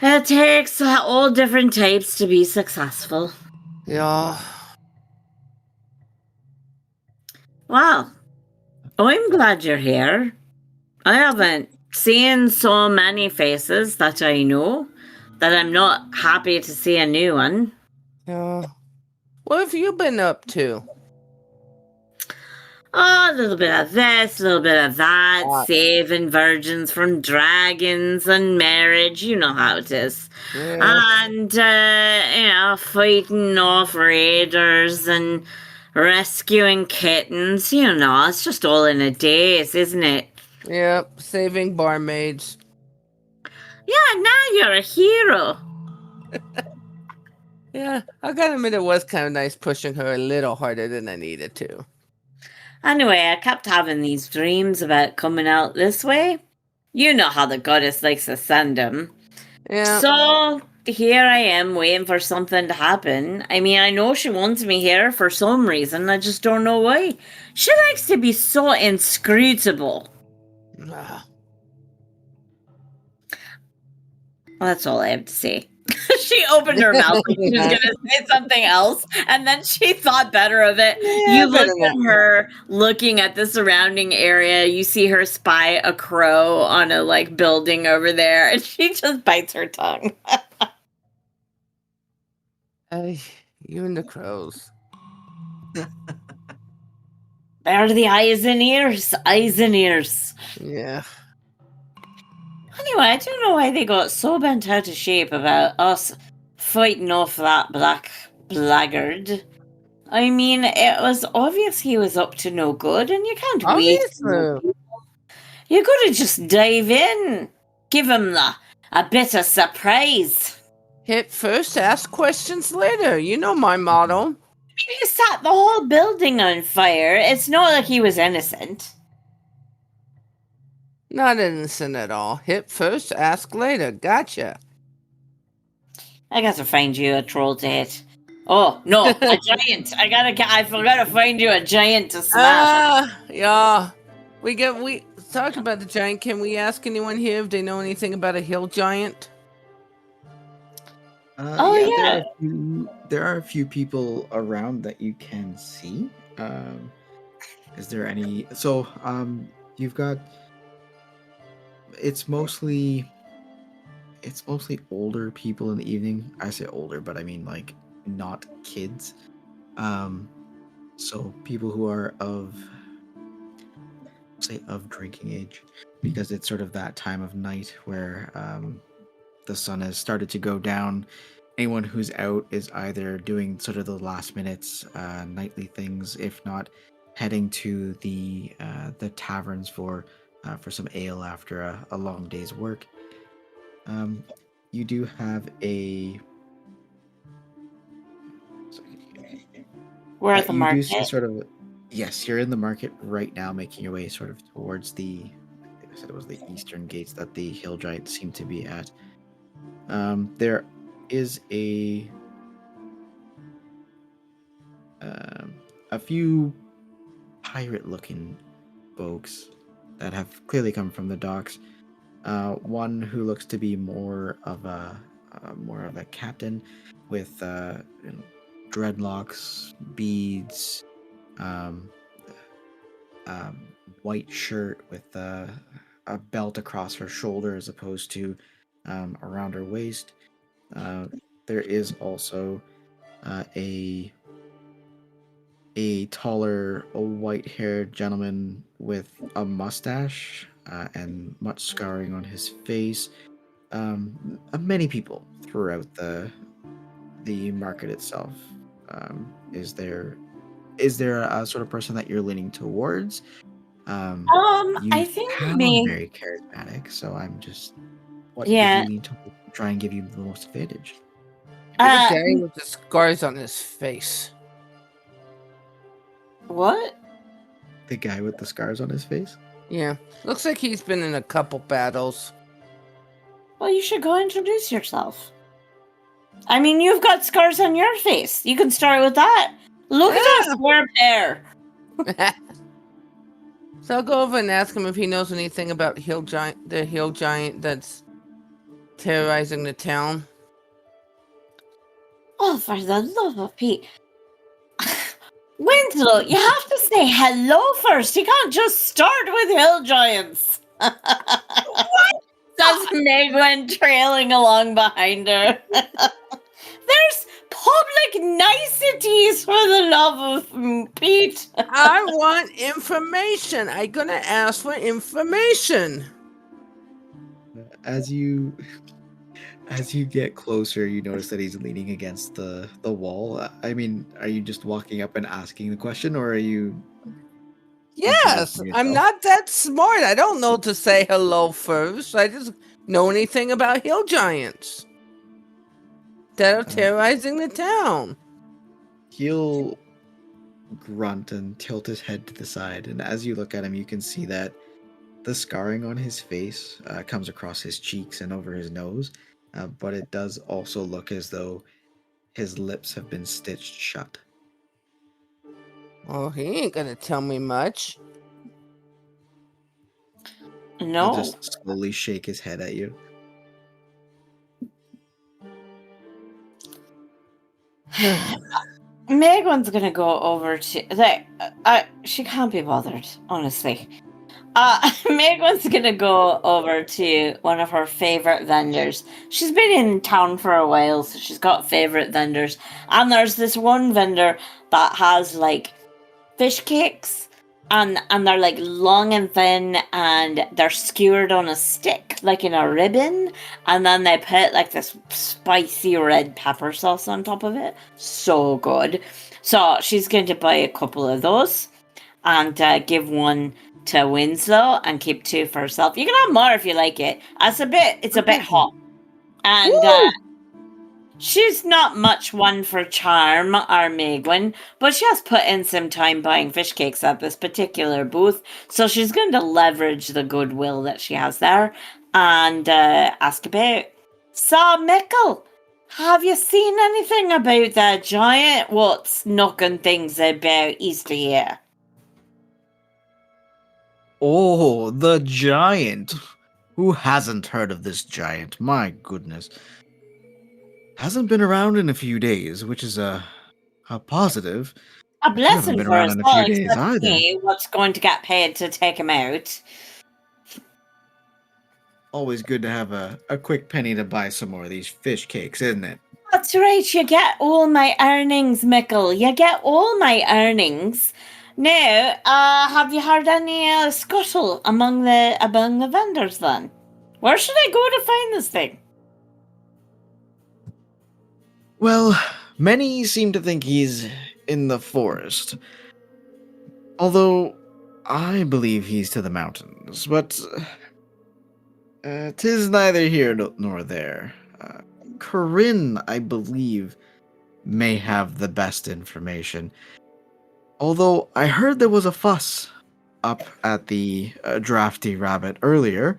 It takes all different types to be successful. Yeah. Well, I'm glad you're here. I haven't seen so many faces that I know that I'm not happy to see a new one. Yeah. What have you been up to? Oh, a little bit of this, a little bit of that, What? saving virgins from dragons and marriage. You know how it is. Yeah. And, fighting off raiders and rescuing kittens. It's just all in a daze, isn't it? Yep, saving barmaids. Yeah, now you're a hero. Yeah, I gotta admit it was kind of nice pushing her a little harder than I needed to. Anyway, I kept having these dreams about coming out this way. You know how the goddess likes to send them. Yeah. So here I am waiting for something to happen. I mean, I know she wants me here for some reason. I just don't know why. She likes to be so inscrutable. Ah. Well, that's all I have to say. She opened her mouth like she was going to say something else, and then she thought better of it. Yeah, You look at her looking at the surrounding area. You see her spy a crow on a building over there, and she just bites her tongue. Hey, you and the crows. There are the eyes and ears. Eyes and ears. Yeah. Anyway, I don't know why they got so bent out of shape about us fighting off that black blackguard. I mean, it was obvious he was up to no good, and you can't wait. Obviously. You gotta just dive in. Give him a bit of surprise. Hit first, ask questions later. You know my motto. He set the whole building on fire. It's not like he was innocent. Not innocent at all. Hit first, ask later. Gotcha. I gotta find you a troll to hit. Oh, no, a giant. I forgot to find you a giant to smash. Yeah. We talked about the giant. Can we ask anyone here if they know anything about a hill giant? Yeah. There are a few people around that you can see. Is there any? So, you've got. It's mostly older people in the evening. I say older, but I mean not kids. So people who are of drinking age, because it's sort of that time of night where the sun has started to go down. Anyone who's out is either doing sort of the last minutes nightly things, if not heading to the taverns for some ale after a long day's work. You do have a. We're at the market. You do see sort of. Yes, you're in the market right now, making your way sort of towards the. I said it was the eastern gates that the hill giants seem to be at. There is a few pirate-looking folks that have clearly come from the docks. One who looks to be more of a captain with dreadlocks, beads, white shirt with a belt across her shoulder as opposed to around her waist. There is also a a taller, a white-haired gentleman with a mustache and much scarring on his face. Many people throughout the market itself. Is there a sort of person that you're leaning towards? You I think sound maybe. very charismatic, so I'm just. What would you Yeah. lean to try and give you the most advantage? The Uh, guy with the scars on his face. what? The guy with the scars on his face? Yeah, looks like he's been in a couple battles. Well, you should go introduce yourself. I mean, you've got scars on your face. You can start with that. Look at that square pair. So I'll go over and ask him if he knows anything about the hill giant that's terrorizing the town. Oh, for the love of Pete. Winslow, you have to say hello first. You can't just start with hill giants. What? Says Megwin trailing along behind her. There's public niceties for the love of Pete. I want information. I'm gonna ask for information. As you get closer, you notice that he's leaning against the wall. I mean, are you just walking up and asking the question, or are you? Yes, introducing I'm yourself? not that smart. I don't know to say hello first. I just know anything about hill giants that are terrorizing the town. He'll grunt and tilt his head to the side, and as you look at him, you can see that the scarring on his face comes across his cheeks and over his nose, but it does also look as though his lips have been stitched shut. Well, he ain't gonna tell me much. No. He'll just slowly shake his head at you. Megwin's gonna go over to she can't be bothered, honestly. Megwin's gonna go over to one of her favorite vendors. She's been in town for a while, so she's got favorite vendors. And there's this one vendor that has like fish cakes, and they're like long and thin, and they're skewered on a stick, like in a ribbon, and then they put like this spicy red pepper sauce on top of it. So good. So she's going to buy a couple of those and give one to Winslow and keep two for herself. You can have more if you like it. It's a bit hot. And she's not much one for charm, our Megwin, but she has put in some time buying fish cakes at this particular booth, so she's going to leverage the goodwill that she has there and ask about. So, Mickle, have you seen anything about that giant what's knocking things about east of here? Oh, the giant. Who hasn't heard of this giant? My goodness. Hasn't been around in a few days, which is a positive. A You haven't blessing been for around us in a all, few days except either. me, what's going to get paid to take him out. Always good to have a quick penny to buy some more of these fish cakes, isn't it? That's right, you get all my earnings, Mickle. You get all my earnings. Now, have you heard any scuttle among the vendors then? Where should I go to find this thing? Well, many seem to think he's in the forest. Although, I believe he's to the mountains, but 'tis neither here nor there. Corinne, I believe, may have the best information. Although I heard there was a fuss up at the Draughty Rabbit earlier.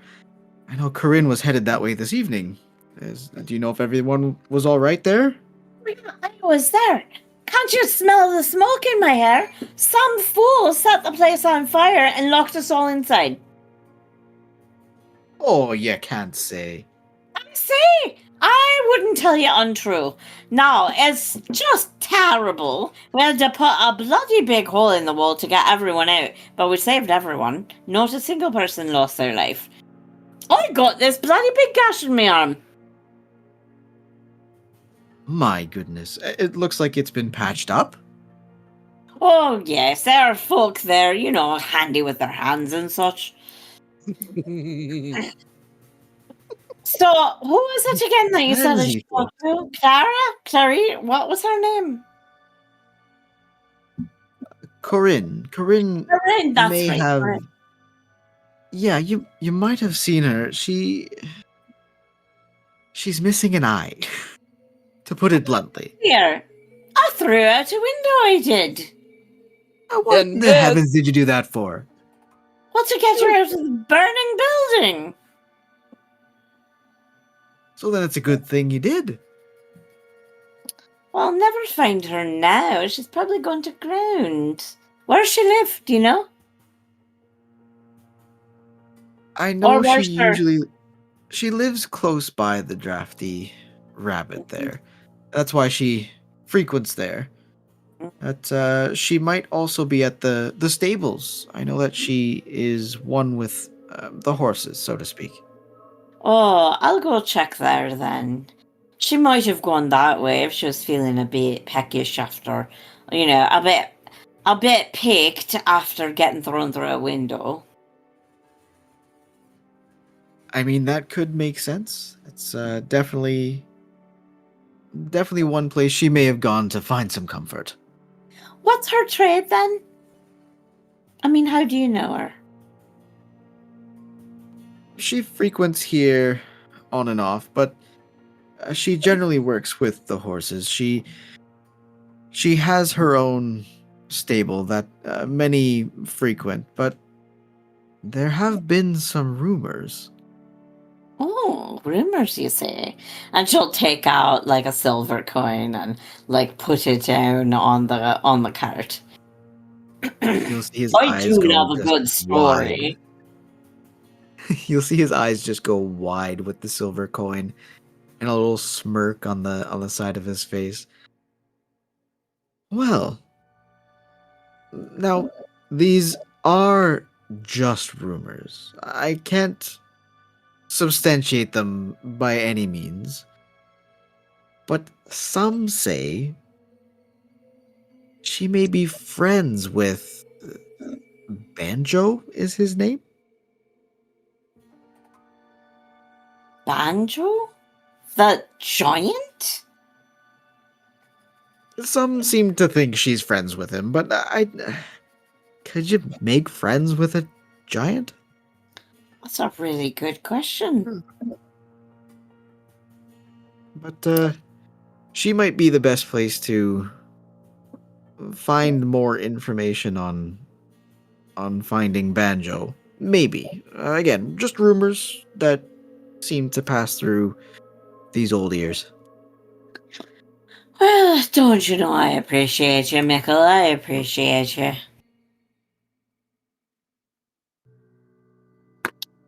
I know Corinne was headed that way this evening. Do you know if everyone was all right there? I was there. Can't you smell the smoke in my hair? Some fool set the place on fire and locked us all inside. Oh, you can't say. I say, I wouldn't tell you untrue. No, it's just terrible. We had to put a bloody big hole in the wall to get everyone out, but we saved everyone. Not a single person lost their life. I got this bloody big gash in my arm. My goodness, it looks like it's been patched up. Oh, yes, there are folk there, you know, handy with their hands and such. So, who was it again that you said that she Pansy spoke folk. to? Clara? Clary? What was her name? Corinne. Corinne Corinne, that's may right. have. Corinne. Yeah, you might have seen her. She's missing an eye, to put it bluntly. Here. I threw out a window, I did. What And the this- heavens did you do that for? What, to get her out of the burning building? So then it's a good thing you did. Well, I'll never find her now. She's probably gone to ground. Where does she live? Do you know? I know Or she where's her- usually she lives close by the Draughty Rabbit there. That's why she frequents there. But she might also be at the stables. I know that she is one with the horses, so to speak. Oh, I'll go check there then. She might have gone that way if she was feeling a bit peckish after, you know, a bit picked after getting thrown through a window. I mean, that could make sense. It's definitely one place she may have gone to find some comfort. What's her trade then? I mean, how do you know her? She frequents here on and off, but she generally works with the horses. She has her own stable that many frequent, but there have been some rumors. Oh, rumors, you say? And she'll take out like a silver coin and like put it down on the cart. You'll see his I eyes do go love a just good story. wide. You'll see his eyes just go wide with the silver coin, and a little smirk on the side of his face. Well, now these are just rumors. I can't substantiate them by any means. But some say she may be friends with Banjo is his name? Banjo? The giant? Some seem to think she's friends with him, but could you make friends with a giant? That's a really good question. But she might be the best place to find more information on finding Banjo. Maybe. Again, just rumors that seem to pass through these old ears. Well, don't you know I appreciate you, Michael. I appreciate you.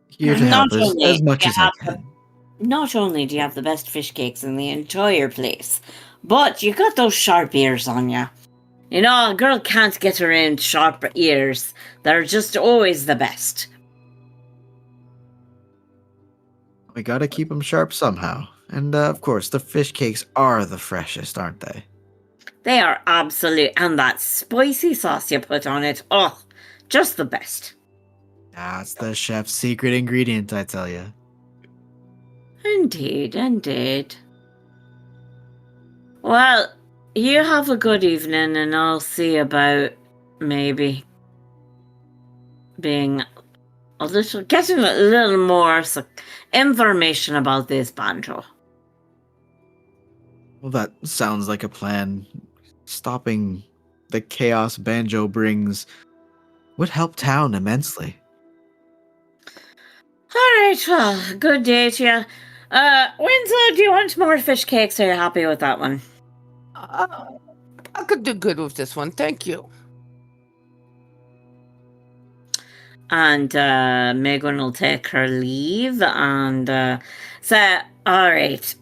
Here to help Not only as much you as I have can. Not only do you have the best fish cakes in the entire place, but you got those sharp ears on you. You know, a girl can't get around sharp ears. They're just always the best. We gotta keep them sharp somehow. And of course, the fish cakes are the freshest, aren't they? They are absolute, and that spicy sauce you put on it, oh, just the best. That's the chef's secret ingredient, I tell you. Indeed, indeed. Well, you have a good evening, and I'll see about maybe getting a little more information about this Banjo. Well, that sounds like a plan. Stopping the chaos Banjo brings would help town immensely. Alright, well, good day to you. Winslow, do you want more fish cakes? Are you happy with that one? I could do good with this one, thank you. And Megan will take her leave and say, alright,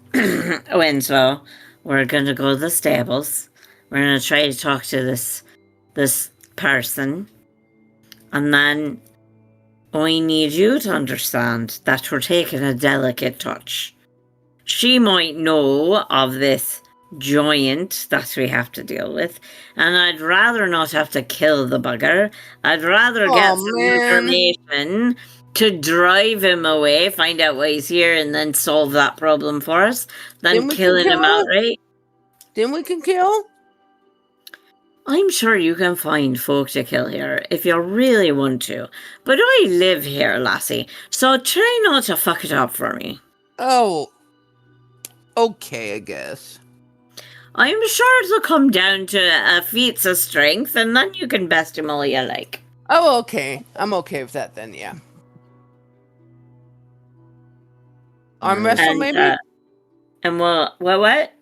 Winslow, we're going to go to the stables. We're going to try to talk to this person. And then I need you to understand that we're taking a delicate touch. She might know of this giant that we have to deal with, and I'd rather not have to kill the bugger. I'd rather get Oh, some man. information to drive him away, find out why he's here, and then solve that problem for us, than Then we can killing him kill him? outright. Then we can kill? I'm sure you can find folk to kill here if you really want to, but I live here, lassie, so try not to fuck it up for me. Oh. Okay, I guess. I'm sure it'll come down to feats of strength, and then you can best him all you like. Oh, okay. I'm okay with that then, yeah. Arm wrestle, And, maybe? And what?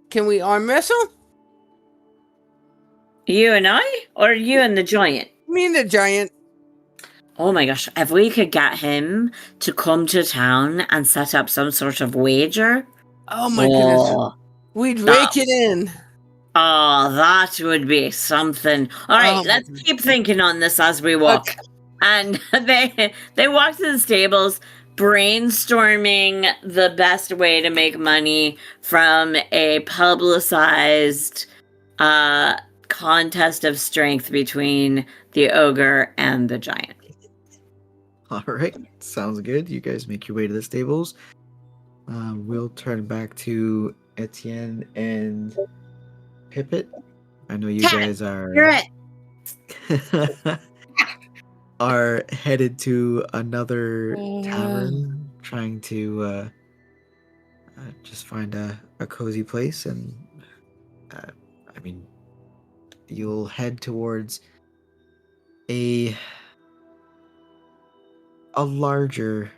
Can we arm wrestle? You and I? Or you and the giant? Me and the giant. Oh my gosh, if we could get him to come to town and set up some sort of wager. Oh my goodness. We'd rake it in. Oh, that would be something. All right, let's keep thinking on this as we walk. Okay. And they walk to the stables, brainstorming the best way to make money from a publicized contest of strength between the ogre and the giant. All right, sounds good. You guys make your way to the stables. We'll turn back to Etienne and Pippet. I know you guys are are headed to another tavern, trying to just find a cozy place, and I mean, you'll head towards a larger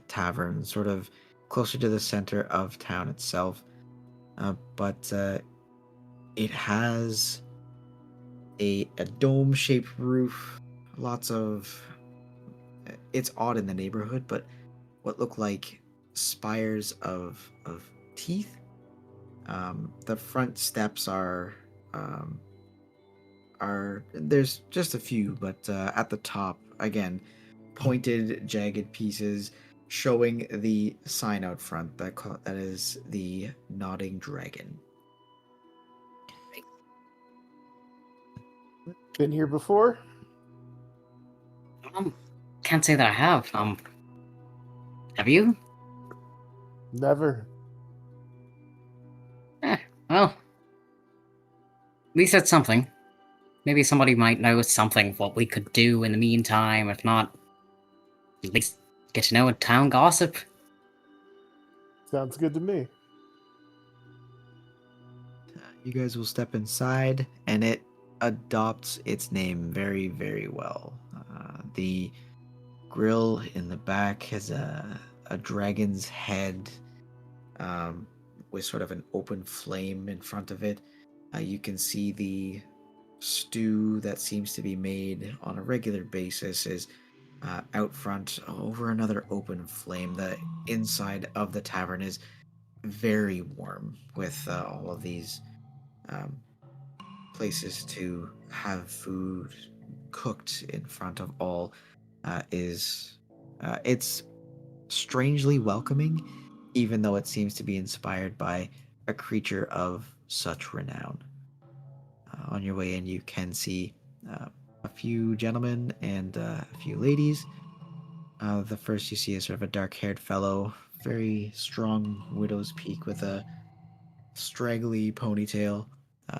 tavern, sort of closer to the center of town itself, but it has a dome-shaped roof. Lots of it's odd in the neighborhood, but what look like spires of teeth. The front steps are there's just a few, but at the top again, pointed, jagged pieces showing the sign out front that is the Nodding Dragon. Been here before? Can't say that I have. Have you? Never. Well, at least that's something. Maybe somebody might know something of what we could do in the meantime. If not, at least get to know a town gossip. Sounds good to me. You guys will step inside, and it adopts its name very, very well. The grill in the back has a dragon's head with sort of an open flame in front of it. You can see the stew that seems to be made on a regular basis is out front over another open flame. The inside of the tavern is very warm with all of these places to have food cooked in front of all. It's strangely welcoming, even though it seems to be inspired by a creature of such renown. On your way in, you can see a few gentlemen and a few ladies. The first you see is sort of a dark-haired fellow, very strong widow's peak with a straggly ponytail.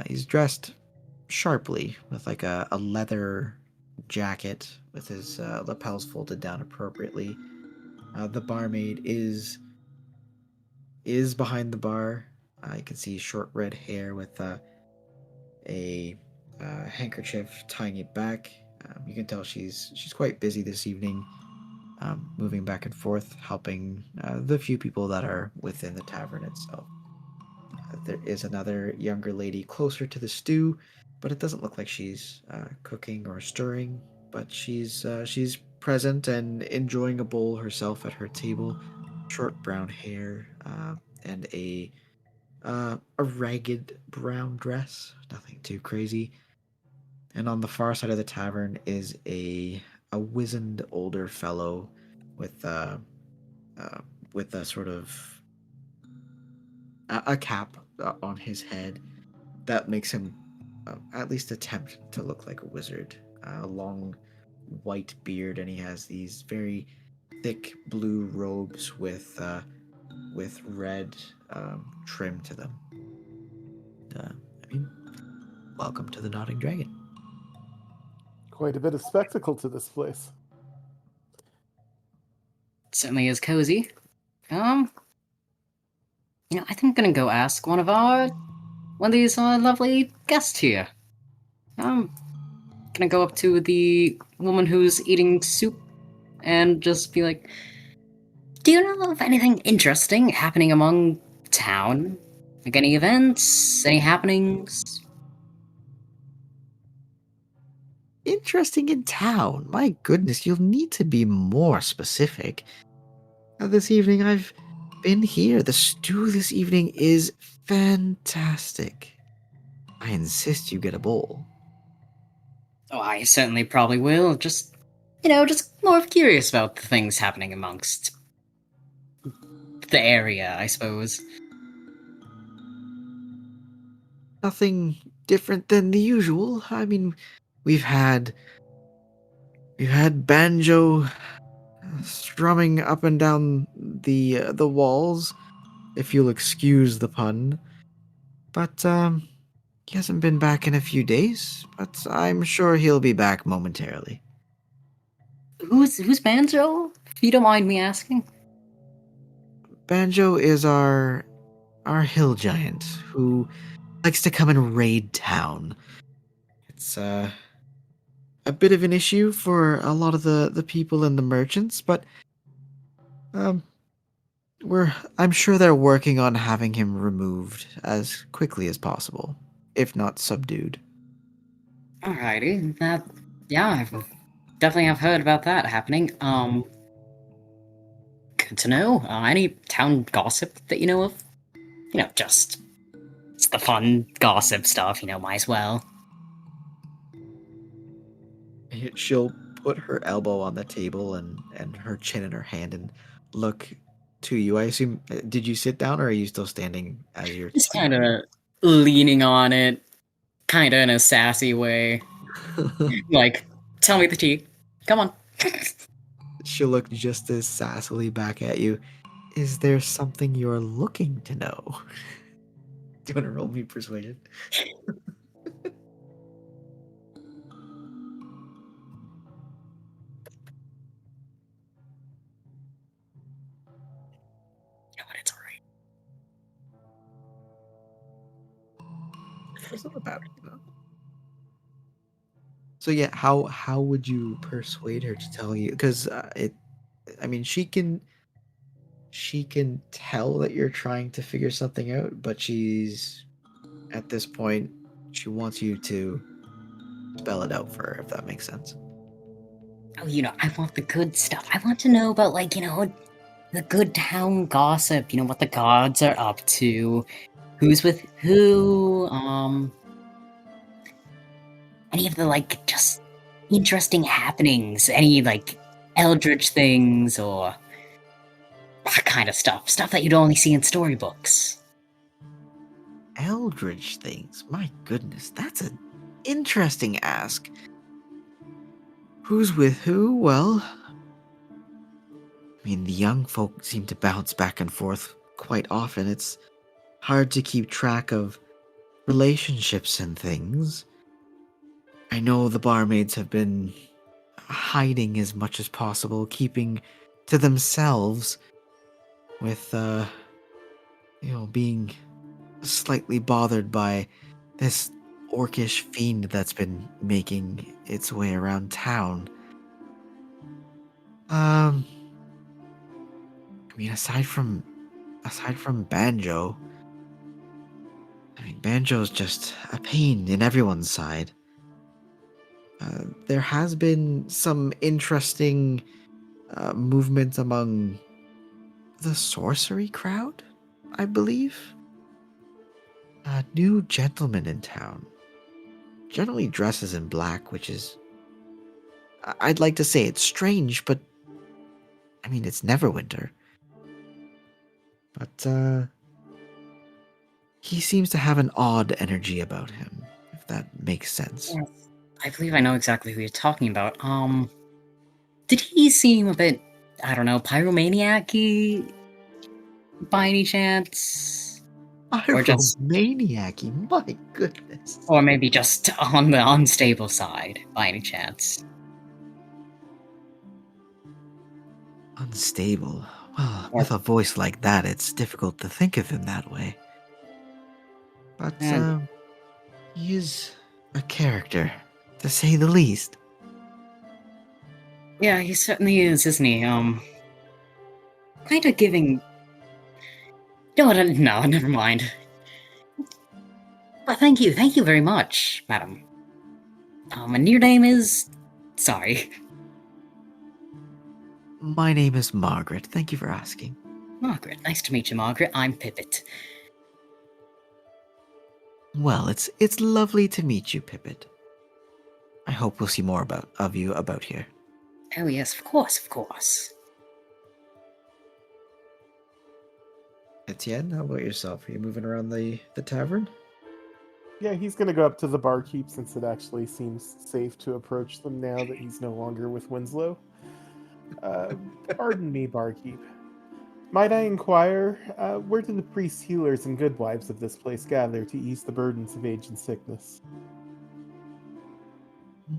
He's dressed sharply with like a leather jacket with his lapels folded down appropriately. The barmaid is behind the bar. You can see short red hair with a handkerchief tying it back. You can tell she's quite busy this evening, moving back and forth, helping the few people that are within the tavern itself. There is another younger lady closer to the stew, but it doesn't look like she's cooking or stirring. But she's present and enjoying a bowl herself at her table. Short brown hair and a ragged brown dress. Nothing too crazy. And on the far side of the tavern is a wizened older fellow with a sort of a cap on his head that makes him at least attempt to look like a wizard. A long white beard, and he has these very thick blue robes with red trim to them. I mean, welcome to the Nodding Dragon. Quite a bit of spectacle to this place. Certainly is cozy. I think I'm gonna go ask one of these lovely guests here. Gonna go up to the woman who's eating soup and just be like, "Do you know of anything interesting happening among town? Like any events, any happenings?" Interesting in town. My goodness, you'll need to be more specific. This evening I've been here. The stew this evening is fantastic. I insist you get a bowl. Oh, I certainly probably will. Just more curious about the things happening amongst the area, I suppose. Nothing different than the usual. I mean, we've had banjo strumming up and down the walls, if you'll excuse the pun. But he hasn't been back in a few days, but I'm sure he'll be back momentarily. Who's Banjo? If you don't mind me asking. Banjo is our hill giant who likes to come and raid town. It's a bit of an issue for a lot of the people and the merchants, but I'm sure they're working on having him removed as quickly as possible, if not subdued. Alrighty, I've definitely have heard about that happening. Good to know. Any town gossip that you know of? Just it's the fun gossip stuff. Might as well. She'll put her elbow on the table and her chin in her hand and look to you. I assume, did you sit down or are you still standing as you're... Just kind of leaning on it, kind of in a sassy way. Like, tell me the tea. Come on. She'll look just as sassily back at you. Is there something you're looking to know? Do you want to roll me persuasion? It's alright. It's not bad, So yeah, how would you persuade her to tell you? Because she can tell that you're trying to figure something out, but she's at this point she wants you to spell it out for her, if that makes sense. Oh, I want the good stuff. I want to know about, the good town gossip. What the gods are up to, who's with who. Any of the just interesting happenings. Any eldritch things or that kind of stuff. Stuff that you'd only see in storybooks. Eldritch things? My goodness, that's an interesting ask. Who's with who? Well, the young folk seem to bounce back and forth quite often. It's hard to keep track of relationships and things. I know the barmaids have been hiding as much as possible, keeping to themselves with, being slightly bothered by this orcish fiend that's been making its way around town. Aside from Banjo, Banjo's just a pain in everyone's side. There has been some interesting movement among the sorcery crowd, I believe. A new gentleman in town. Generally dresses in black, which is... I'd like to say it's strange, but... it's Neverwinter. But, He seems to have an odd energy about him, if that makes sense. Yes, I believe I know exactly who you're talking about. Did he seem a bit, I don't know, pyromaniac-y by any chance? Or just, Pyromaniac, my goodness. or maybe just on the unstable side by any chance? Unstable. Well, Or, with a voice like that, it's difficult to think of him that way. But, and he is a character, to say the least. yeah, he certainly is, isn't he? Kind of giving. No, no, never mind. But thank you very much, madam. And your name is. Sorry, My name is Margaret. Thank you for asking. Margaret. Nice to meet you, Margaret. I'm Pippet. Well, it's lovely to meet you, Pippet. I hope we'll see more of you about here. Oh yes, of course, of course. Etienne, how about yourself? Are you moving around the tavern? Yeah, he's gonna go up to the barkeep since it actually seems safe to approach them now that he's no longer with Winslow. Pardon me, barkeep. Might I inquire, where do the priests, healers, and good wives of this place gather to ease the burdens of age and sickness?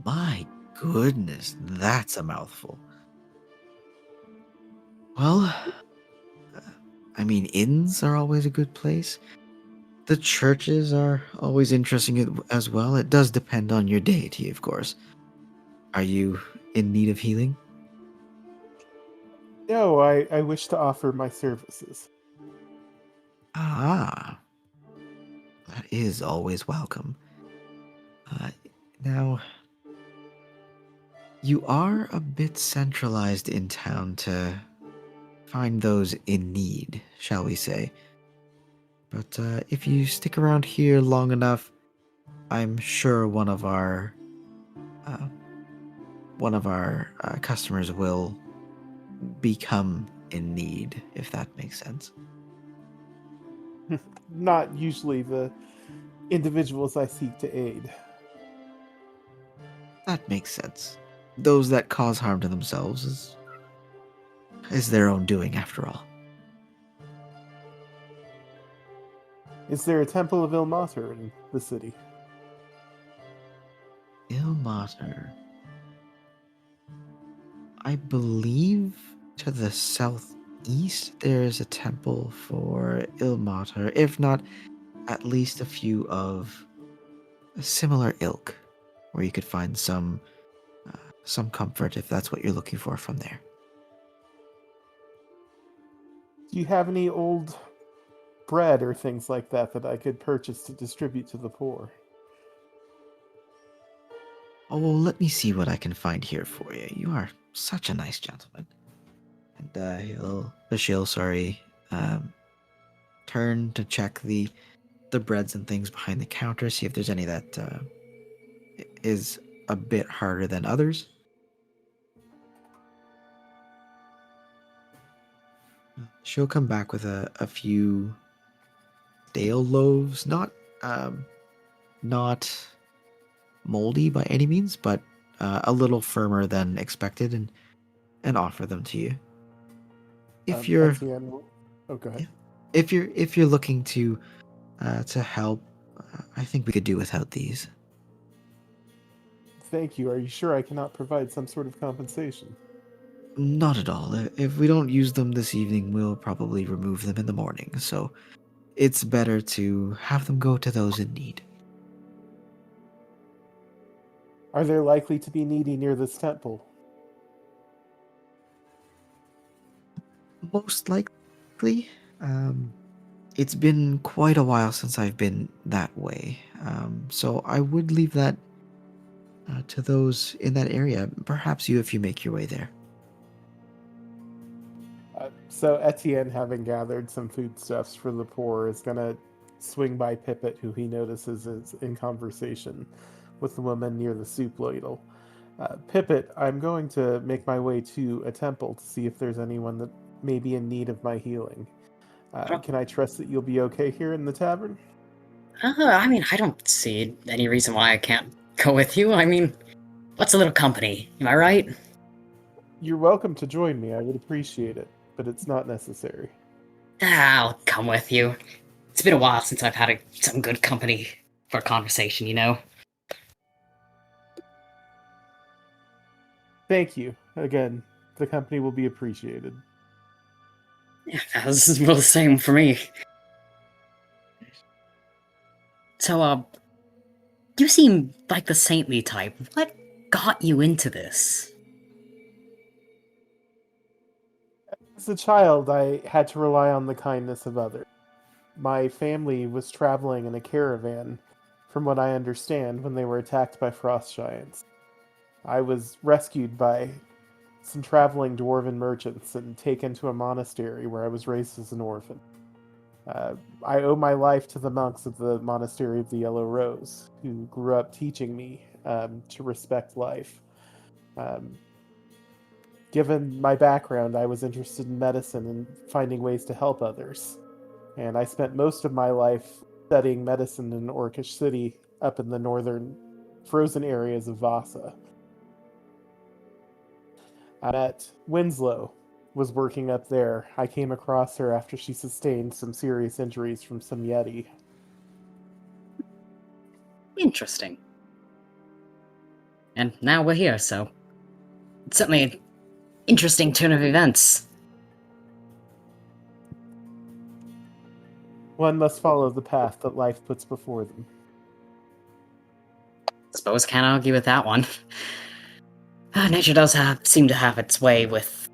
My goodness, that's a mouthful. Well, I mean, inns are always a good place. The churches are always interesting as well. It does depend on your deity, of course. Are you in need of healing? No, I wish to offer my services. Ah, that is always welcome. Now, you are a bit centralized in town to find those in need, shall we say. But if you stick around here long enough, I'm sure one of our customers will become in need, if that makes sense. Not usually the individuals I seek to aid. That makes sense. Those that cause harm to themselves is their own doing, after all. Is there a temple of Ilmater in the city? Ilmater. I believe to the southeast there is a temple for Ilmater, if not at least a few of a similar ilk, where you could find some comfort if that's what you're looking for from there. Do you have any old bread or things like that that I could purchase to distribute to the poor? Oh, well, let me see what I can find here for you. You are such a nice gentleman. And she'll turn to check the breads and things behind the counter, see if there's any that is a bit harder than others. She'll come back with a few stale loaves, not moldy by any means, but a little firmer than expected, and offer them to you. If you're Etienne, oh, go ahead. if you're looking to help, I think we could do without these. Thank you. Are you sure I cannot provide some sort of compensation? Not at all. If we don't use them this evening, we'll probably remove them in the morning. So it's better to have them go to those in need. Are there likely to be needy near this temple? Most likely. It's been quite a while since I've been that way. So I would leave that to those in that area. Perhaps you, if you make your way there. So Etienne, having gathered some foodstuffs for the poor, is going to swing by Pippet, who he notices is in conversation with the woman near the soup ladle. Pippet, I'm going to make my way to a temple to see if there's anyone that may be in need of my healing. Can I trust that you'll be okay here in the tavern? I mean, I don't see any reason why I can't go with you. I mean, what's a little company? Am I right? You're welcome to join me. I would appreciate it, but it's not necessary. I'll come with you. It's been a while since I've had some good company for a conversation, you know? Thank you. Again, the company will be appreciated. Yeah, this is well the same for me. So, you seem like the saintly type. What got you into this? As a child, I had to rely on the kindness of others. My family was traveling in a caravan, from what I understand, when they were attacked by frost giants. I was rescued by some traveling dwarven merchants and taken to a monastery where I was raised as an orphan. I owe my life to the monks of the Monastery of the Yellow Rose, who grew up teaching me to respect life. Um, Given my background, I was interested in medicine and finding ways to help others. And I spent most of my life studying medicine in Orcish City up in the northern frozen areas of Vasa. I met Winslow, was working up there. I came across her after she sustained some serious injuries from some Yeti. Interesting. And now we're here, so it's certainly an interesting turn of events. One must follow the path that life puts before them. Suppose can't argue with that one. Nature does seem to have its way with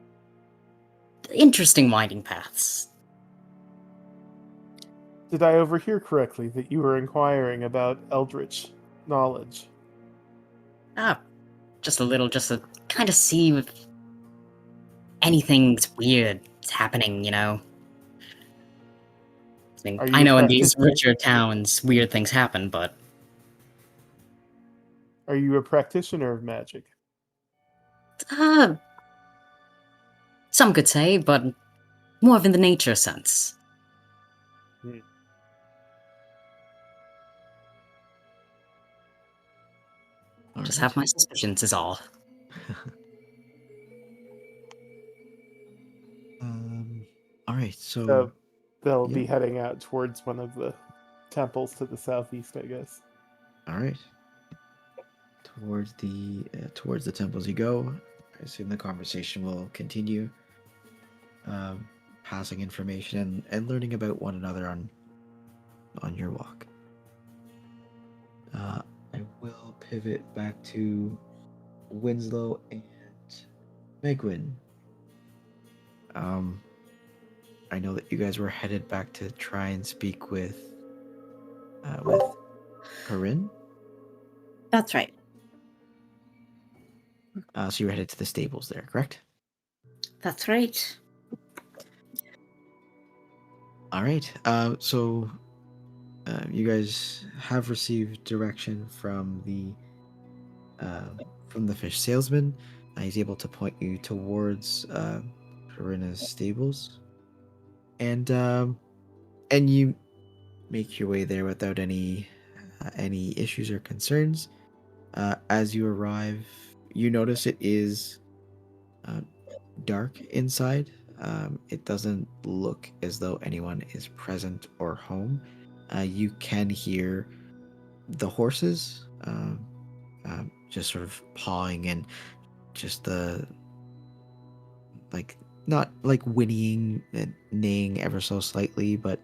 interesting winding paths. Did I overhear correctly that you were inquiring about eldritch knowledge? Just a little, just to kind of see if anything's weird is happening, you know? I mean, Are you I a know in these practitioner? richer towns, weird things happen, but Are you a practitioner of magic? uh, some could say, but more of in the nature sense. Just have my suspicions is all. All right, so So they'll yeah. be heading out towards one of the temples to the southeast, I guess. All right. Towards the temples you go. I assume the conversation will continue, passing information and learning about one another on your walk. I will pivot back to Winslow and Megwin. I know that you guys were headed back to try and speak with Corinne. That's right. So you were headed to the stables there, correct? That's right. All right. So you guys have received direction from the fish salesman. He's able to point you towards Corinna's stables, and you make your way there without any issues or concerns. As you arrive, you notice it is dark inside. It doesn't look as though anyone is present or home. You can hear the horses just sort of pawing and just not like whinnying and neighing ever so slightly, but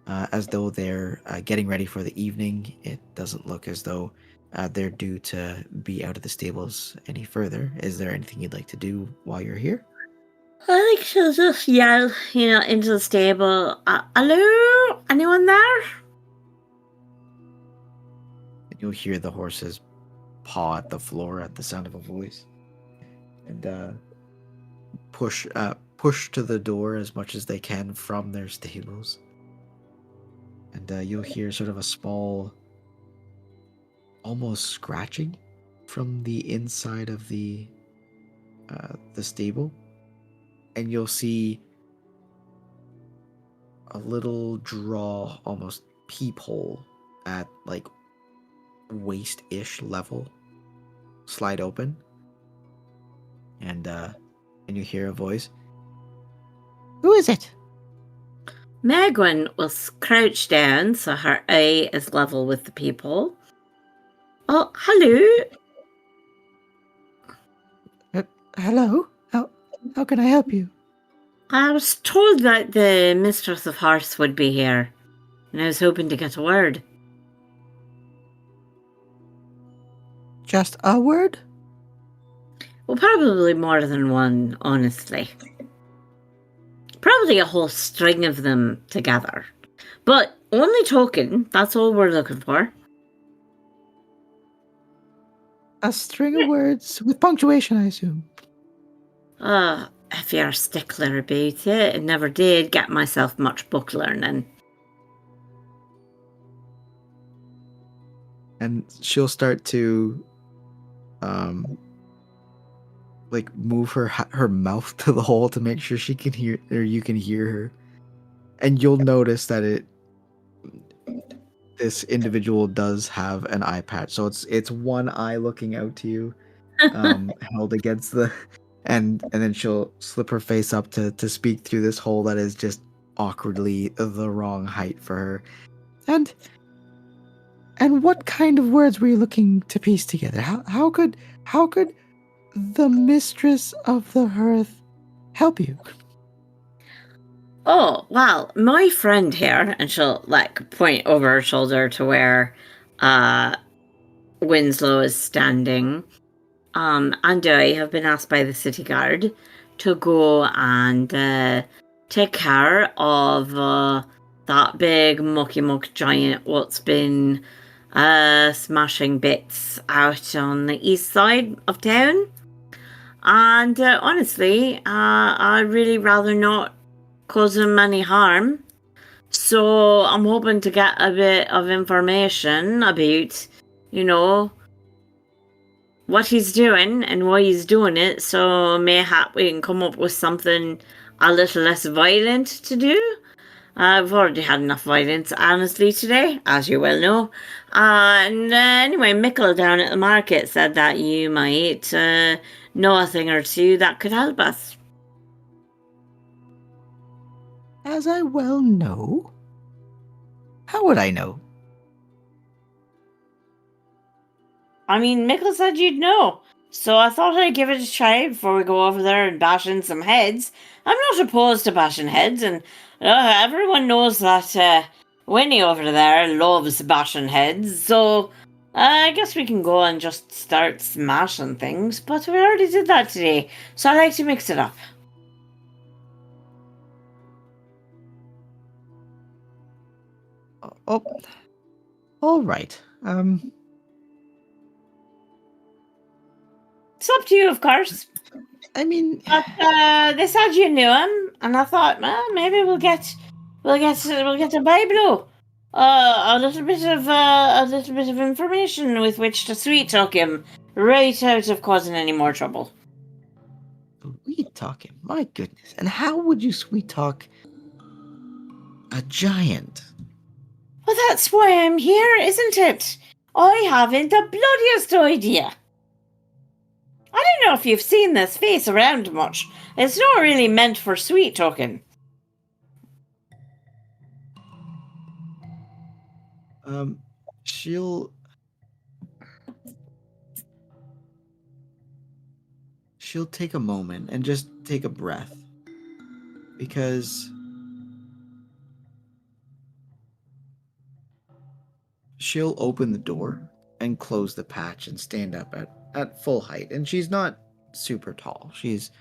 as though they're getting ready for the evening. It doesn't look as though they're due to be out of the stables any further. Is there anything you'd like to do while you're here? I think she'll just yell, into the stable. Hello? Anyone there? And you'll hear the horses paw at the floor at the sound of a voice, and push to the door as much as they can from their stables. And you'll hear sort of a small, almost scratching from the inside of the stable, and you'll see a little draw, almost peephole at like waist-ish level slide open, and you hear a voice. Who is it? Megwin will crouch down so her eye is level with the people. Oh, hello. Hello. How can I help you? I was told that the Mistress of Hearth would be here, and I was hoping to get a word. Just a word? Well, probably more than one, honestly. Probably a whole string of them together. But only talking, that's all we're looking for. A string of words with punctuation, I assume. If you're a stickler about it, I never did get myself much book learning. And she'll start to like move her mouth to the hole to make sure she can hear, or you can hear her. And you'll notice that this individual does have an eye patch, so it's one eye looking out to you, held against the, and then she'll slip her face up to speak through this hole that is just awkwardly the wrong height for her. And what kind of words were you looking to piece together? How could the Mistress of the Hearth help you? Oh, well, my friend here, and she'll like point over her shoulder to where Winslow is standing, and I have been asked by the city guard to go and take care of that big mucky muck giant what's been smashing bits out on the east side of town. And honestly, I'd really rather not cause him any harm. So I'm hoping to get a bit of information about, what he's doing and why he's doing it. So mayhap we can come up with something a little less violent to do. I've already had enough violence, honestly, today, as you well know. And anyway, Mickle down at the market said that you might know a thing or two that could help us. As I well know. How would I know? I mean, Mickle said you'd know. So I thought I'd give it a try before we go over there and bash in some heads. I'm not opposed to bashing heads, and everyone knows that Winnie over there loves bashing heads, so I guess we can go and just start smashing things, but we already did that today, so I like to mix it up. Oh, all right. It's up to you, of course. I mean, But they said you knew him, and I thought, well, maybe we'll get a Bible, a little bit of information with which to sweet talk him right out of causing any more trouble. sweet talk him. My goodness. And how would you sweet talk a giant? Well, that's why I'm here, isn't it? I haven't the bloodiest idea. I don't know if you've seen this face around much. It's not really meant for sweet talking. She'll take a moment and just take a breath, because she'll open the door and close the patch and stand up at full height. And she's not super tall. She's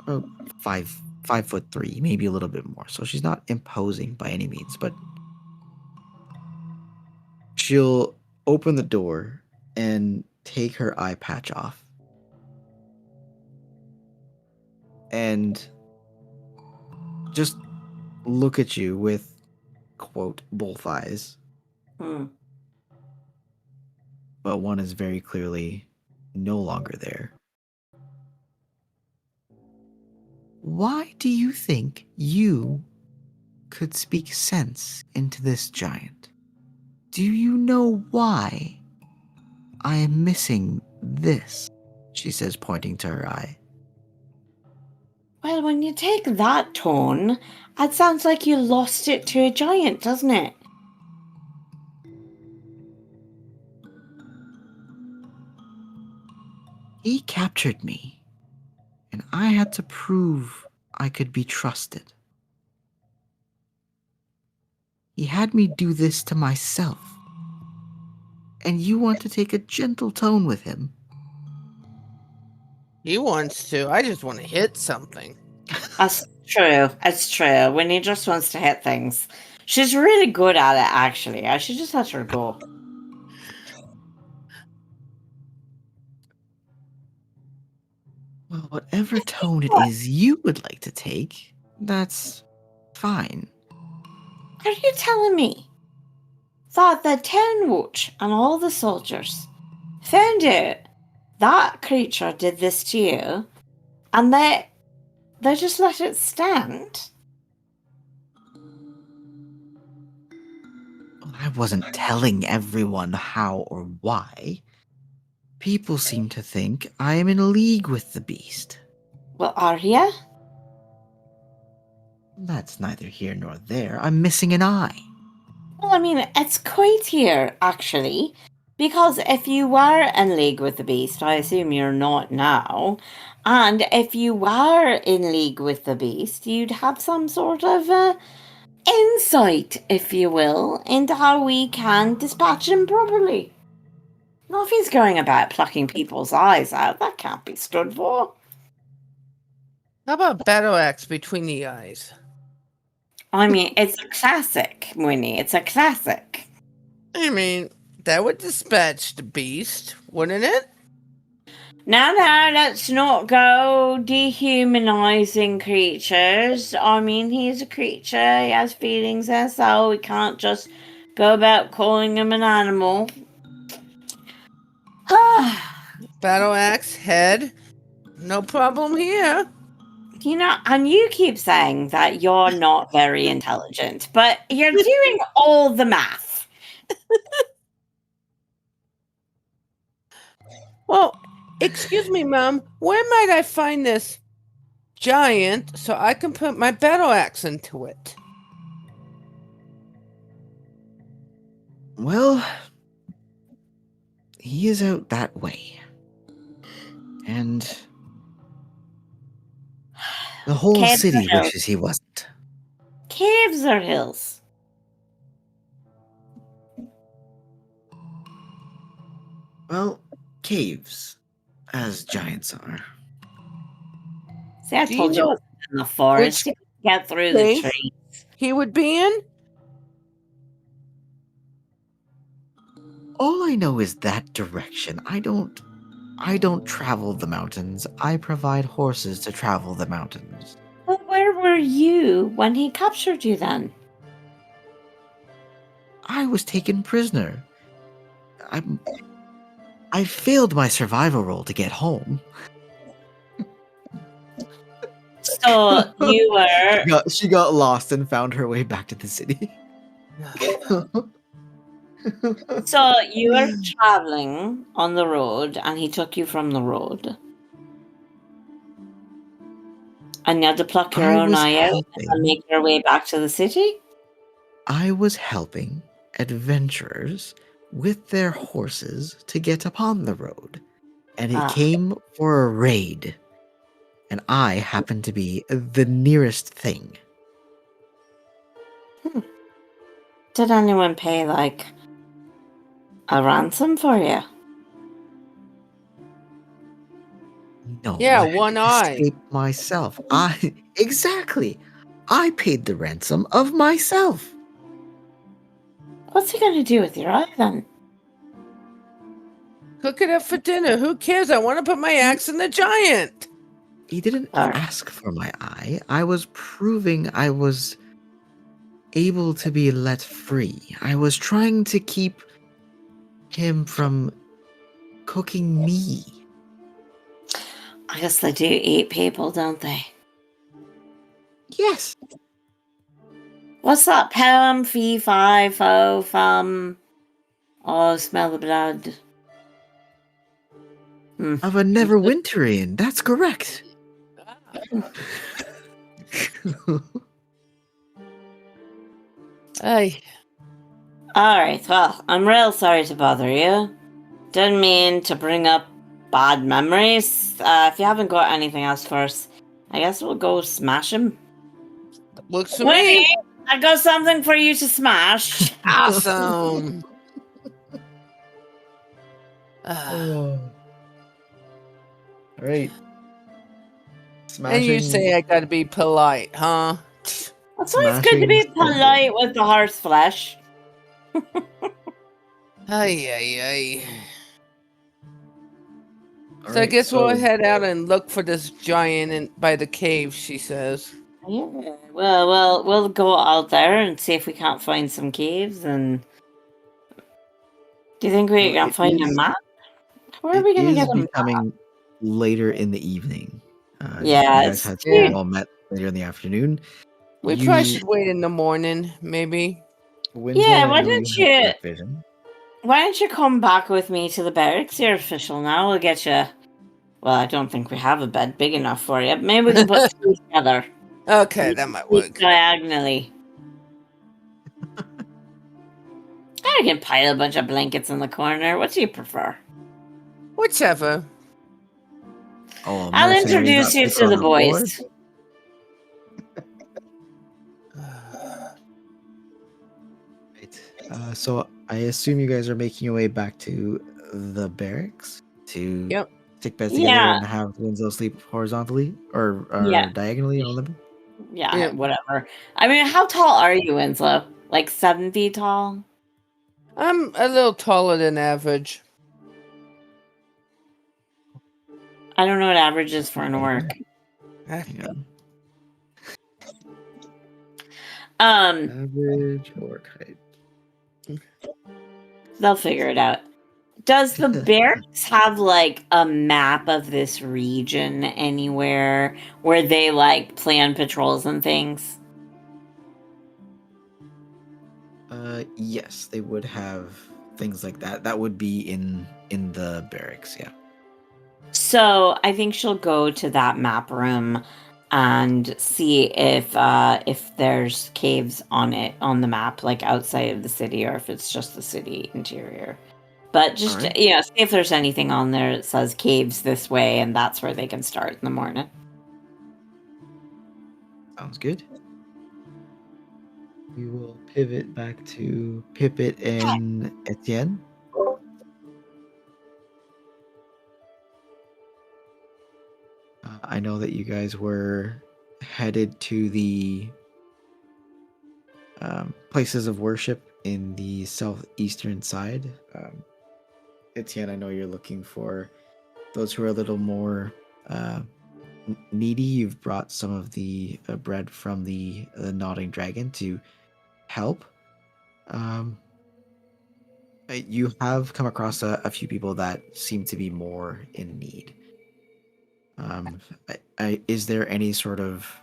about 5'3", maybe a little bit more. So she's not imposing by any means, but she'll open the door and take her eye patch off. And just look at you with, quote, both eyes. But one is very clearly no longer there. Why do you think you could speak sense into this giant? Do you know why I am missing this? She says, pointing to her eye. Well, when you take that tone, it sounds like you lost it to a giant, doesn't it? He captured me, and I had to prove I could be trusted. He had me do this to myself. And you want to take a gentle tone with him? He wants to. I just want to hit something. That's true. It's true. When he just wants to hit things. She's really good at it, actually. I should just let her go. Well, whatever tone it is you would like to take, that's fine. Are you telling me that the Ten Watch and all the soldiers found out that creature did this to you, and they just let it stand? I wasn't telling everyone how or why. People seem to think I am in league with the beast. Well, are you? That's neither here nor there. I'm missing an eye. Well, I mean, it's quite here, actually. Because if you were in league with the beast, I assume you're not now. And if you were in league with the beast, you'd have some sort of insight, if you will, into how we can dispatch him properly. Now, if he's going about plucking people's eyes out, that can't be stood for. How about battle axe between the eyes? I mean, it's a classic, Winnie. It's a classic. I mean, that would dispatch the beast, wouldn't it? No, let's not go dehumanizing creatures. I mean, he's a creature, he has feelings and so we can't just go about calling him an animal. Battle axe, head, no problem here. You know, and you keep saying that you're not very intelligent, but you're doing all the math. Well, excuse me, Mom. Where might I find this giant so I can put my battle axe into it? Well, he is out that way. And the whole Caves city or hills? wishes he wasn't. Caves or hills? Well, caves, as giants are. See, I Do told you you know it was in the forest. You could get through the cave trees. he would be in? All I know is that direction. I don't travel the mountains. I provide horses to travel the mountains. Well, where were you when he captured you then? I was taken prisoner. I failed my survival roll to get home. So you were... She got lost and found her way back to the city. So you were traveling on the road and he took you from the road. And you had to pluck your I own was eye out helping. and make your way back to the city? I was helping adventurers with their horses to get upon the road, and it came for a raid, and I happened to be the nearest thing. Did anyone pay, like, a ransom for you? No, Yeah, I had one to eye. escape myself. Exactly. I paid the ransom of myself. What's he going to do with your eye then? Cook it up for dinner. Who cares? I want to put my axe in the giant. He didn't ask for my eye. I was proving I was able to be let free. I was trying to keep him from cooking me. I guess they do eat people, don't they? Yes. What's that poem? Fee, fi, fo, fum. Oh, smell the blood. Of a Neverwinterian. That's correct. Ay, Alright, well, I'm real sorry to bother you. Didn't mean to bring up bad memories. If you haven't got anything else for us, I guess we'll go smash him. looks to Wait, me I got something for you to smash. awesome. Ah, All right. and you Smashing. say I gotta be polite, huh? It's always good to Smashing be Splendid. polite with the horse flesh. Ay, ay, ay. All So I right, guess we'll so- head out and look for this giant by the cave, she says. Yeah, well, we'll go out there and see if we can't find some caves. And do you think we Well, can it find a is- map? Where are It we gonna is get a map? becoming later in the evening. Yeah, you guys it's had Yeah. all met later in the afternoon. We You- probably should wait in the morning, maybe. Winslow, Yeah, I why know don't have you- dark vision. Why don't you come back with me to the barracks? You're official now. We'll get you. Well, I don't think we have a bed big enough for you. Maybe we can put two together. Okay, that might work. Diagonally. I can pile a bunch of blankets in the corner. What do you prefer? Whichever. Oh, I'll mercenaries introduce not you sleeping to on the floor? boys. Right. So I assume you guys are making your way back to the barracks to Yep. stick beds together Yeah. and have Winslow sleep horizontally or Yeah. diagonally on them. Yeah, Yeah. whatever. I mean, how tall are you, Winslow? Like 7 feet tall? I'm a little taller than average. I don't know what average is for an orc. Hang on. Average orc height. They'll figure it out. Does the barracks have like a map of this region anywhere where they like plan patrols and things? Yes, they would have things like that. That would be in the barracks. Yeah. So I think she'll go to that map room and see if there's caves on the map, like outside of the city, or if it's just the city interior. But just Alright. see if there's anything on there that says caves this way, and that's where they can start in the morning. Sounds good. We will pivot back to Pippet and Etienne. I know that you guys were headed to the places of worship in the southeastern side. Etienne, I know you're looking for those who are a little more needy. You've brought some of the bread from the Nodding Dragon to help. You have come across a few people that seem to be more in need. Is there any sort of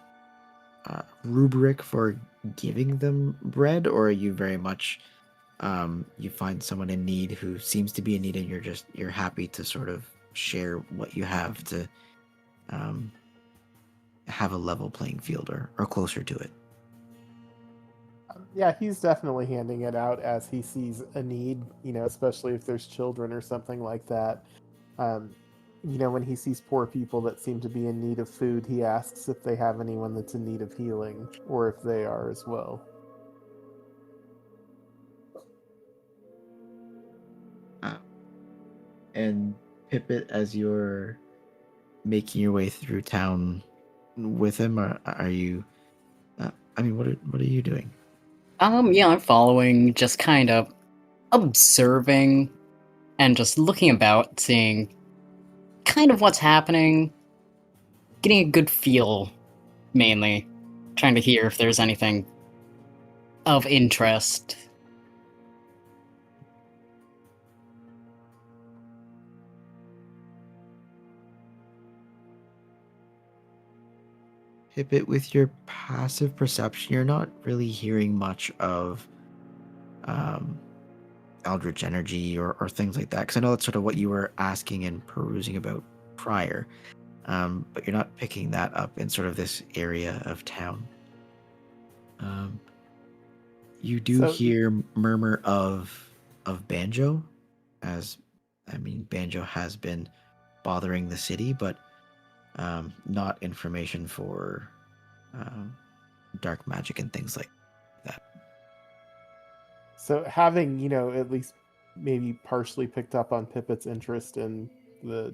rubric for giving them bread, or are you very much you find someone in need who seems to be in need, and you're happy to sort of share what you have to have a level playing field or closer to it? Yeah, he's definitely handing it out as he sees a need, especially if there's children or something like that. When he sees poor people that seem to be in need of food, he asks if they have anyone that's in need of healing, or if they are as well. And Pippet, as you're making your way through town with him, or are you? What are you doing? Yeah, I'm following, just kind of observing and just looking about, seeing kind of what's happening, getting a good feel, mainly. Trying to hear if there's anything of interest. Pippet, with your passive perception, you're not really hearing much of eldritch energy or things like that? Because I know that's sort of what you were asking and perusing about prior, but you're not picking that up in sort of this area of town. You do So hear murmur of banjo, as I mean, banjo has been bothering the city, but not information for um, dark magic and things like that. So having, at least maybe partially picked up on Pipit's interest in the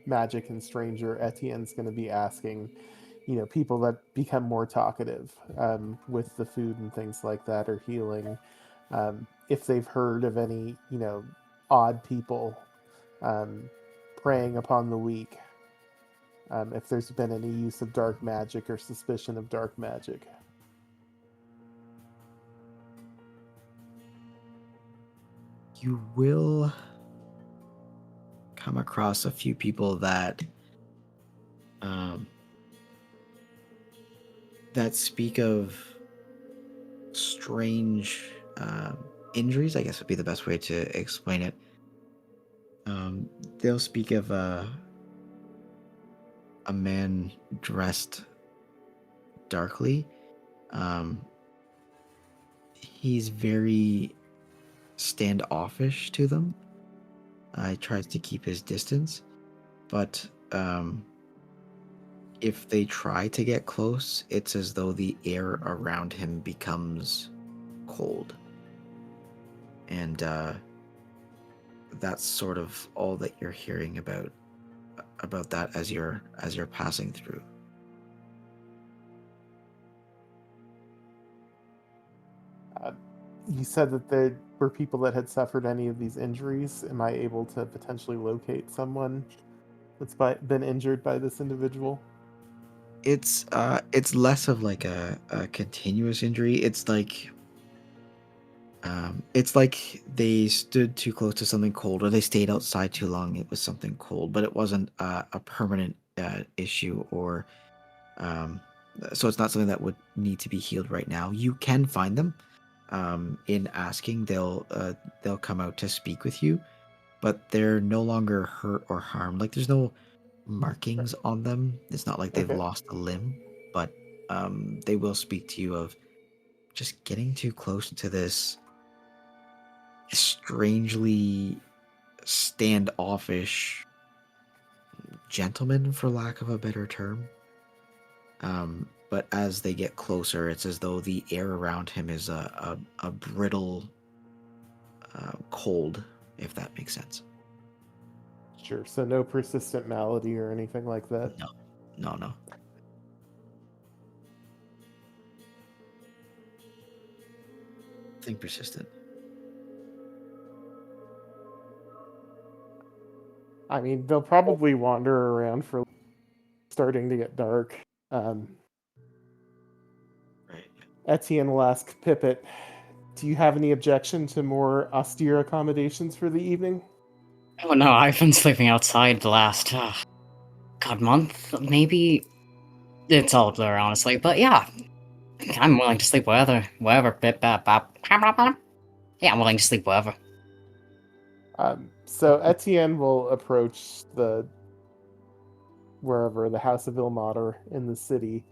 magic and stranger, Etienne's going to be asking, people that become more talkative with the food and things like that or healing, if they've heard of any, odd people preying upon the weak, if there's been any use of dark magic or suspicion of dark magic. You will come across a few people that that speak of strange injuries, I guess would be the best way to explain it. They'll speak of a man dressed darkly. He's very standoffish to them. He tries to keep his distance, but if they try to get close, it's as though the air around him becomes cold. And that's sort of all that you're hearing about that as you're passing through. You said that there were people that had suffered any of these injuries. Am I able to potentially locate someone that's been injured by this individual? It's less of like a continuous injury. It's like they stood too close to something cold, or they stayed outside too long. It was something cold, but it wasn't a permanent issue, or so it's not something that would need to be healed right now. You can find them. In asking, they'll come out to speak with you, but they're no longer hurt or harmed. Like there's no markings on them. It's not like they've Okay. lost a limb, but they will speak to you of just getting too close to this strangely standoffish gentleman, for lack of a better term. But as they get closer, it's as though the air around him is a brittle cold, if that makes sense. Sure. So no persistent malady or anything like that? No. Nothing persistent. I mean, they'll probably wander around for starting to get dark. Right. Etienne will ask Pippet, do you have any objection to more austere accommodations for the evening? Oh no, I've been sleeping outside the last, month, maybe? It's all a blur, honestly, but yeah. I'm willing to sleep wherever. Yeah, I'm willing to sleep wherever. So Etienne will approach wherever the House of Ilmater in the city,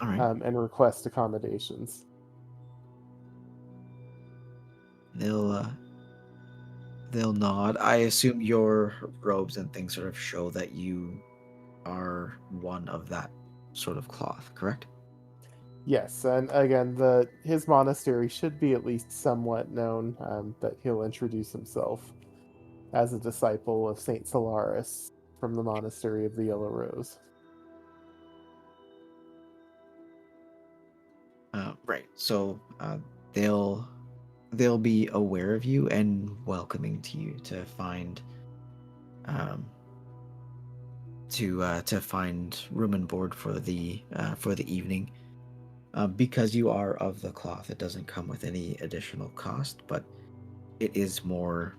All right. and request accommodations. They'll nod. I assume your robes and things sort of show that you are one of that sort of cloth, correct? Yes, and again, his monastery should be at least somewhat known, but he'll introduce himself as a disciple of Saint Solaris from the Monastery of the Yellow Rose. Right. So they'll be aware of you and welcoming to you to find to find room and board for the evening. Because you are of the cloth, it doesn't come with any additional cost, but it is more,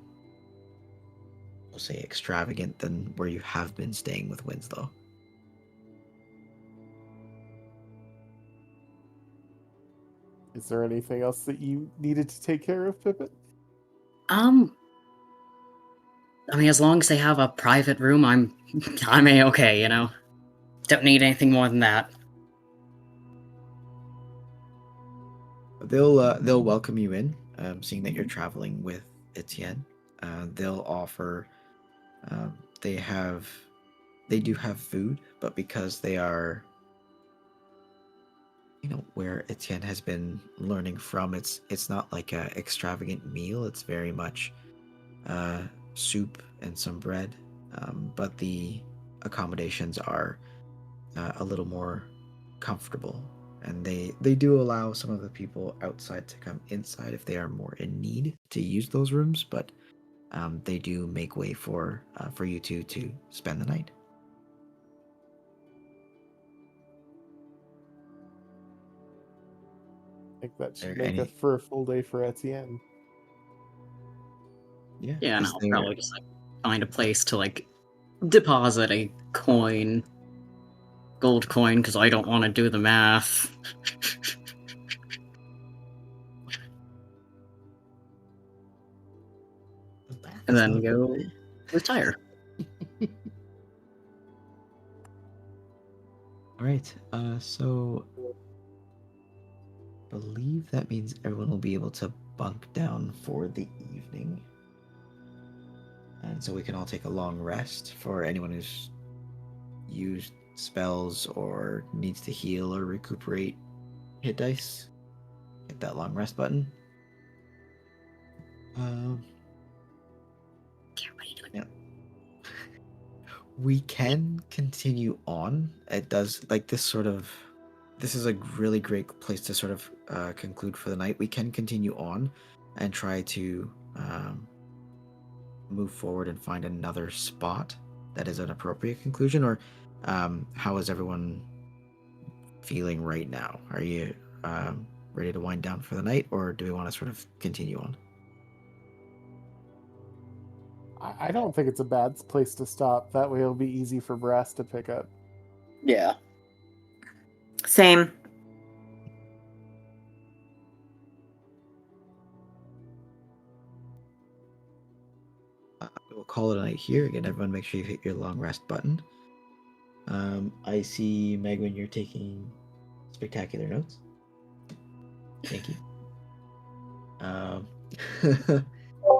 we'll say, extravagant than where you have been staying with Winslow. Is there anything else that you needed to take care of, Pippet? I mean, as long as they have a private room, I'm A-okay, you know? Don't need anything more than that. They'll welcome you in, seeing that you're traveling with Etienne. They'll offer. Um, they do have food, but because they are, where Etienne has been learning from, it's not like a extravagant meal. It's very much soup and some bread, but the accommodations are a little more comfortable, and they do allow some of the people outside to come inside if they are more in need to use those rooms, but they do make way for you two to spend the night. I think that should There make any- it for a full day for Etienne. Yeah, Yeah, and is I'll there- probably just find a place to deposit a coin, gold coin, because I don't want to do the math. And then go retire. All right. So I believe that means everyone will be able to bunk down for the evening. And so we can all take a long rest for anyone who's used spells or needs to heal or recuperate hit dice. Hit that long rest button. Yeah. We can continue on. It does this is a really great place to sort of conclude for the night. We can continue on and try to move forward and find another spot that is an appropriate conclusion, or how is everyone feeling right now? Are you ready to wind down for the night, or do we want to sort of continue on? I don't think it's a bad place to stop. That way it'll be easy for Brass to pick up. Yeah. Same. We'll call it a night here. Again, everyone make sure you hit your long rest button. I see, Megwin, you're taking spectacular notes. Thank you.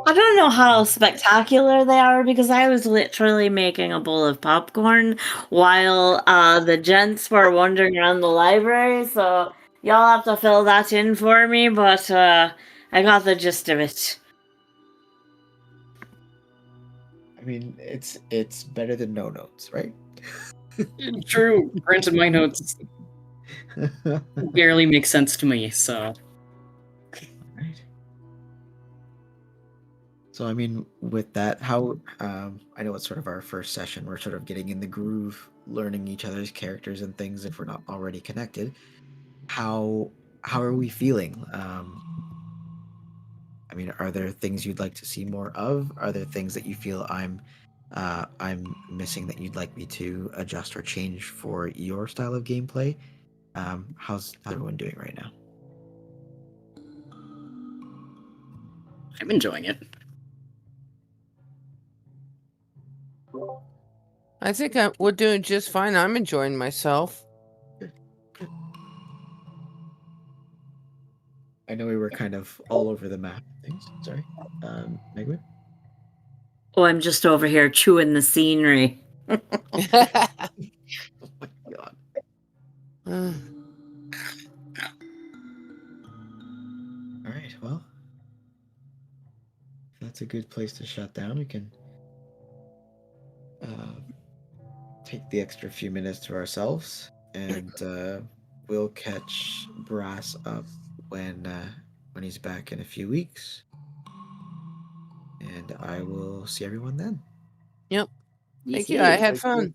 I don't know how spectacular they are because I was literally making a bowl of popcorn while the gents were wandering around the library, so y'all have to fill that in for me, but I got the gist of it. I mean, it's better than no notes, right? True. Granted, my notes barely make sense to me, so. Right. So, I mean, with that, how I know it's sort of our first session. We're sort of getting in the groove, learning each other's characters and things. If we're not already connected, how are we feeling? I mean, are there things you'd like to see more of? Are there things that you feel I'm missing that you'd like me to adjust or change for your style of gameplay? How's everyone doing right now? I'm enjoying it. I think we're doing just fine. I'm enjoying myself. I know we were kind of all over the map. Things. Sorry, Megwin. Oh, I'm just over here chewing the scenery. Oh my god. All right. Well, that's a good place to shut down. We can take the extra few minutes to ourselves, and we'll catch Brass up when he's back in a few weeks, and I will see everyone then. Yep. Thank See you. I you. had fun.